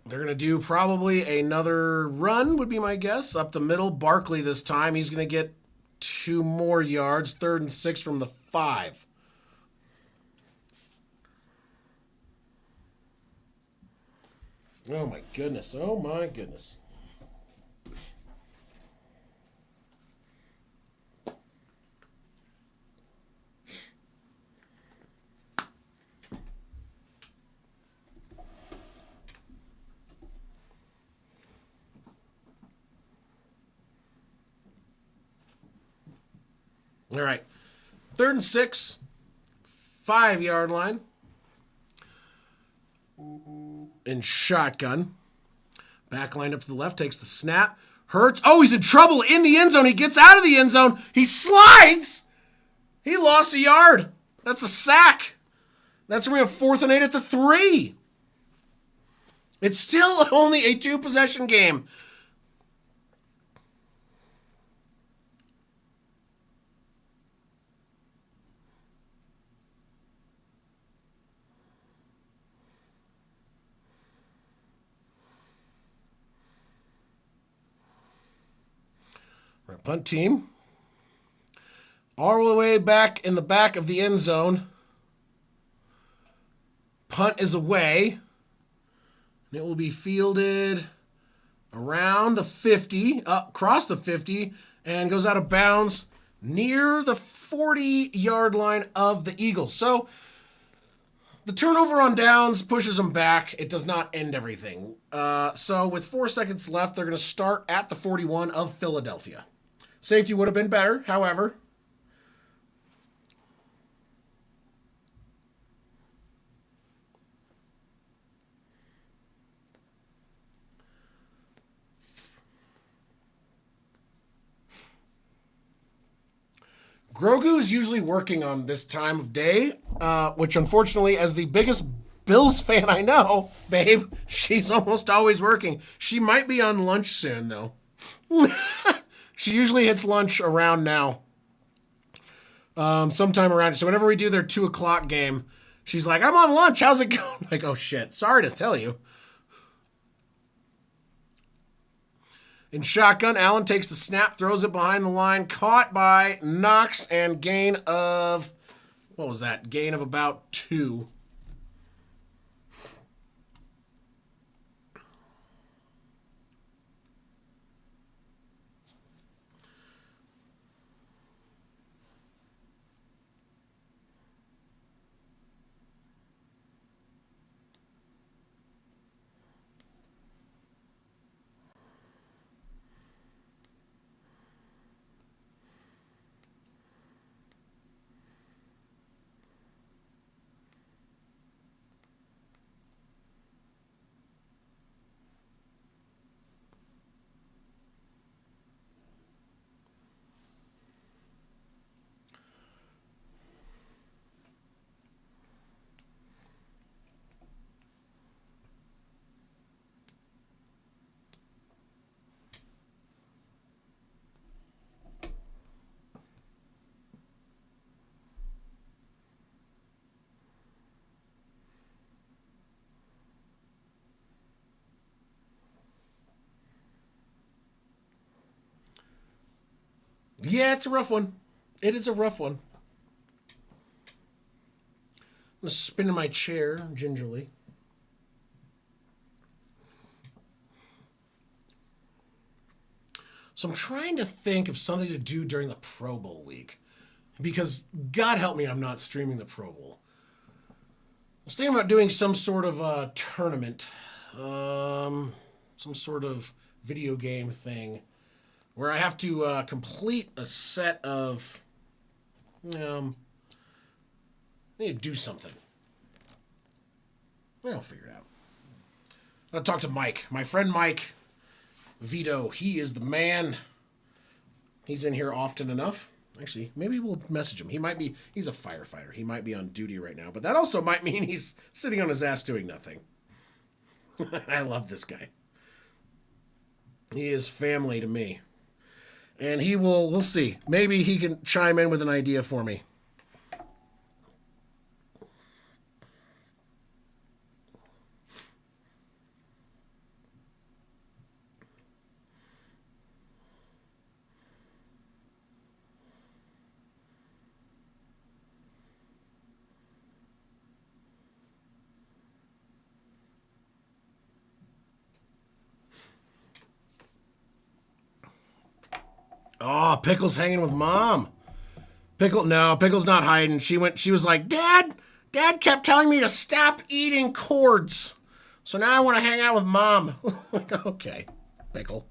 S1: They're going to do probably another run, would be my guess, up the middle. Barkley this time. He's going to get 2 more yards, 3rd and 6 from the 5. Oh, my goodness. Oh, my goodness. All right. 3rd and 6, 5-yard line. In shotgun. Back line up to the left, takes the snap. Hurts. Oh, he's in trouble in the end zone. He gets out of the end zone. He slides. He lost a yard. That's a sack. That's where we have 4th and 8 at the 3. It's still only a 2-possession game. Our punt team. All the way back in the back of the end zone. Punt is away. And it will be fielded around the 50, up across the 50, and goes out of bounds near the 40-yard line of the Eagles. So the turnover on downs pushes them back. It does not end everything. So with 4 seconds left, they're going to start at the 41 of Philadelphia. Safety would have been better, however. Grogu is usually working on this time of day, which unfortunately, as the biggest Bills fan I know, babe, she's almost always working. She might be on lunch soon, though. She usually hits lunch around now. Sometime around. So whenever we do their 2 o'clock game, she's like, I'm on lunch. How's it going? I'm like, oh, shit. Sorry to tell you. In shotgun, Allen takes the snap, throws it behind the line, caught by Knox, and gain of, what was that? Gain of about 2. Yeah, it's a rough one. It is a rough one. I'm going to spin in my chair gingerly. So I'm trying to think of something to do during the Pro Bowl week. Because, God help me, I'm not streaming the Pro Bowl. I was thinking about doing some sort of tournament. Some sort of video game thing. Where I have to complete a set of... I need to do something. I'll figure it out. I'll talk to Mike. My friend Mike Vito. He is the man. He's in here often enough. Actually, maybe we'll message him. He's a firefighter. He might be on duty right now. But that also might mean he's sitting on his ass doing nothing. I love this guy. He is family to me. And we'll see. Maybe he can chime in with an idea for me. Oh, Pickle's hanging with Mom. Pickle's not hiding. She was like, Dad kept telling me to stop eating cords. So now I want to hang out with Mom. Okay, Pickle.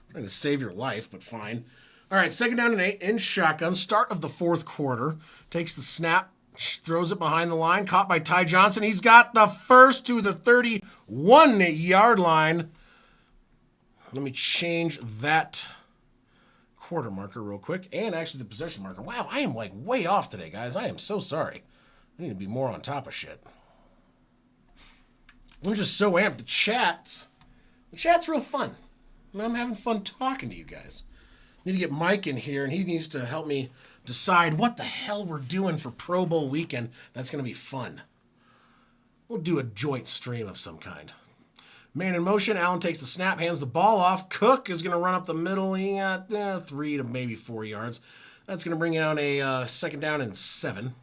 S1: I'm trying to save your life, but fine. All right, 2nd down and 8 in shotgun. Start of the 4th quarter. Takes the snap, throws it behind the line. Caught by Ty Johnson. He's got the first to the 31-yard line. Let me change that quarter marker real quick, and actually the possession marker. Wow, I am like way off today, guys. I am so sorry. I need to be more on top of shit. I'm just so amped. The chat's real fun. I'm having fun talking to you guys. I need to get Mike in here, and he needs to help me decide what the hell we're doing for Pro Bowl weekend. That's going to be fun. We'll do a joint stream of some kind. Man in motion. Allen takes the snap, hands the ball off. Cook is going to run up the middle. He got 3 to maybe 4 yards. That's going to bring out a 2nd down and 7.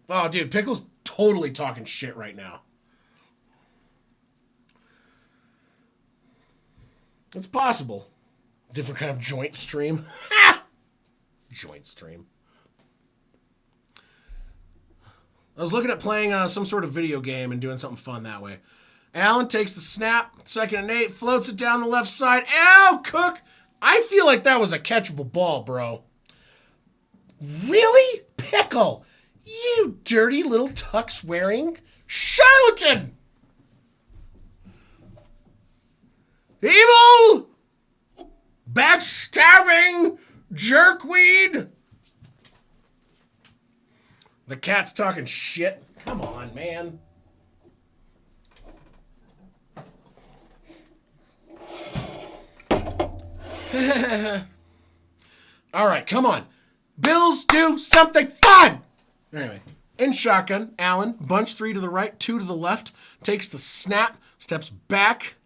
S1: Oh, dude, Pickle's totally talking shit right now. It's possible. Different kind of joint stream. Joint stream. I was looking at playing some sort of video game and doing something fun that way. Allen takes the snap, 2nd and 8, floats it down the left side. Ow, Cook! I feel like that was a catchable ball, bro. Really? Pickle! You dirty little tux-wearing charlatan! Evil! Backstabbing jerkweed! The cat's talking shit. Come on, man. All right, come on. Bills, do something fun! Anyway, in shotgun, Allen, bunch 3 to the right, 2 to the left, takes the snap, steps back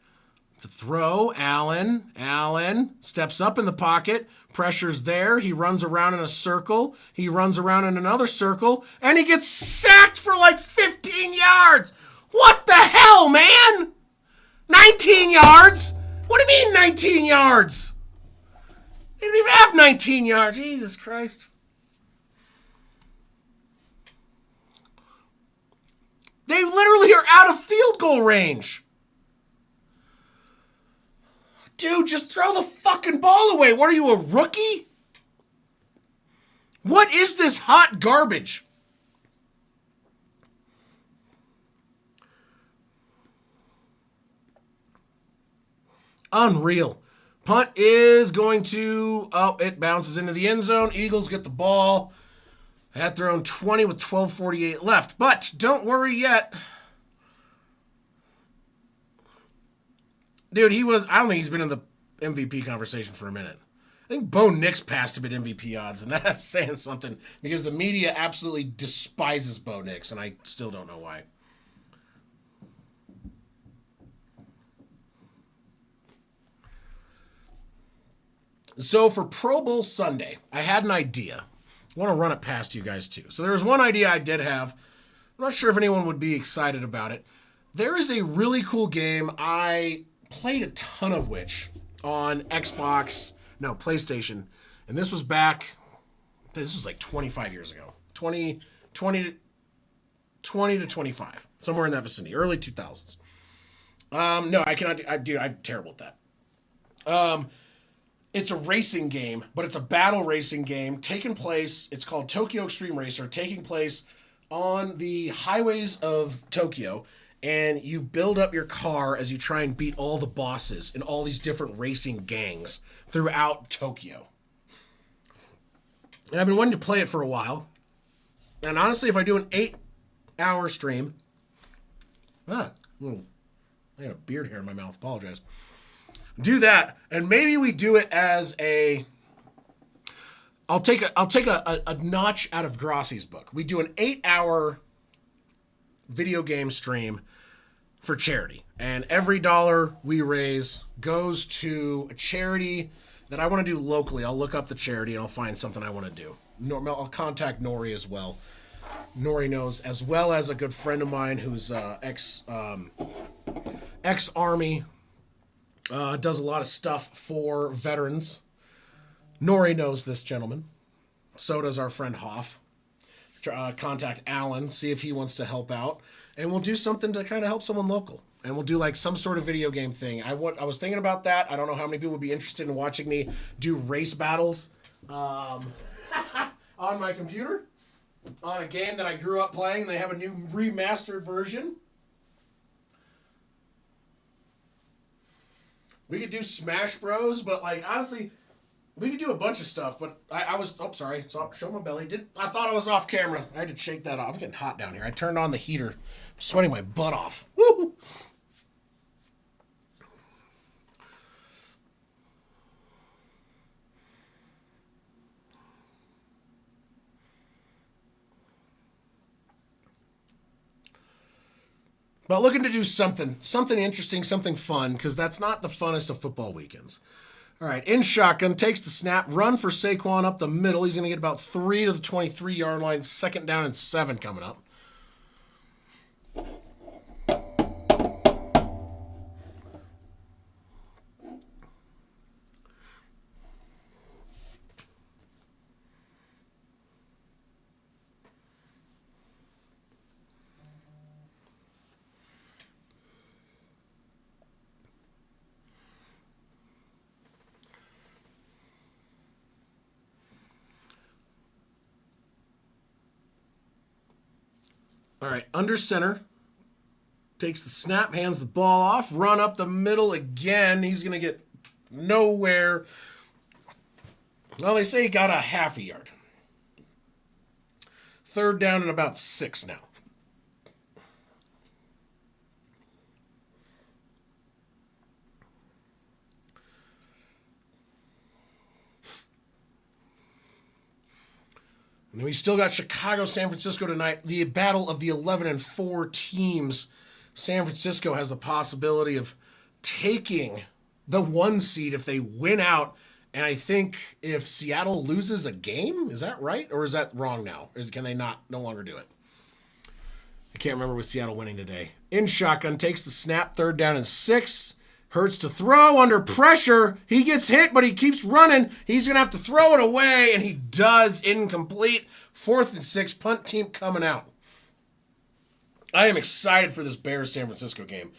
S1: to throw. Allen steps up in the pocket, pressure's there. He runs around in a circle. He runs around in another circle, and he gets sacked for like 15 yards. What the hell, man? 19 yards? What do you mean 19 yards? They didn't even have 19 yards. Jesus Christ. They literally are out of field goal range. Dude, just throw the fucking ball away. What are you, a rookie? What is this hot garbage? Unreal. Punt is going to... Oh, it bounces into the end zone. Eagles get the ball. Had their own 20 with 12:48 left. But don't worry yet. Dude, I don't think he's been in the MVP conversation for a minute. I think Bo Nix passed him at MVP odds, and that's saying something because the media absolutely despises Bo Nix, and I still don't know why. So for Pro Bowl Sunday, I had an idea. I want to run it past you guys too. So there was one idea I did have. I'm not sure if anyone would be excited about it. There is a really cool game I played a ton of which on PlayStation. And this was like 25 years ago. 20 to 25. Somewhere in that vicinity. Early 2000s. No, I cannot. I'm terrible at that. It's a racing game, but it's a battle racing game taking place. It's called Tokyo Extreme Racer, taking place on the highways of Tokyo. And you build up your car as you try and beat all the bosses in all these different racing gangs throughout Tokyo. And I've been wanting to play it for a while. And honestly, if I do an 8-hour stream... I got a beard hair in my mouth. Apologize. Do that, and maybe we do it as a... I'll take a notch out of Grassi's book. We do an 8-hour video game stream for charity. And every dollar we raise goes to a charity that I want to do locally. I'll look up the charity and I'll find something I want to do. I'll contact Nori as well. Nori knows, as well as a good friend of mine who's ex-Army, does a lot of stuff for veterans. Nori knows this gentleman. So does our friend Hoff. Contact Alan, see if he wants to help out. And we'll do something to kind of help someone local. And we'll do like some sort of video game thing. I was thinking about that. I don't know how many people would be interested in watching me do race battles on my computer. On a game that I grew up playing. They have a new remastered version. We could do Smash Bros, but like honestly, we could do a bunch of stuff. But I was sorry, so show my belly. I thought I was off camera. I had to shake that off. I'm getting hot down here. I turned on the heater, I'm sweating my butt off. Woo! But looking to do something interesting, something fun, because that's not the funnest of football weekends. All right, in shotgun, takes the snap, run for Saquon up the middle. He's going to get about 3 to the 23-yard line, 2nd down and 7 coming up. All right, under center. Takes the snap, hands the ball off, run up the middle again. He's going to get nowhere. Well, they say he got a half a yard. 3rd down and about 6 now. And we still got Chicago, San Francisco tonight. The battle of the 11-4 teams. San Francisco has the possibility of taking the 1 seed if they win out. And I think if Seattle loses a game, is that right? Or is that wrong now? Can they no longer do it? I can't remember with Seattle winning today. In shotgun, takes the snap, 3rd down and 6. Hurts to throw under pressure. He gets hit, but he keeps running. He's going to have to throw it away, and he does. Incomplete. 4th and 6. Punt team coming out. I am excited for this Bears-San Francisco game.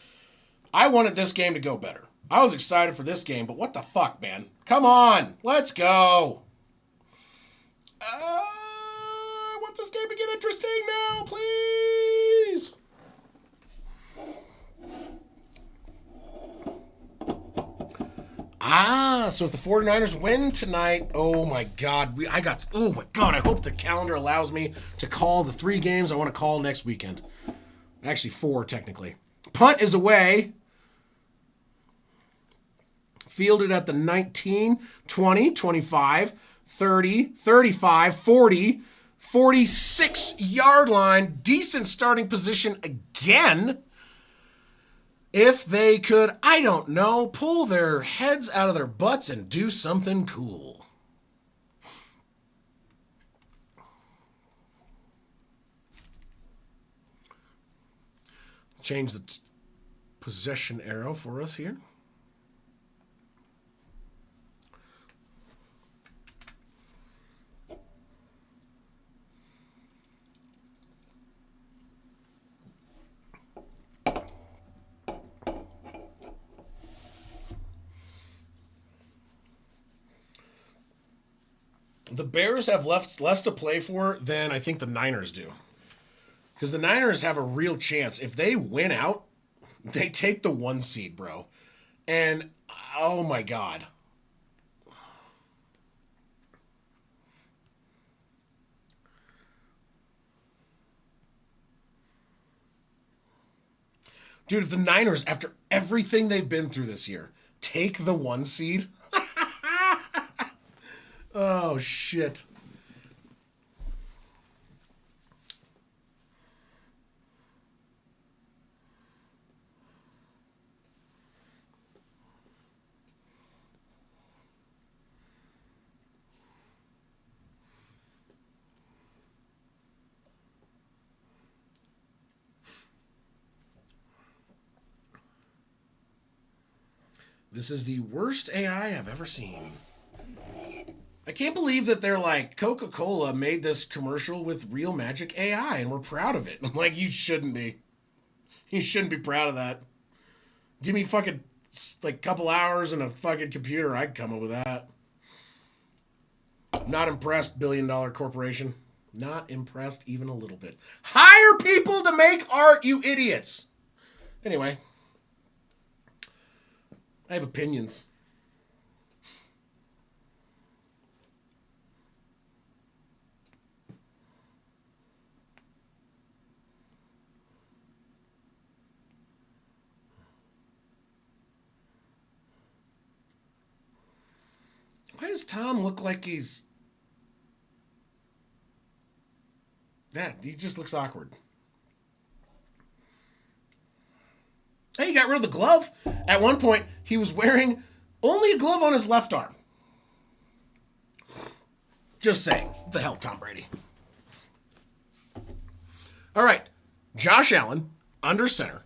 S1: I wanted this game to go better. I was excited for this game, but what the fuck, man? Come on. Let's go. I want this game to get interesting now, please. So if the 49ers win tonight, oh my God, I hope the calendar allows me to call the 3 games I want to call next weekend. Actually 4, technically. Punt is away. Fielded at the 19, 20, 25, 30, 35, 40, 46-yard line. Decent starting position again. If they could, I don't know, pull their heads out of their butts and do something cool. Change the possession arrow for us here. The Bears have less to play for than I think the Niners do. Because the Niners have a real chance. If they win out, they take the 1 seed, bro. And, oh my God. Dude, if the Niners, after everything they've been through this year, take the 1 seed... Oh, shit. This is the worst AI I've ever seen. I can't believe that they're like, Coca-Cola made this commercial with Real Magic AI and we're proud of it. I'm like, you shouldn't be. You shouldn't be proud of that. Give me fucking like couple hours and a fucking computer. I'd come up with that. Not impressed, billion-dollar corporation. Not impressed even a little bit. Hire people to make art, you idiots. Anyway. I have opinions. Why does Tom look like he's... Yeah, he just looks awkward. Hey, he got rid of the glove. At one point, he was wearing only a glove on his left arm. Just saying. What the hell, Tom Brady? All right. Josh Allen, under center.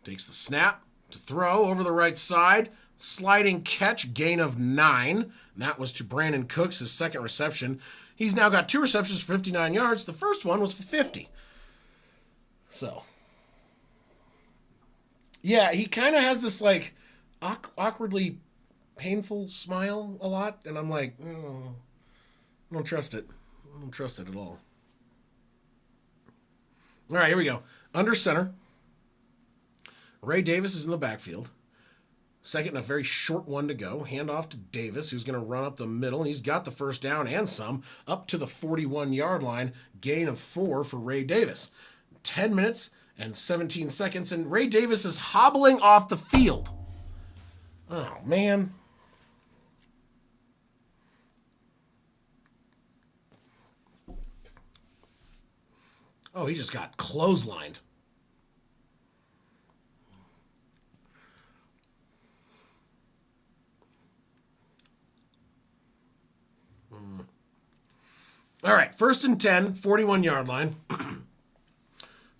S1: Takes the snap to throw over the right side. Sliding catch, gain of 9. And that was to Brandon Cooks, his second reception. He's now got 2 receptions for 59 yards. The first one was for 50. So, yeah, he kind of has this, like, awkwardly painful smile a lot. And I'm like, I don't trust it. I don't trust it at all. All right, here we go. Under center. Ray Davis is in the backfield. Second and a very short one to go. Hand off to Davis, who's going to run up the middle. And he's got the first down and some up to the 41-yard line. Gain of 4 for Ray Davis. 10 minutes and 17 seconds. And Ray Davis is hobbling off the field. Oh, man. Oh, he just got clotheslined. All right, first and 10, 41-yard line.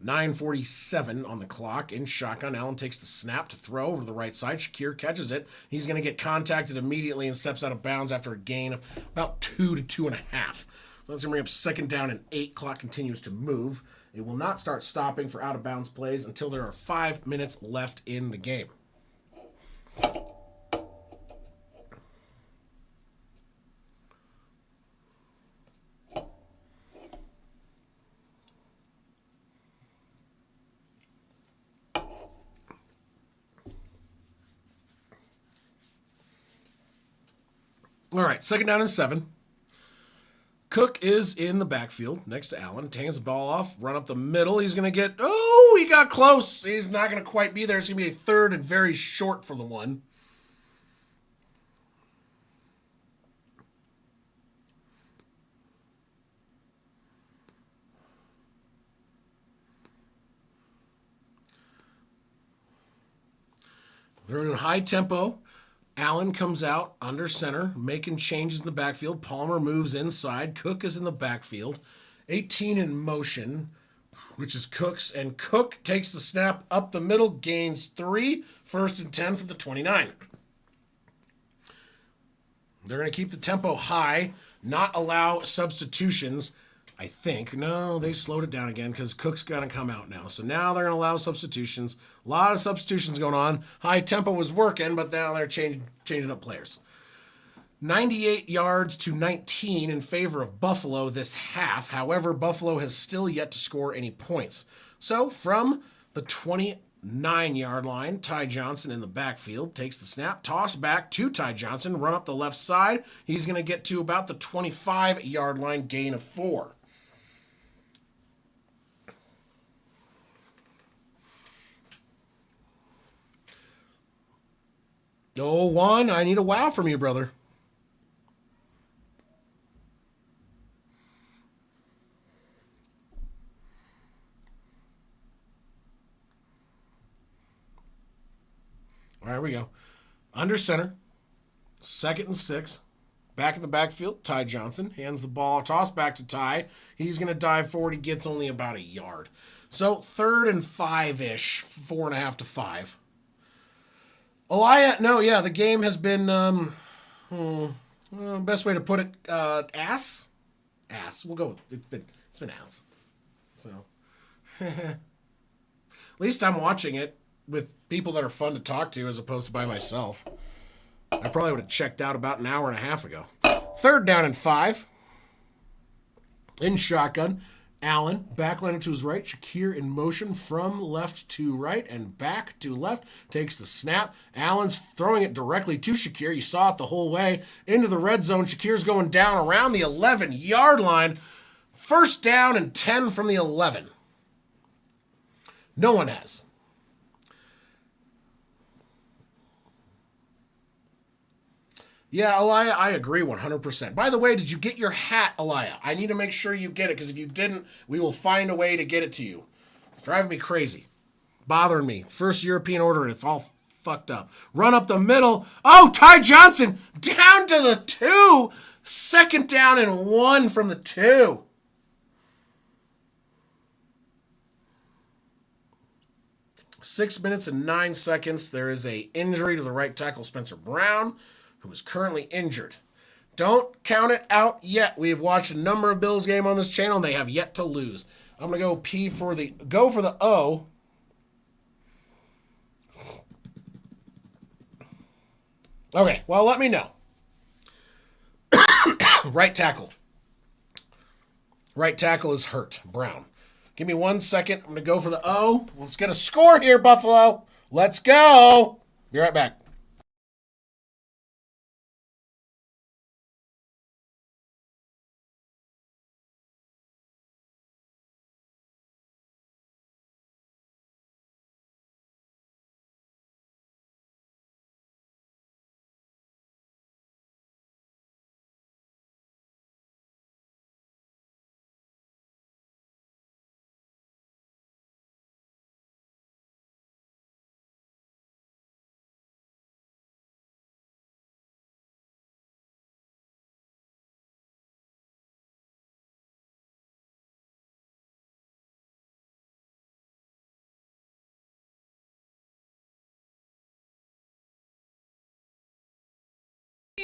S1: 9:47 on the clock. In shotgun, Allen takes the snap to throw over to the right side. Shakir catches it. He's going to get contacted immediately and steps out of bounds after a gain of about 2 to 2.5. So that's going to bring up second down and 8. Clock continues to move. It will not start stopping for out of bounds plays until there are 5 minutes left in the game. All right, second down and 7. Cook is in the backfield next to Allen. Hands the ball off, run up the middle. He's going to get, oh, he got close. He's not going to quite be there. It's going to be a third and very short for the one. They're in a high tempo. Allen comes out under center, making changes in the backfield. Palmer moves inside. Cook is in the backfield. 18 in motion, which is Cook's. And Cook takes the snap up the middle, gains 3. First and 10 for the 29. They're going to keep the tempo high, not allow substitutions. I think. No, they slowed it down again because Cook's going to come out now. So now they're going to allow substitutions. A lot of substitutions going on. High tempo was working, but now they're changing up players. 98 yards to 19 in favor of Buffalo this half. However, Buffalo has still yet to score any points. So from the 29-yard line, Ty Johnson in the backfield takes the snap, toss back to Ty Johnson, run up the left side. He's going to get to about the 25-yard line, gain of 4. Oh, Juan, I need a wow from you, brother. All right, here we go. Under center, second and 6. Back in the backfield, Ty Johnson hands the ball, toss back to Ty. He's going to dive forward. He gets only about a yard. So third and 5-ish, 4.5 to 5. Elia, no, yeah, the game has been, best way to put it, ass. We'll go with it's been ass. So, at least I'm watching it with people that are fun to talk to as opposed to by myself. I probably would have checked out about an hour and a half ago. Third down and 5. In shotgun. Allen, backline to his right. Shakir in motion from left to right and back to left. Takes the snap. Allen's throwing it directly to Shakir. You saw it the whole way. Into the red zone. Shakir's going down around the 11-yard line. First down and 10 from the 11. No one has. Yeah, Elia, I agree 100%. By the way, did you get your hat, Elia? I need to make sure you get it, because if you didn't, we will find a way to get it to you. It's driving me crazy. Bothering me. First European order, and it's all fucked up. Run up the middle. Oh, Ty Johnson down to the 2. Second down and 1 from the 2. Six minutes and 9 seconds. There is a injury to the right tackle, Spencer Brown, who is currently injured. Don't count it out yet. We have watched a number of Bills games on this channel, and they have yet to lose. I'm gonna go go for the O. Okay, well, let me know. Right tackle. Right tackle is hurt. Brown. Give me 1 second. I'm gonna go for the O. Let's get a score here, Buffalo. Let's go. Be right back.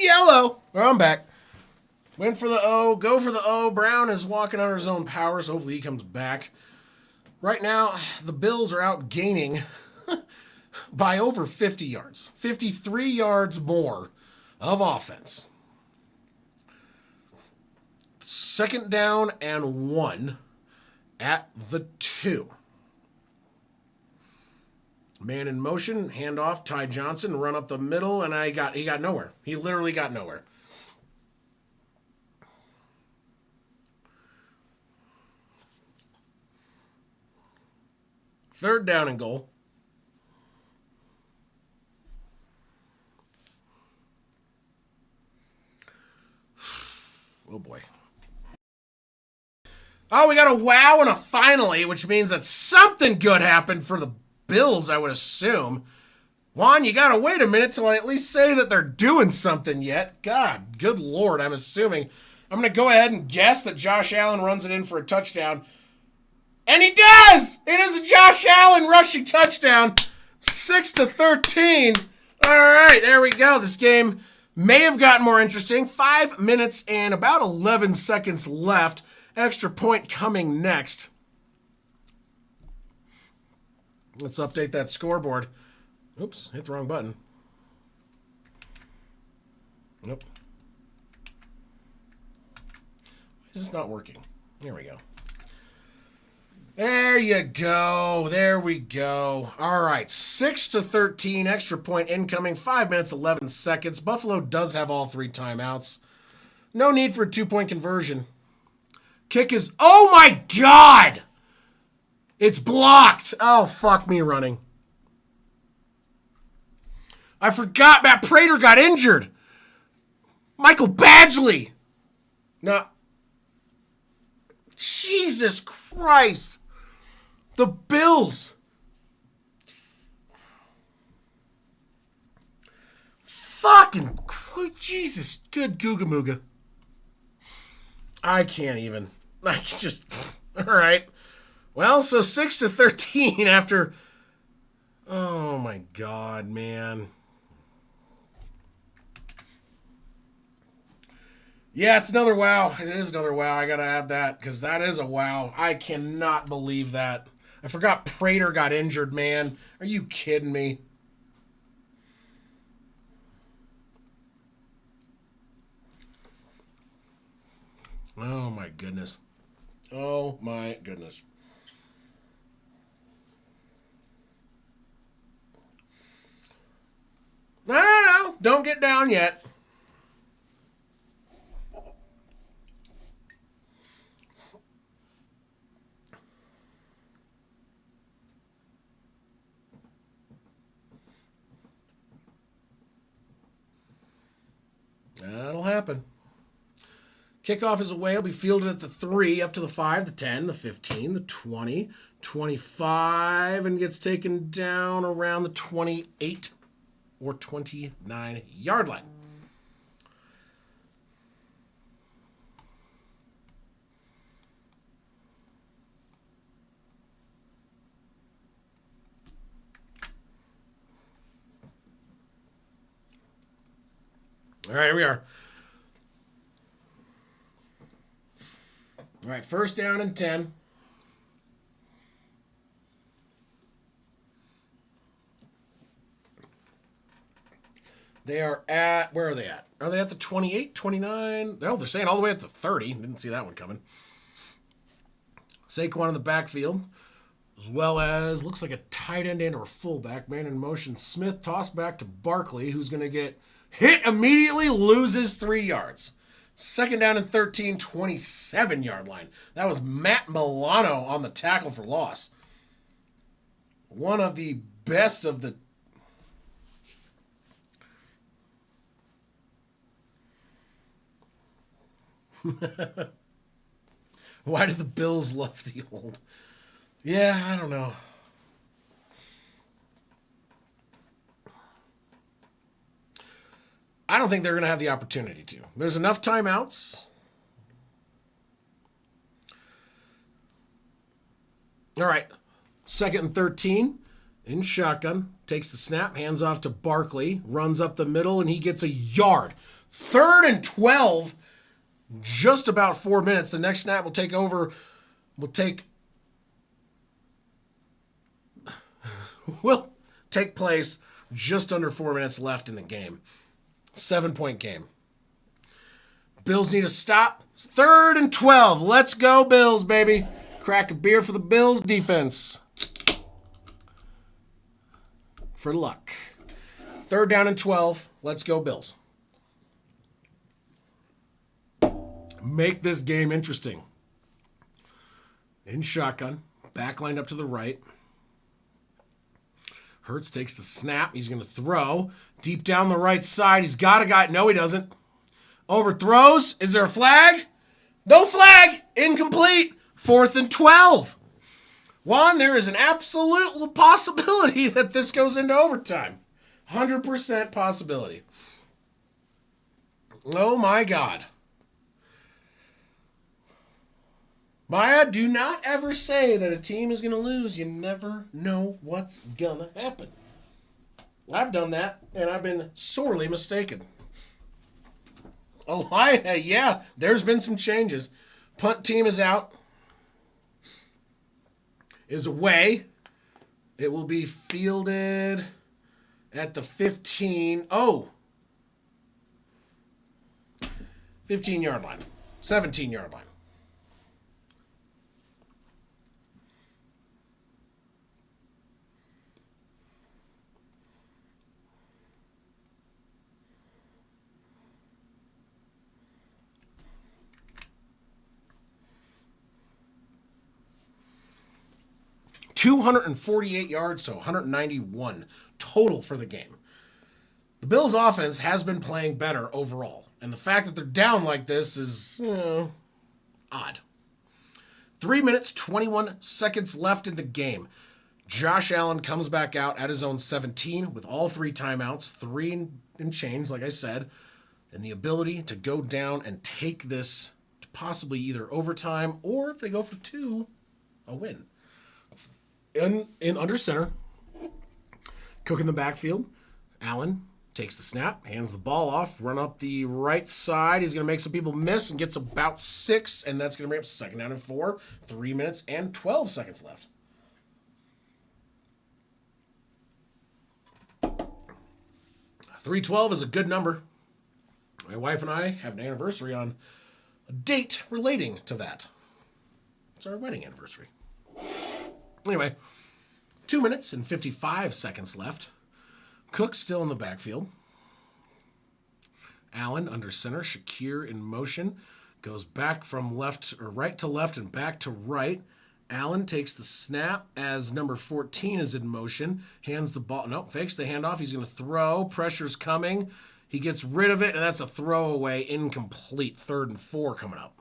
S1: Yellow. Oh, I'm back. Went for the O. Go for the O. Brown is walking under his own power, so hopefully he comes back. Right now, the Bills are out gaining by over 50 yards. 53 yards more of offense. 2nd down and 1 at the 2. Man in motion, handoff, Ty Johnson, run up the middle, and he got nowhere. He literally got nowhere. Third down and goal. Oh boy. Oh, we got a wow and a finally, which means that something good happened for the Bills, I would assume. Juan, you gotta wait a minute till I at least say that they're doing something yet. God, good Lord, I'm assuming. I'm gonna go ahead and guess that Josh Allen runs it in for a touchdown. And he does! It is a Josh Allen rushing touchdown. 6-13. All right, there we go. This game may have gotten more interesting. 5 minutes and about 11 seconds left. Extra point coming next. Let's update that scoreboard. Oops, hit the wrong button. Nope. Why is this not working? Here we go. There you go. There we go. All right. 6-13. Extra point incoming. 5 minutes, 11 seconds. Buffalo does have all 3 timeouts. No need for a 2-point conversion. Kick is... Oh, my God! It's blocked. Oh, fuck me running. I forgot Matt Prater got injured. Michael Badgley. No. Jesus Christ. The Bills. Fucking Jesus. Good Googa Mooga. I can't even. I just. All right. Well, so 6-13 after. Oh my God, man. Yeah, it's another wow. It is another wow. I got to add that because that is a wow. I cannot believe that. I forgot Prater got injured, man. Are you kidding me? Oh, my goodness. Oh, my goodness. No. Don't get down yet. That'll happen. Kickoff is away. It'll be fielded at the 3, up to the 5, the 10, the 15, the 20, 25, and gets taken down around the 28 or 29 yard line. All right, here we are. All right, 1st down and 10. They are at, where are they at? Are they at the 28, 29? No, they're saying all the way at the 30. Didn't see that one coming. Saquon in the backfield, as well as, looks like a tight end and or fullback. Man in motion. Smith tossed back to Barkley, who's going to get hit immediately, loses 3 yards. 2nd down and 13, 27 yard line. That was Matt Milano on the tackle for loss. One of the best of the. Why do the Bills love the old? Yeah, I don't know. I don't think they're going to have the opportunity to. There's enough timeouts. All right. 2nd and 13 in shotgun. Takes the snap, hands off to Barkley, runs up the middle, and he gets a yard. 3rd and 12. Just about 4 minutes. The next snap will take over. Will take place just under 4 minutes left in the game. 7-point game. Bills need a stop. 3rd and 12. Let's go, Bills, baby. Crack a beer for the Bills defense. For luck. 3rd down and 12. Let's go, Bills. Make this game interesting. In shotgun. Back lined up to the right. Hurts takes the snap. He's going to throw. Deep down the right side. He's got a guy. No, he doesn't. Overthrows. Is there a flag? No flag. Incomplete. 4th and 12. Juan, there is an absolute possibility that this goes into overtime. 100% possibility. Oh, my God. Maya, do not ever say that a team is going to lose. You never know what's going to happen. I've done that, and I've been sorely mistaken. Yeah, there's been some changes. Punt team is out. Is away. It will be fielded at the 15. 15-yard line. 17-yard line. $248 yards to 191 total for the game. The Bills' offense has been playing better overall, and the fact that they're down like this is odd. 3 minutes, 21 seconds left in the game. Josh Allen comes back out at his own 17 with all 3 timeouts, 3 and change, like I said, and the ability to go down and take this to possibly either overtime or, if they go for 2, a win. In under center, Cook in the backfield. Allen takes the snap, hands the ball off, run up the right side. He's going to make some people miss and gets about 6, and that's going to bring up 2nd down and 4. 3 minutes and 12 seconds left. $312 is a good number. My wife and I have an anniversary on a date relating to that. It's our wedding anniversary. Anyway, 2 minutes and 55 seconds left. Cook still in the backfield. Allen under center. Shakir in motion. Goes back from left or right to left and back to right. Allen takes the snap as number 14 is in motion. Hands the ball. Nope, fakes the handoff. He's going to throw. Pressure's coming. He gets rid of it, and that's a throwaway, incomplete. 3rd and 4 coming up.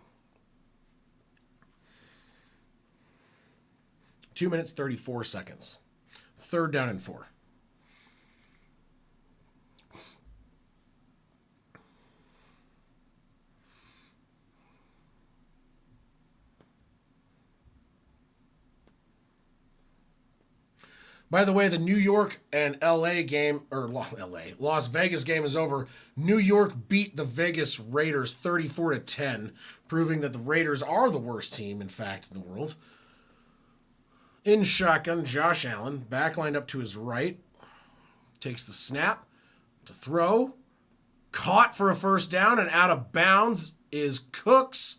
S1: 2 minutes, 34 seconds. 3rd down and 4. By the way, the New York and LA game, or Las Vegas game is over. New York beat the Vegas Raiders 34-10, proving that the Raiders are the worst team, in fact, in the world. In shotgun, Josh Allen, back lined up to his right, takes the snap to throw, caught for a 1st down, and out of bounds is Cooks.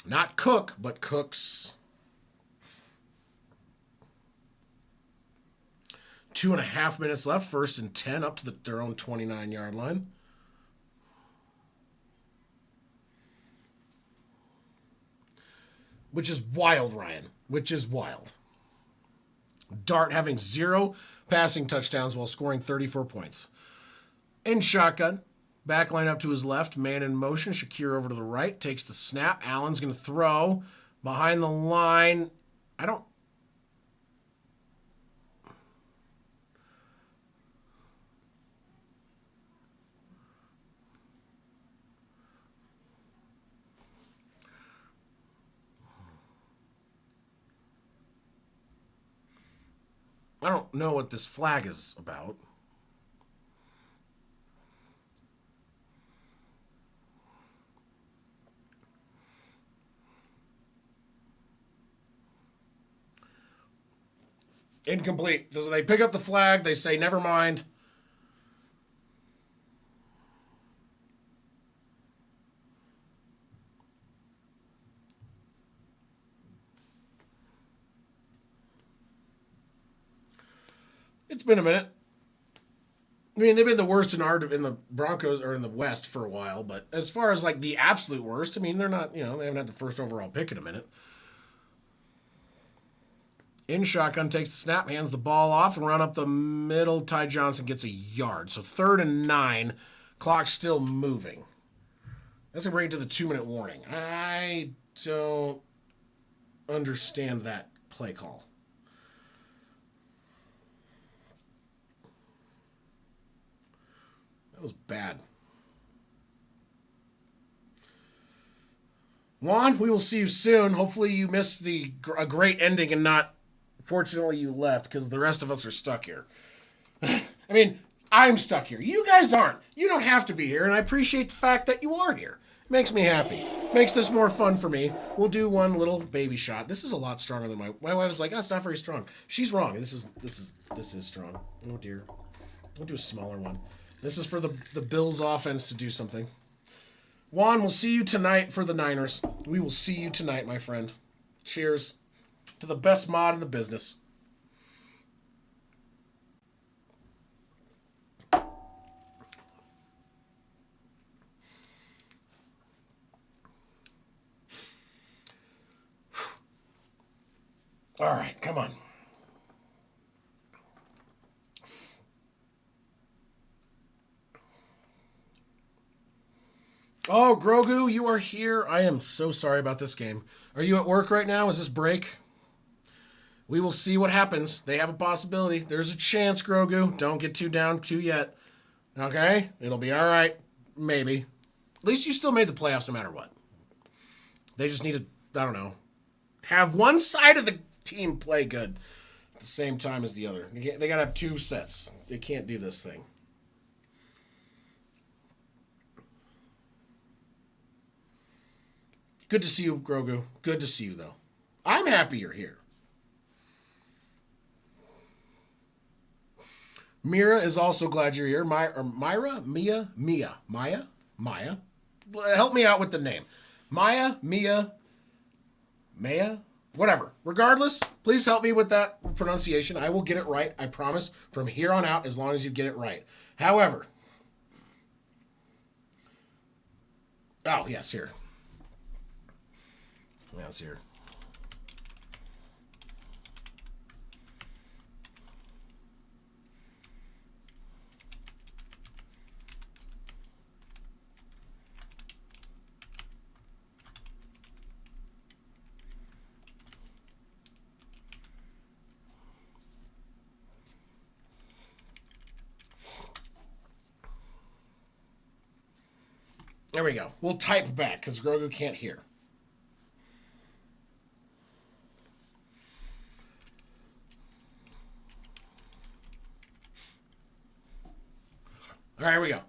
S1: Not Cook, but Cooks. 2.5 minutes left, 1st and 10, up to their own 29-yard line. Which is wild, Ryan. Which is wild. Dart having 0 passing touchdowns while scoring 34 points. In shotgun, back line up to his left, man in motion. Shakir over to the right, takes the snap. Allen's going to throw behind the line. I don't know what this flag is about. Incomplete. So they pick up the flag. They say, never mind. It's been a minute. I mean, they've been the worst in the Broncos or in the West for a while, but as far as like the absolute worst, I mean, they're not, they haven't had the first overall pick in a minute. In shotgun, takes the snap, hands the ball off, and run up the middle. Ty Johnson gets a yard. So 3rd and 9. Clock's still moving. That's going to bring it to the 2-minute warning. I don't understand that play call. That was bad. Juan, we will see you soon. Hopefully you missed a great ending and not, fortunately, you left because the rest of us are stuck here. I mean, I'm stuck here. You guys aren't. You don't have to be here, and I appreciate the fact that you are here. It makes me happy. Makes this more fun for me. We'll do one little baby shot. This is a lot stronger than my wife was like, oh, it's not very strong. She's wrong. This is strong. Oh dear. We'll do a smaller one. This is for the Bills offense to do something. Juan, we'll see you tonight for the Niners. We will see you tonight, my friend. Cheers to the best mod in the business. All right, come on. Oh, Grogu, you are here. I am so sorry about this game. Are you at work right now? Is this break? We will see what happens. They have a possibility. There's a chance, Grogu. Don't get too down too yet. Okay? It'll be all right. Maybe. At least you still made the playoffs no matter what. They just need to, I don't know, have one side of the team play good at the same time as the other. They got to have 2 sets. They can't do this thing. Good to see you, Grogu. Good to see you, though. I'm happy you're here. Mira is also glad you're here. Myra? Maya? Help me out with the name. Maya? Mia? Maya? Whatever. Regardless, please help me with that pronunciation. I will get it right, I promise, from here on out, as long as you get it right. However. Oh, yes, here. Yeah, it's here. There we go. We'll type back because Grogu can't hear. All right, here we go.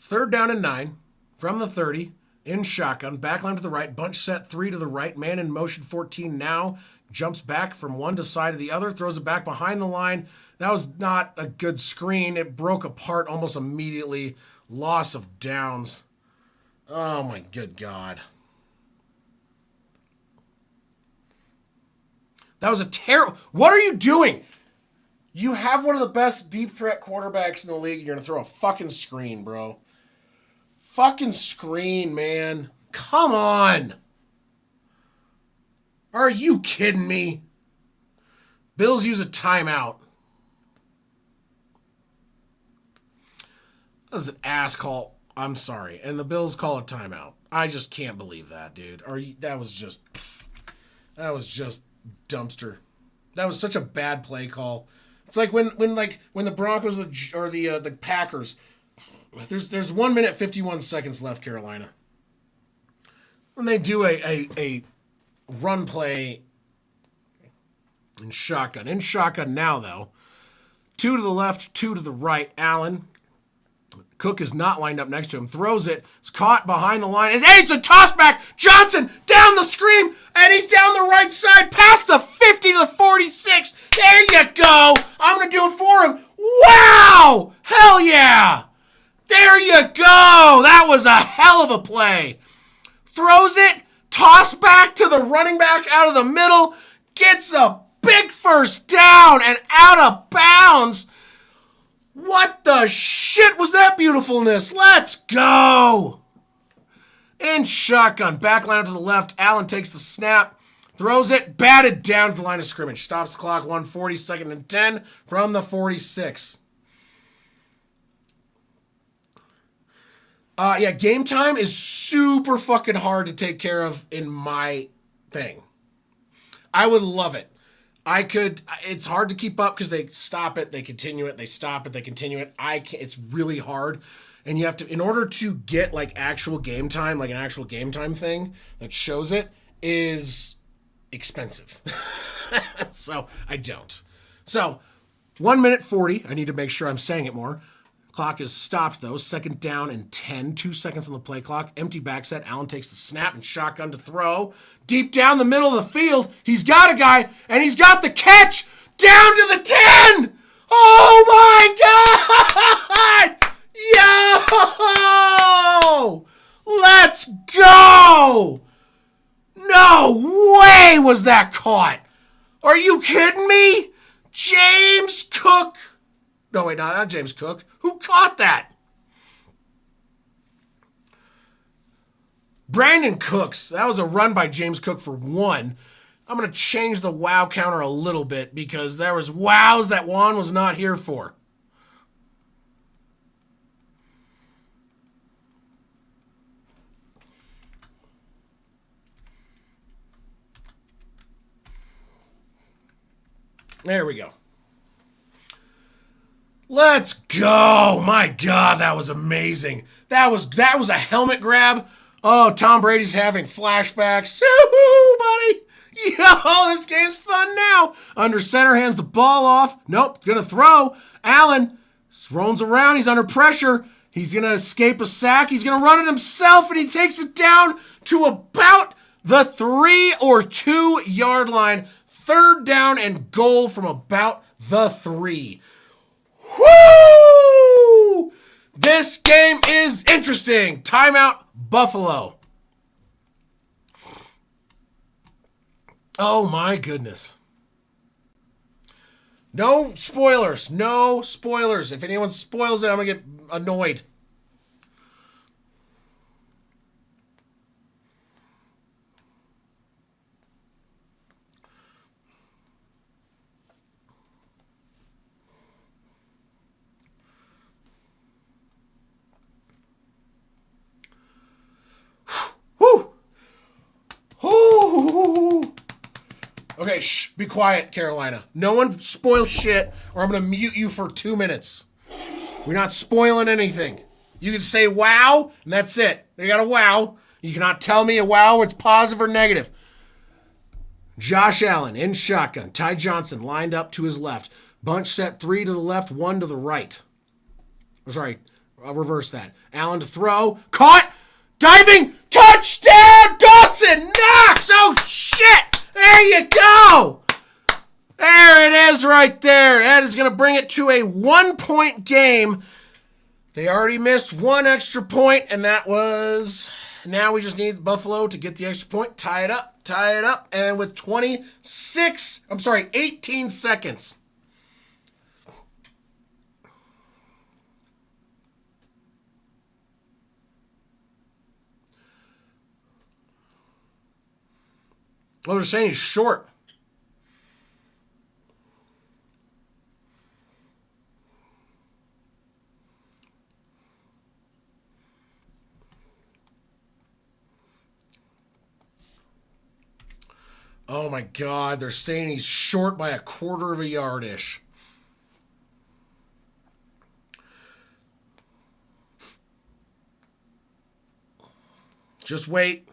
S1: 3rd down and 9 from the 30 in shotgun. Backline to the right. Bunch set 3 to the right. Man in motion 14 now. Jumps back from one to side to the other. Throws it back behind the line. That was not a good screen. It broke apart almost immediately. Loss of downs. Oh, my good God. That was a terrible... What are you doing? You have one of the best deep threat quarterbacks in the league, and you're going to throw a fucking screen, bro. Fucking screen, man. Come on. Are you kidding me? Bills use a timeout. That was an ass call. I'm sorry. And the Bills call a timeout. I just can't believe that, dude. That was just dumpster. That was such a bad play call. It's like when the Broncos or the Packers. There's 1 minute 51 seconds left, Carolina. When they do a run play In shotgun. In shotgun now, though. 2 to the left, 2 to the right. Allen. Cook is not lined up next to him. Throws it. It's caught behind the line. It's a toss back. Johnson down the screen. And he's down the right side. Past the 50 to the 46. There you go. I'm going to do it for him. Wow. Hell yeah. There you go. That was a hell of a play. Throws it. Toss back to the running back out of the middle. Gets a big first down and out of bounds. What the shit was that beautifulness? Let's go. In shotgun. Back line to the left. Allen takes the snap. Throws it. Batted down to the line of scrimmage. Stops the clock. 1:42 and 10 from the 46. Yeah, game time is super fucking hard to take care of in my thing. I would love it. It's hard to keep up because they stop it, they continue it, they stop it, they continue it. It's really hard. And you have to, in order to get like actual game time, like an actual game time thing that shows it, is expensive. So I don't. So 1 minute 40. I need to make sure I'm saying it more. Clock is stopped though. 2nd down and 10. 2 seconds on the play clock. Empty back set. Allen takes the snap and shotgun to throw. Deep down the middle of the field. He's got a guy and he's got the catch. Down to the 10. Oh my God. Yo. Let's go. No way was that caught. Are you kidding me? James Cook. No, wait, not James Cook. Who caught that? Brandon Cooks. That was a run by James Cook for 1. I'm going to change the wow counter a little bit because there was wows that Juan was not here for. There we go. Let's go. My God, that was amazing. That was a helmet grab. Oh, Tom Brady's having flashbacks. Woo-hoo, buddy. Yo, this game's fun now. Under center, hands the ball off. Nope, it's going to throw. Allen rolls around. He's under pressure. He's going to escape a sack. He's going to run it himself, and he takes it down to about the 3 or 2 yard line. 3rd down and goal from about the 3. Woo! This game is interesting. Timeout, Buffalo. Oh my goodness. No spoilers. No spoilers. If anyone spoils it, I'm going to get annoyed. Okay, shh, be quiet, Carolina. No one spoil shit, or I'm going to mute you for 2 minutes. We're not spoiling anything. You can say wow, and that's it. They got a wow. You cannot tell me a wow, it's positive or negative. Josh Allen in shotgun. Ty Johnson lined up to his left. Bunch set 3 to the left, 1 to the right. Sorry, I'll reverse that. Allen to throw. Caught! Diving! Touchdown! Dawson Knox! Oh, shit! There you go! There it is right there. That is going to bring it to a 1-point game. They already missed 1 extra point, and that was... Now we just need Buffalo to get the extra point, tie it up, and with 18 seconds. Oh, they're saying he's short. Oh my God, they're saying he's short by 1/4 of a yard-ish. Just wait.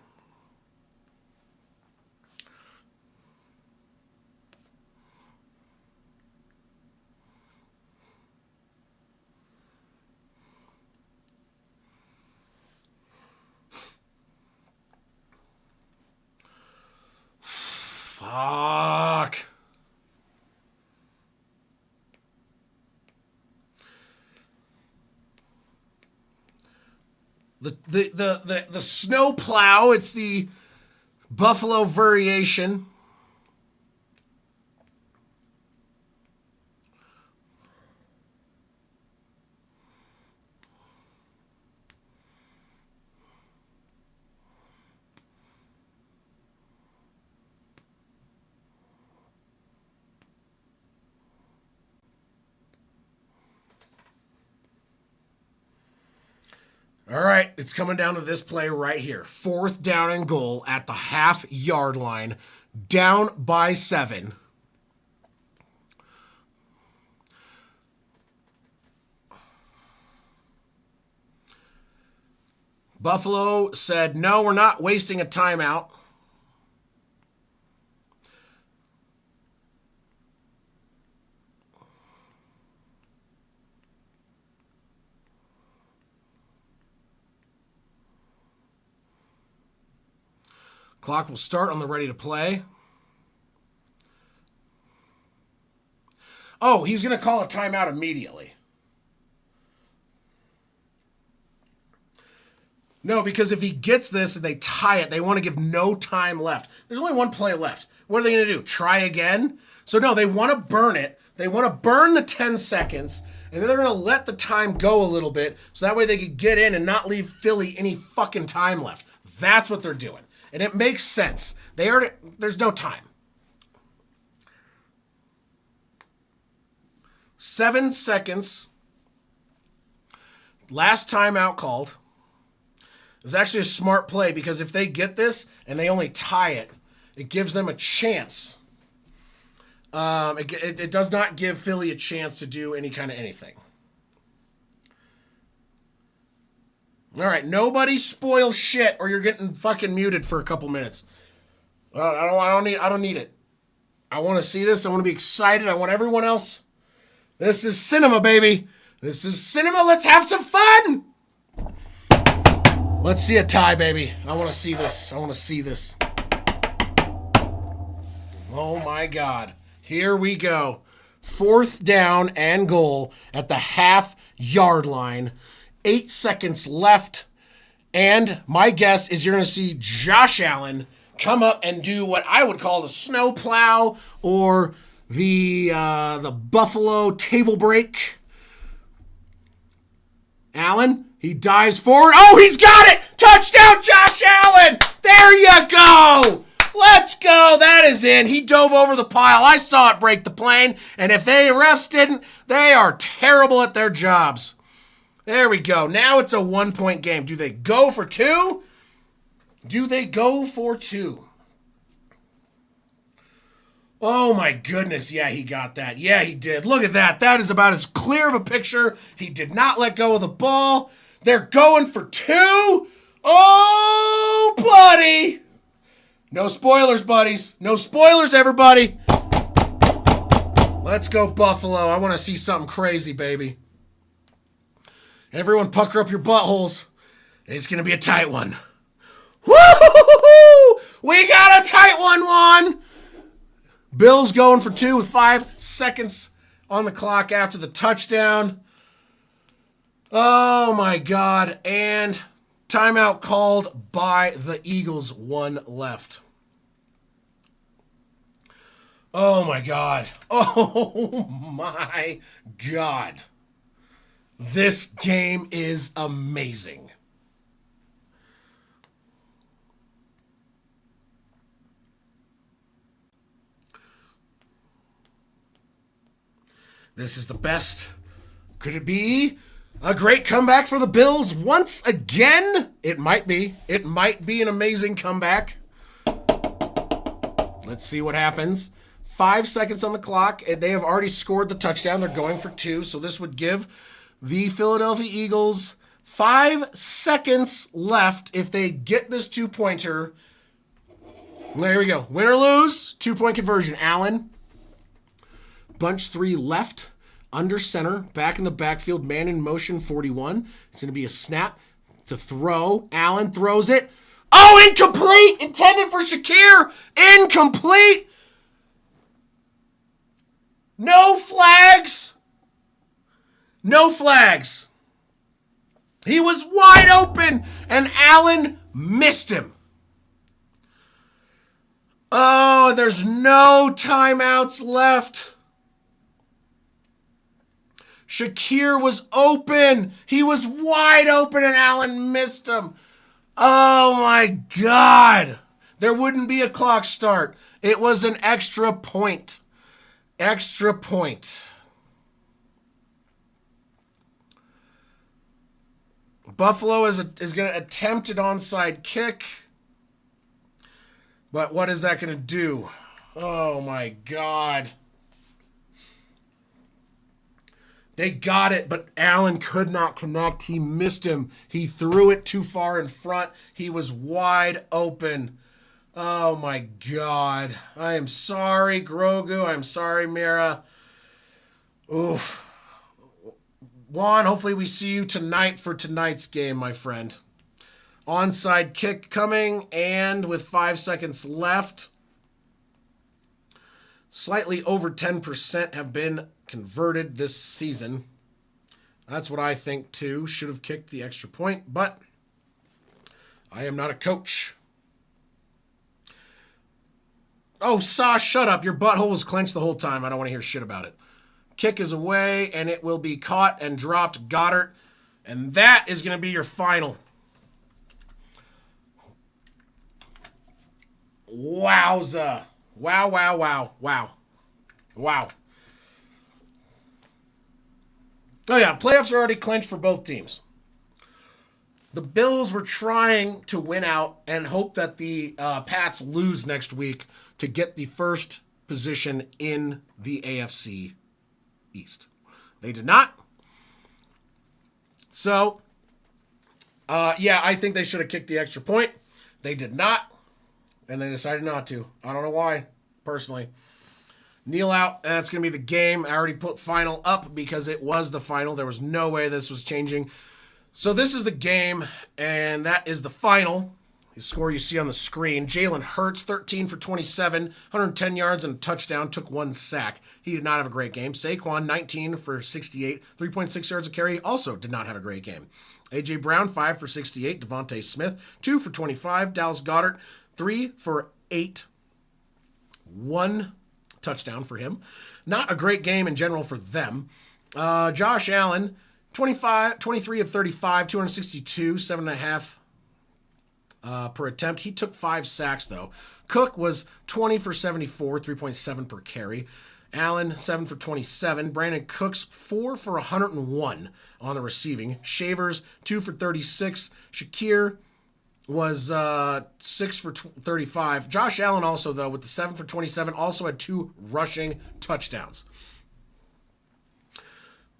S1: The snow plow. It's the Buffalo variation. All right, it's coming down to this play right here. 4th down and goal at the half-yard line, down by 7. Buffalo said, no, we're not wasting a timeout. Clock will start on the ready to play. Oh, he's going to call a timeout immediately. No, because if he gets this and they tie it, they want to give no time left. There's only one play left. What are they going to do? Try again? So no, they want to burn it. They want to burn the 10 seconds, and then they're going to let the time go a little bit so that way they could get in and not leave Philly any fucking time left. That's what they're doing. And it makes sense. There's no time. 7 seconds. Last timeout called. It was actually a smart play because if they get this and they only tie it, it gives them a chance. It does not give Philly a chance to do any kind of anything. All right, nobody spoil shit, or you're getting fucking muted for a couple minutes. I don't need it. I want to see this. I want to be excited. I want everyone else. This is cinema, baby. This is cinema. Let's have some fun. Let's see a tie, baby. I want to see this. I want to see this. Oh my God. Here we go. 4th down and goal at the half-yard line. 8 seconds left. And my guess is you're going to see Josh Allen come up and do what I would call the snow plow or the Buffalo table break. Allen, he dives forward. Oh, he's got it! Touchdown, Josh Allen! There you go! Let's go! That is in. He dove over the pile. I saw it break the plane. And if they refs didn't, they are terrible at their jobs. There we go. Now it's a 1-point game. Do they go for 2? Do they go for 2? Oh my goodness. Yeah, he got that. Yeah, he did. Look at that. That is about as clear of a picture. He did not let go of the ball. They're going for 2. Oh, buddy. No spoilers, buddies. No spoilers, everybody. Let's go, Buffalo. I want to see something crazy, baby. Everyone pucker up your buttholes. It's going to be a tight one. Woo-hoo-hoo-hoo! We got a tight one. Bills going for 2 with 5 seconds on the clock after the touchdown. Oh, my God. And timeout called by the Eagles. 1 left. Oh, my God. Oh, my God. This game is amazing. This is the best. Could it be a great comeback for the Bills once again? It might be. It might be an amazing comeback. Let's see what happens. 5 seconds on the clock. They have already scored the touchdown. They're going for 2, so this would give the Philadelphia Eagles 5 seconds left if they get this 2-pointer. There we go. Win or lose, 2-point conversion. Allen, bunch 3 left, under center, back in the backfield, man in motion, 41. It's going to be a snap to throw. Allen throws it. Oh, incomplete! Intended for Shakir. Incomplete! No flags! No flags. He was wide open, and Allen missed him. Oh, there's no timeouts left. Shakir was open. He was wide open, and Allen missed him. Oh, my God. There wouldn't be a clock start. It was an extra point. Extra point. Buffalo is going to attempt an onside kick. But what is that going to do? Oh, my God. They got it, but Allen could not connect. He missed him. He threw it too far in front. He was wide open. Oh, my God. I am sorry, Grogu. I'm sorry, Mira. Oof. Juan, hopefully we see you tonight for tonight's game, my friend. Onside kick coming, and with 5 seconds left, slightly over 10% have been converted this season. That's what I think, too. Should have kicked the extra point, but I am not a coach. Oh, Sash, shut up. Your butthole was clenched the whole time. I don't want to hear shit about it. Kick is away, and it will be caught and dropped. Goddard. And that is going to be your final. Wowza. Wow, wow, wow, wow. Wow. Oh, yeah, playoffs are already clinched for both teams. The Bills were trying to win out and hope that the Pats lose next week to get the first position in the AFC East. They did not. So, yeah, I think they should have kicked the extra point. They did not, and they decided not to. I don't know why, personally. Kneel out, that's going to be the game. I already put final up because it was the final. There was no way this was changing. So this is the game, and that is the final. The score you see on the screen. Jalen Hurts, 13 for 27, 110 yards and a touchdown, took 1 sack. He did not have a great game. Saquon, 19 for 68, 3.6 yards a carry, also did not have a great game. A.J. Brown, 5 for 68, Devontae Smith, 2 for 25, Dallas Goedert, 3 for 8, 1 touchdown for him. Not a great game in general for them. Josh Allen, 23 of 35, 262, 7.5 per attempt. He took 5 sacks, though. Cook was 20 for 74, 3.7 per carry. Allen, 7 for 27. Brandon Cooks, 4 for 101 on the receiving. Shavers, 2 for 36. Shakir was 6 for 35. Josh Allen also, though, with the 7 for 27, also had 2 rushing touchdowns.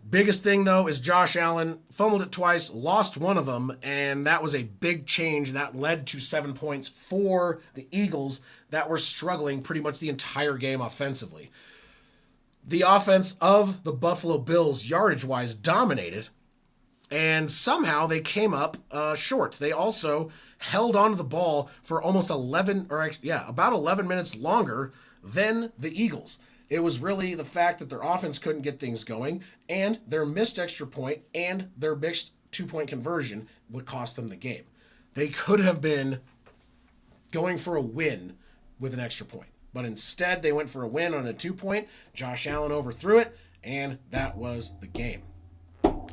S1: Biggest thing, though, is Josh Allen fumbled it twice, lost one of them, and that was a big change. That led to 7 points for the Eagles that were struggling pretty much the entire game offensively. The offense of the Buffalo Bills, yardage-wise, dominated, and somehow they came up short. They also held onto the ball for almost about 11 minutes longer than the Eagles. It was really the fact that their offense couldn't get things going, and their missed extra point and their missed 2-point conversion would cost them the game. They could have been going for a win with an extra point, but instead they went for a win on a 2-point. Josh Allen overthrew it, and that was the game.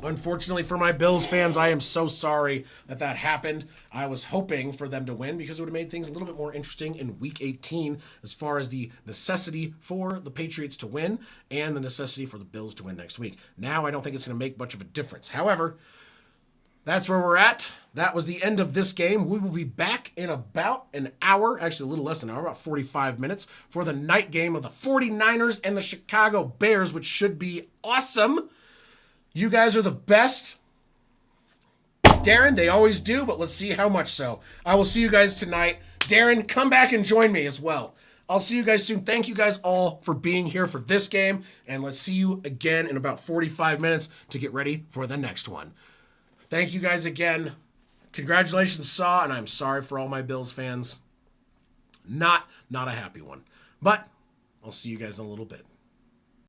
S1: Unfortunately for my Bills fans, I am so sorry that happened. I was hoping for them to win because it would have made things a little bit more interesting in Week 18 as far as the necessity for the Patriots to win and the necessity for the Bills to win next week. Now I don't think it's going to make much of a difference. However, that's where we're at. That was the end of this game. We will be back in about an hour, actually a little less than an hour, about 45 minutes, for the night game of the 49ers and the Chicago Bears, which should be awesome. You guys are the best. Darren, they always do, but let's see how much so. I will see you guys tonight. Darren, come back and join me as well. I'll see you guys soon. Thank you guys all for being here for this game, and let's see you again in about 45 minutes to get ready for the next one. Thank you guys again. Congratulations, Saw, and I'm sorry for all my Bills fans. Not a happy one, but I'll see you guys in a little bit.